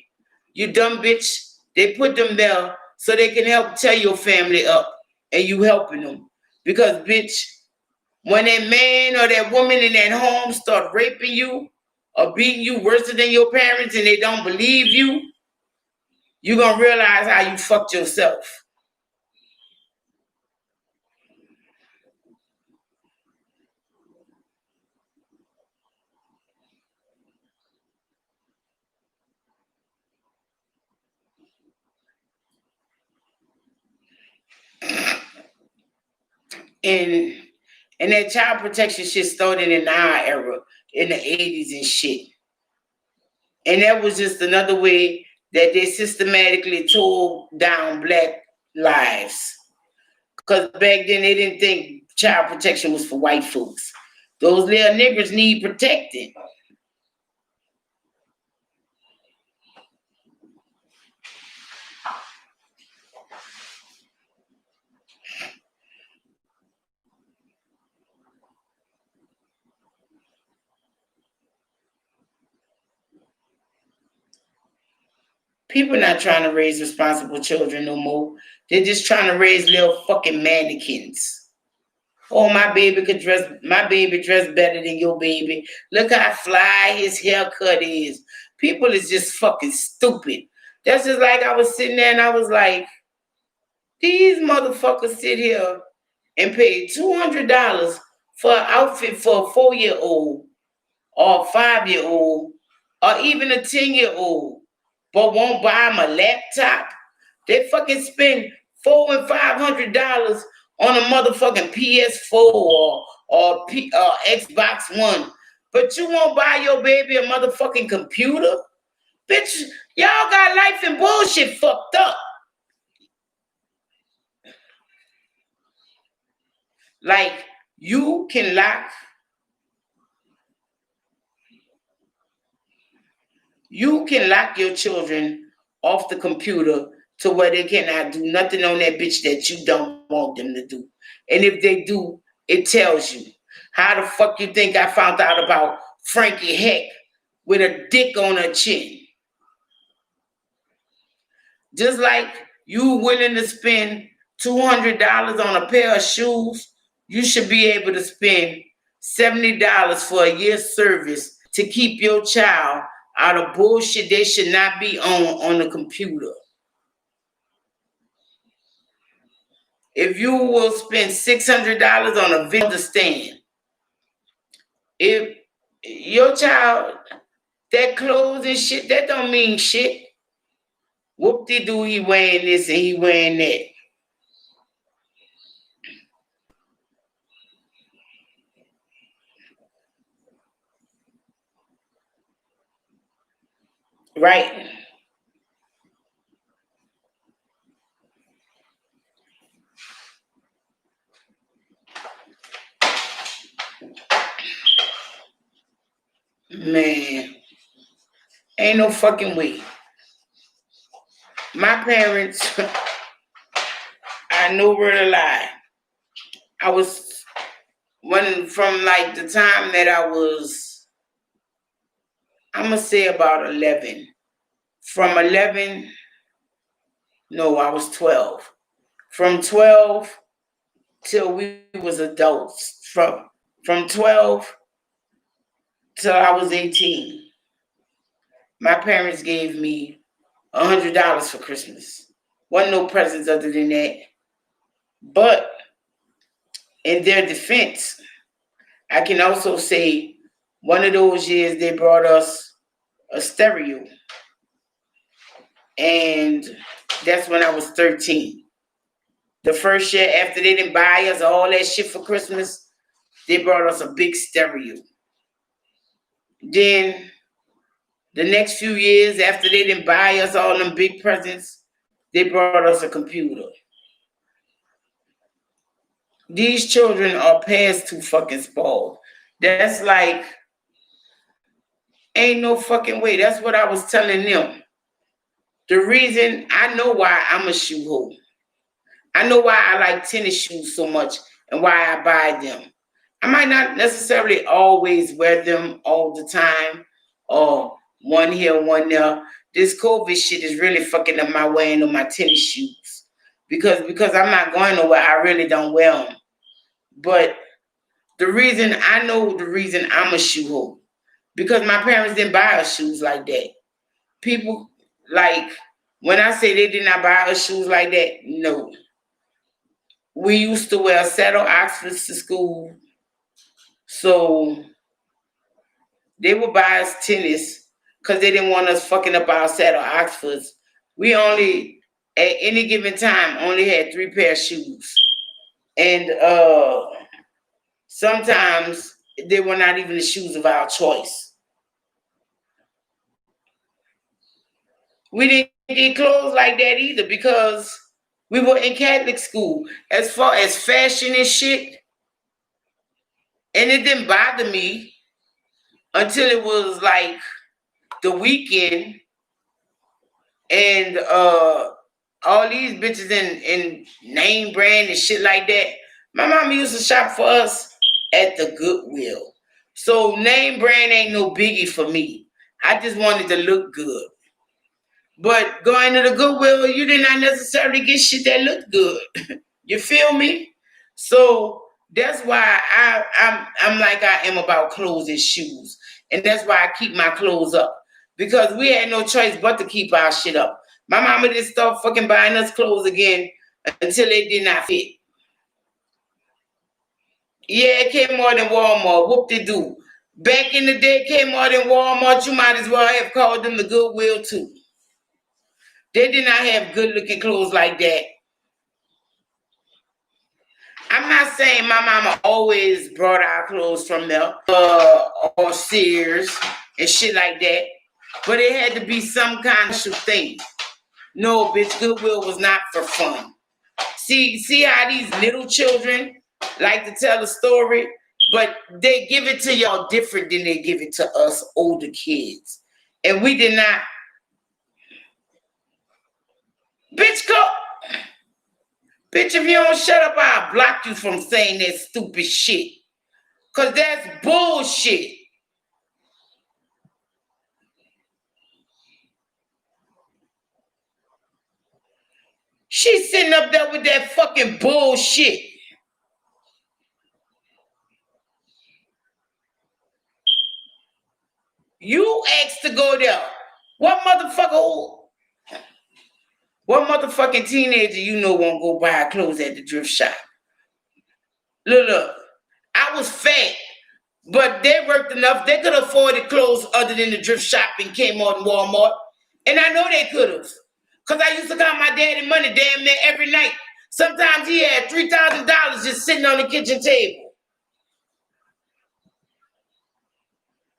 you dumb bitch. They put them there so they can help tear your family up and you helping them. Because bitch, when that man or that woman in that home start raping you or beating you worse than your parents and they don't believe you, you're gonna realize how you fucked yourself. And and that child protection shit started in our era, in the 80s and shit. And that was just another way that they systematically tore down black lives. Because back then they didn't think child protection was for white folks. Those little niggers need protecting. People not trying to raise responsible children no more. They're just trying to raise little fucking mannequins. Oh, my baby dressed better than your baby. Look how fly his haircut is. People is just fucking stupid. That's just like I was sitting there and I was like, these motherfuckers sit here and pay $200 for an outfit for a 4-year-old or a 5-year-old or even a 10-year-old, but won't buy them a laptop. They fucking spend $400 and $500 on a motherfucking PS4 or Xbox One, but you won't buy your baby a motherfucking computer. Bitch, y'all got life and bullshit fucked up. Like you can lock your children off the computer to where they cannot do nothing on that bitch that you don't want them to do. And if they do, it tells you. How the fuck you think I found out about Frankie Heck with a dick on her chin? Just like you willing to spend $200 on a pair of shoes, you should be able to spend $70 for a year's service to keep your child out of bullshit they should not be on the computer. If you will spend $600 on a video stand, if your child, that clothes and shit, that don't mean shit. Whoop-de-doo, he wearing this and he wearing that. Right? Man. Ain't no fucking way. My parents, I know where to lie. I was from like the time that I was, I'm gonna say about 11. From 11, no, I was 12. From 12 till we was adults. From 12 till I was 18. My parents gave me $100 for Christmas. Wasn't no presents other than that. But in their defense, I can also say one of those years they brought us a stereo. And that's when I was 13. The first year after they didn't buy us all that shit for Christmas, they brought us a big stereo. Then the next few years after they didn't buy us all them big presents, they brought us a computer. These children are past too fucking spoiled. That's like, ain't no fucking way. That's what I was telling them. The reason, I know why I'm a shoe hoe. I know why I like tennis shoes so much and why I buy them. I might not necessarily always wear them all the time, or one here, one there. This COVID shit is really fucking up my wearing of my tennis shoes. Because I'm not going nowhere, I really don't wear them. But the reason I'm a shoe hoe, because my parents didn't buy us shoes like that. People, like, when I say they did not buy us shoes like that, no. We used to wear saddle Oxfords to school. So they would buy us tennis because they didn't want us fucking up our saddle Oxfords. We only, at any given time, only had 3 pair of shoes. And sometimes they were not even the shoes of our choice. We didn't get clothes like that either because we were in Catholic school. As far as fashion and shit, and it didn't bother me until it was like the weekend and all these bitches in name brand and shit like that. My mama used to shop for us at the Goodwill. So name brand ain't no biggie for me. I just wanted to look good. But going to the Goodwill, you did not necessarily get shit that looked good. You feel me? So that's why I'm like I am about clothes and shoes. And that's why I keep my clothes up. Because we had no choice but to keep our shit up. My mama didn't start fucking buying us clothes again until they did not fit. Yeah, it came more than Walmart. Whoop-de-doo. Back in the day, Kmart and Walmart, you might as well have called them the Goodwill too. They did not have good-looking clothes like that. I'm not saying my mama always brought our clothes from there or Sears and shit like that, but it had to be some kind of thing. No, bitch, Goodwill was not for fun. See how these little children like to tell a story, but they give it to y'all different than they give it to us older kids. And we did not. Bitch, go. Bitch, if you don't shut up, I'll block you from saying that stupid shit. Because that's bullshit. She's sitting up there with that fucking bullshit. You asked to go there. What motherfucking teenager you know won't go buy clothes at the thrift shop? Look, I was fat, but they worked enough. They could afford the clothes other than the thrift shop in Kmart and Walmart. And I know they could have. Because I used to count my daddy money damn near every night. Sometimes he had $3,000 just sitting on the kitchen table.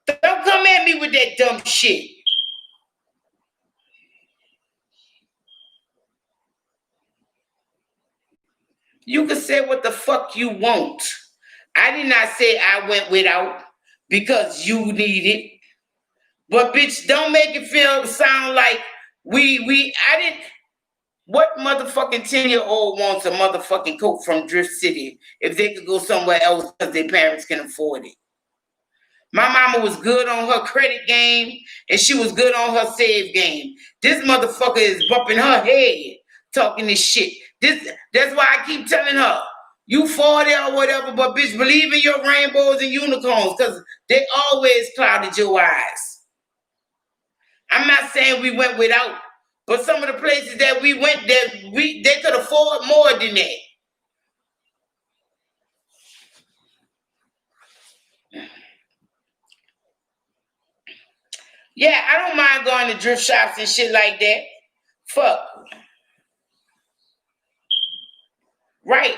Don't come at me with that dumb shit. You can say what the fuck you want. I did not say I went without because you need it. But bitch, don't make it sound like I didn't. What motherfucking 10-year-old wants a motherfucking coat from Drift City if they could go somewhere else because their parents can afford it? My mama was good on her credit game and she was good on her save game. This motherfucker is bumping her head talking this shit. That's why I keep telling her, you 40 or whatever, but bitch, believe in your rainbows and unicorns because they always clouded your eyes. I'm not saying we went without, but some of the places that we went, they could afford more than that. Yeah, I don't mind going to thrift shops and shit like that. Fuck. Right.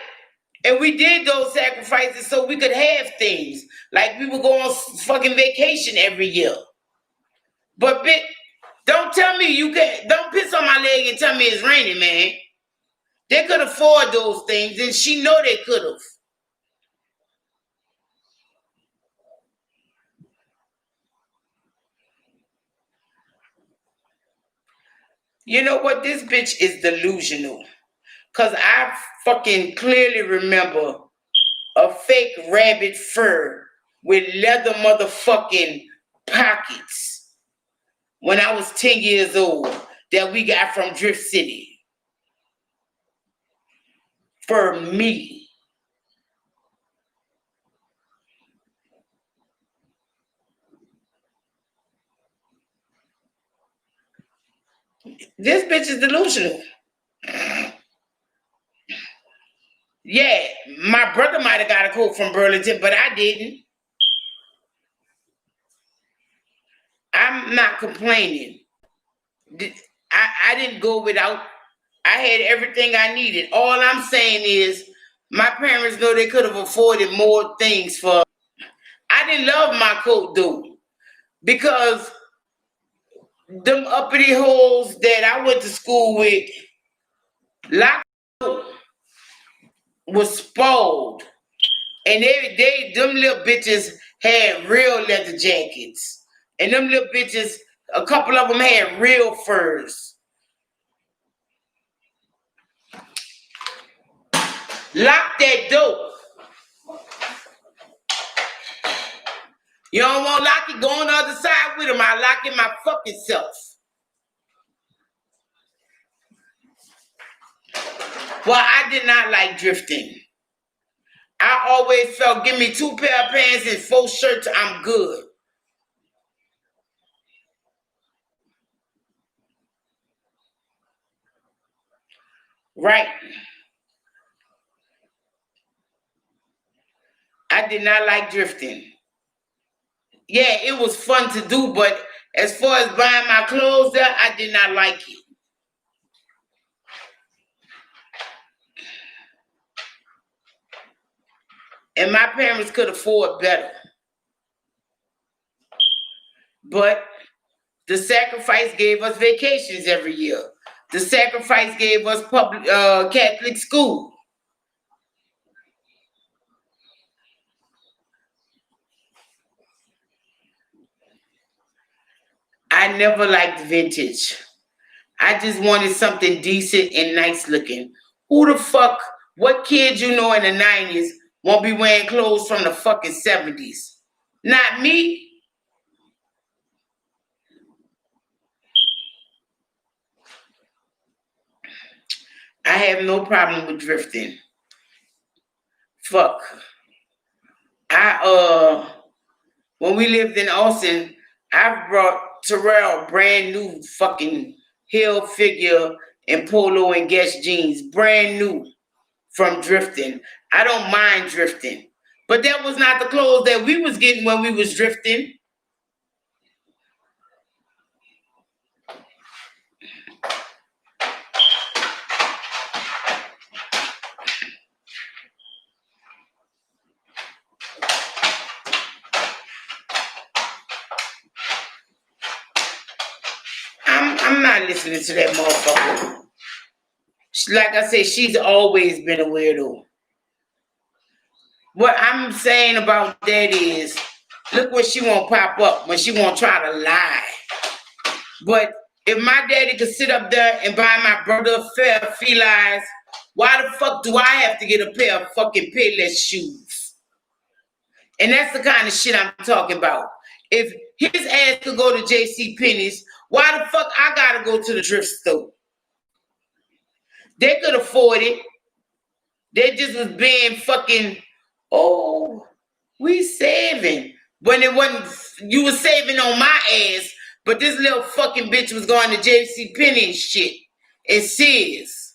And we did those sacrifices so we could have things. Like we would go on fucking vacation every year. But bitch, don't tell me you can't, don't piss on my leg and tell me it's raining, man. They could afford those things and she know they could have. You know what? This bitch is delusional. Because I fucking clearly remember a fake rabbit fur with leather motherfucking pockets when I was 10 years old that we got from Drift City. For me. This bitch is delusional. Yeah, my brother might have got a coat from Burlington, but I didn't. I'm not complaining. I didn't go without. I had everything I needed. All I'm saying is my parents know they could have afforded more things for. I didn't love my coat though, because them uppity hoes that I went to school with, locked was spoiled. And them little bitches had real leather jackets. And them little bitches, a couple of them had real furs. Lock that door. You don't want to lock it? Go on the other side with them. I lock it my fucking self. Well, I did not like drifting. I always felt, give me 2 pair of pants and 4 shirts, I'm good. Right. I did not like drifting. Yeah, it was fun to do, but as far as buying my clothes there, I did not like it. And my parents could afford better. But the sacrifice gave us vacations every year. The sacrifice gave us public Catholic school. I never liked vintage. I just wanted something decent and nice looking. Who the fuck, what kid you know in the 90s won't be wearing clothes from the fucking 70s? Not me. I have no problem with drifting. Fuck. When we lived in Austin, I brought Terrell brand new fucking heel figure and polo and Guess jeans, brand new from drifting. I don't mind drifting, but that was not the clothes that we was getting when we was drifting. I'm not listening to that motherfucker. Like I said, she's always been a weirdo. What I'm saying about that is, Look what she won't pop up when she won't try to lie. But if my daddy could sit up there and buy my brother a pair of felines, why the fuck do I have to get a pair of fucking Payless shoes? And that's the kind of shit I'm talking about. If his ass could go to J.C. Penney's, why the fuck I gotta go to the thrift store? They could afford it. They just was being fucking, oh, we saving. When it wasn't, you was saving on my ass, but this little fucking bitch was going to J.C. Penney and shit. It says.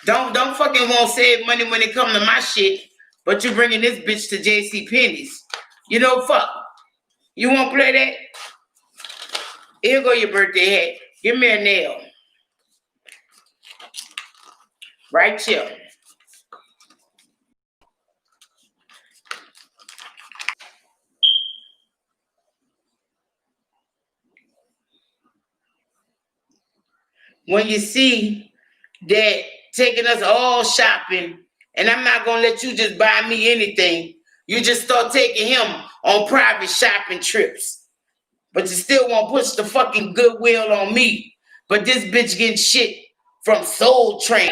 Don't fucking want to save money when it come to my shit, but you bringing this bitch to J.C. Penney's. You know, fuck. You want to play that? Here go your birthday hat. Give me a nail. Right here. When you see that taking us all shopping, and I'm not going to let you just buy me anything, you just start taking him on private shopping trips. But you still won't push the fucking goodwill on me. But this bitch getting shit from Soul Train.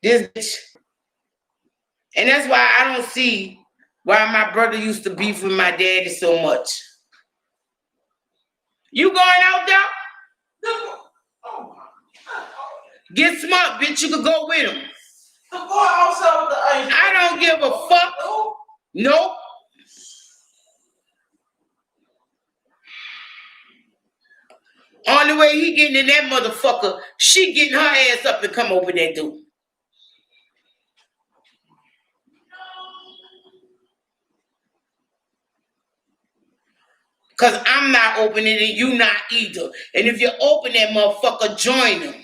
This bitch. And that's why I don't see why my brother used to beef with my daddy so much. You going out there? Get smart, bitch. You could go with him. I don't give a fuck. Nope. Only way he getting in that motherfucker, she getting her ass up and come over there, dude. Because I'm not opening it, you not either. And if you open that motherfucker, join them.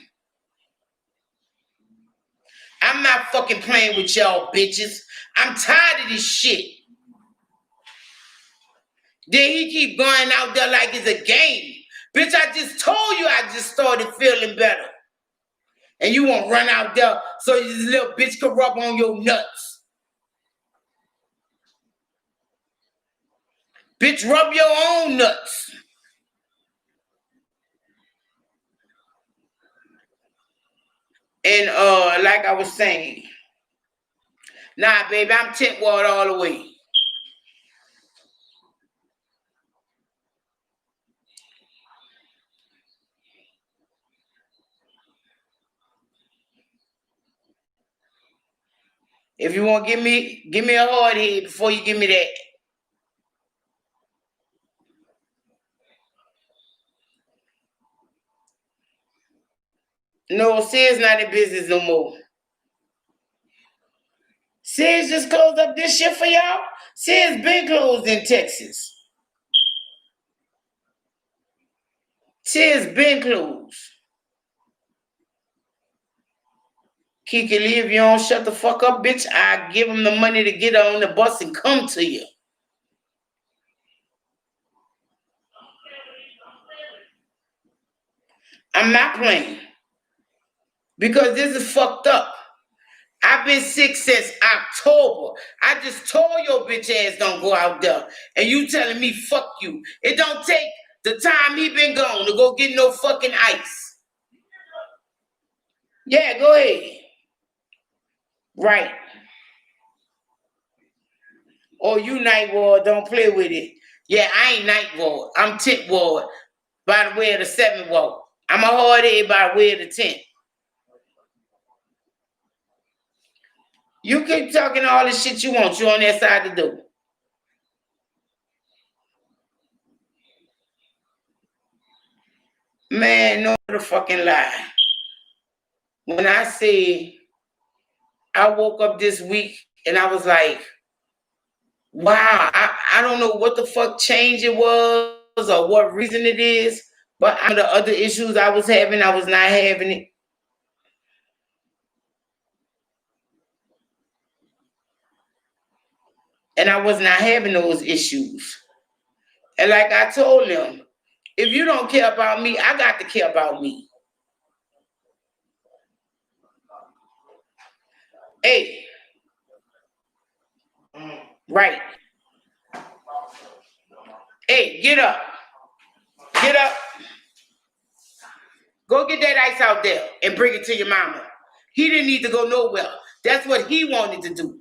I'm not fucking playing with y'all bitches. I'm tired of this shit. Then he keep going out there like it's a game. Bitch, I just told you I just started feeling better. And you won't run out there so this little bitch can rub on your nuts. Bitch, rub your own nuts. And like I was saying, nah, baby, I'm tent walled all the way. If you want to give me a hard head before you give me that. No, Sid's not in business no more. Sid's just closed up this shit for y'all. Sid's been closed in Texas. Sid's been closed. Kiki Lee, if you don't shut the fuck up, bitch, I give him the money to get on the bus and come to you. I'm not playing. Because this is fucked up. I've been sick since October. I just told your bitch ass don't go out there. And you telling me fuck you. It don't take the time he been gone to go get no fucking ice. Yeah, go ahead. Right. Oh, you night ward, don't play with it. Yeah, I ain't night ward. I'm tent ward by the way of the 7th ward. I'm a hard head by the way of the 10th. You keep talking all the shit you want. You on that side of the door. Man, no the fucking lie. When I say I woke up this week and I was like, wow, I don't know what the fuck change it was or what reason it is, but the other issues I was having, I was not having it. And I was not having those issues. And like I told them, if you don't care about me, I got to care about me. Hey, right. Hey, get up. Get up. Go get that ice out there and bring it to your mama. He didn't need to go nowhere. That's what he wanted to do.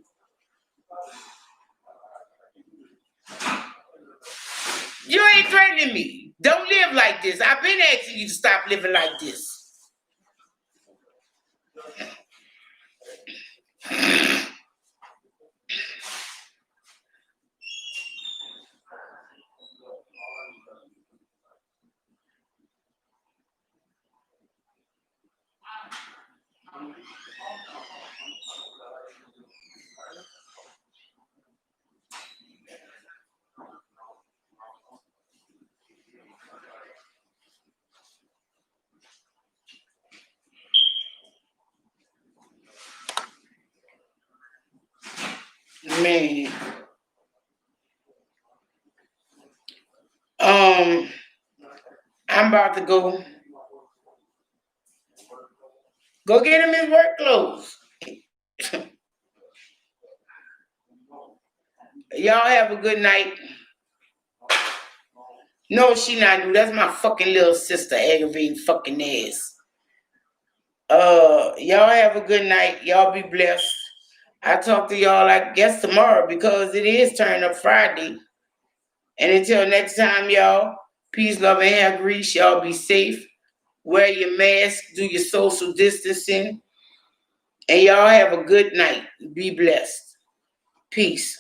You ain't threatening me. Don't live like this. I've been asking you to stop living like this. Man. I'm about to go get him his work clothes. Y'all have a good night. No, she not new. That's my fucking little sister aggravating fucking ass. Y'all have a good night. Y'all be blessed. I talk to y'all, I guess, tomorrow because it is Turn Up Friday. And until next time, y'all, peace, love, and hair grease. Y'all be safe. Wear your mask. Do your social distancing. And y'all have a good night. Be blessed. Peace.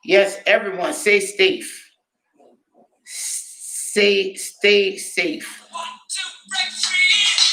Yes, everyone, stay safe. Stay safe. 1, 2, break free.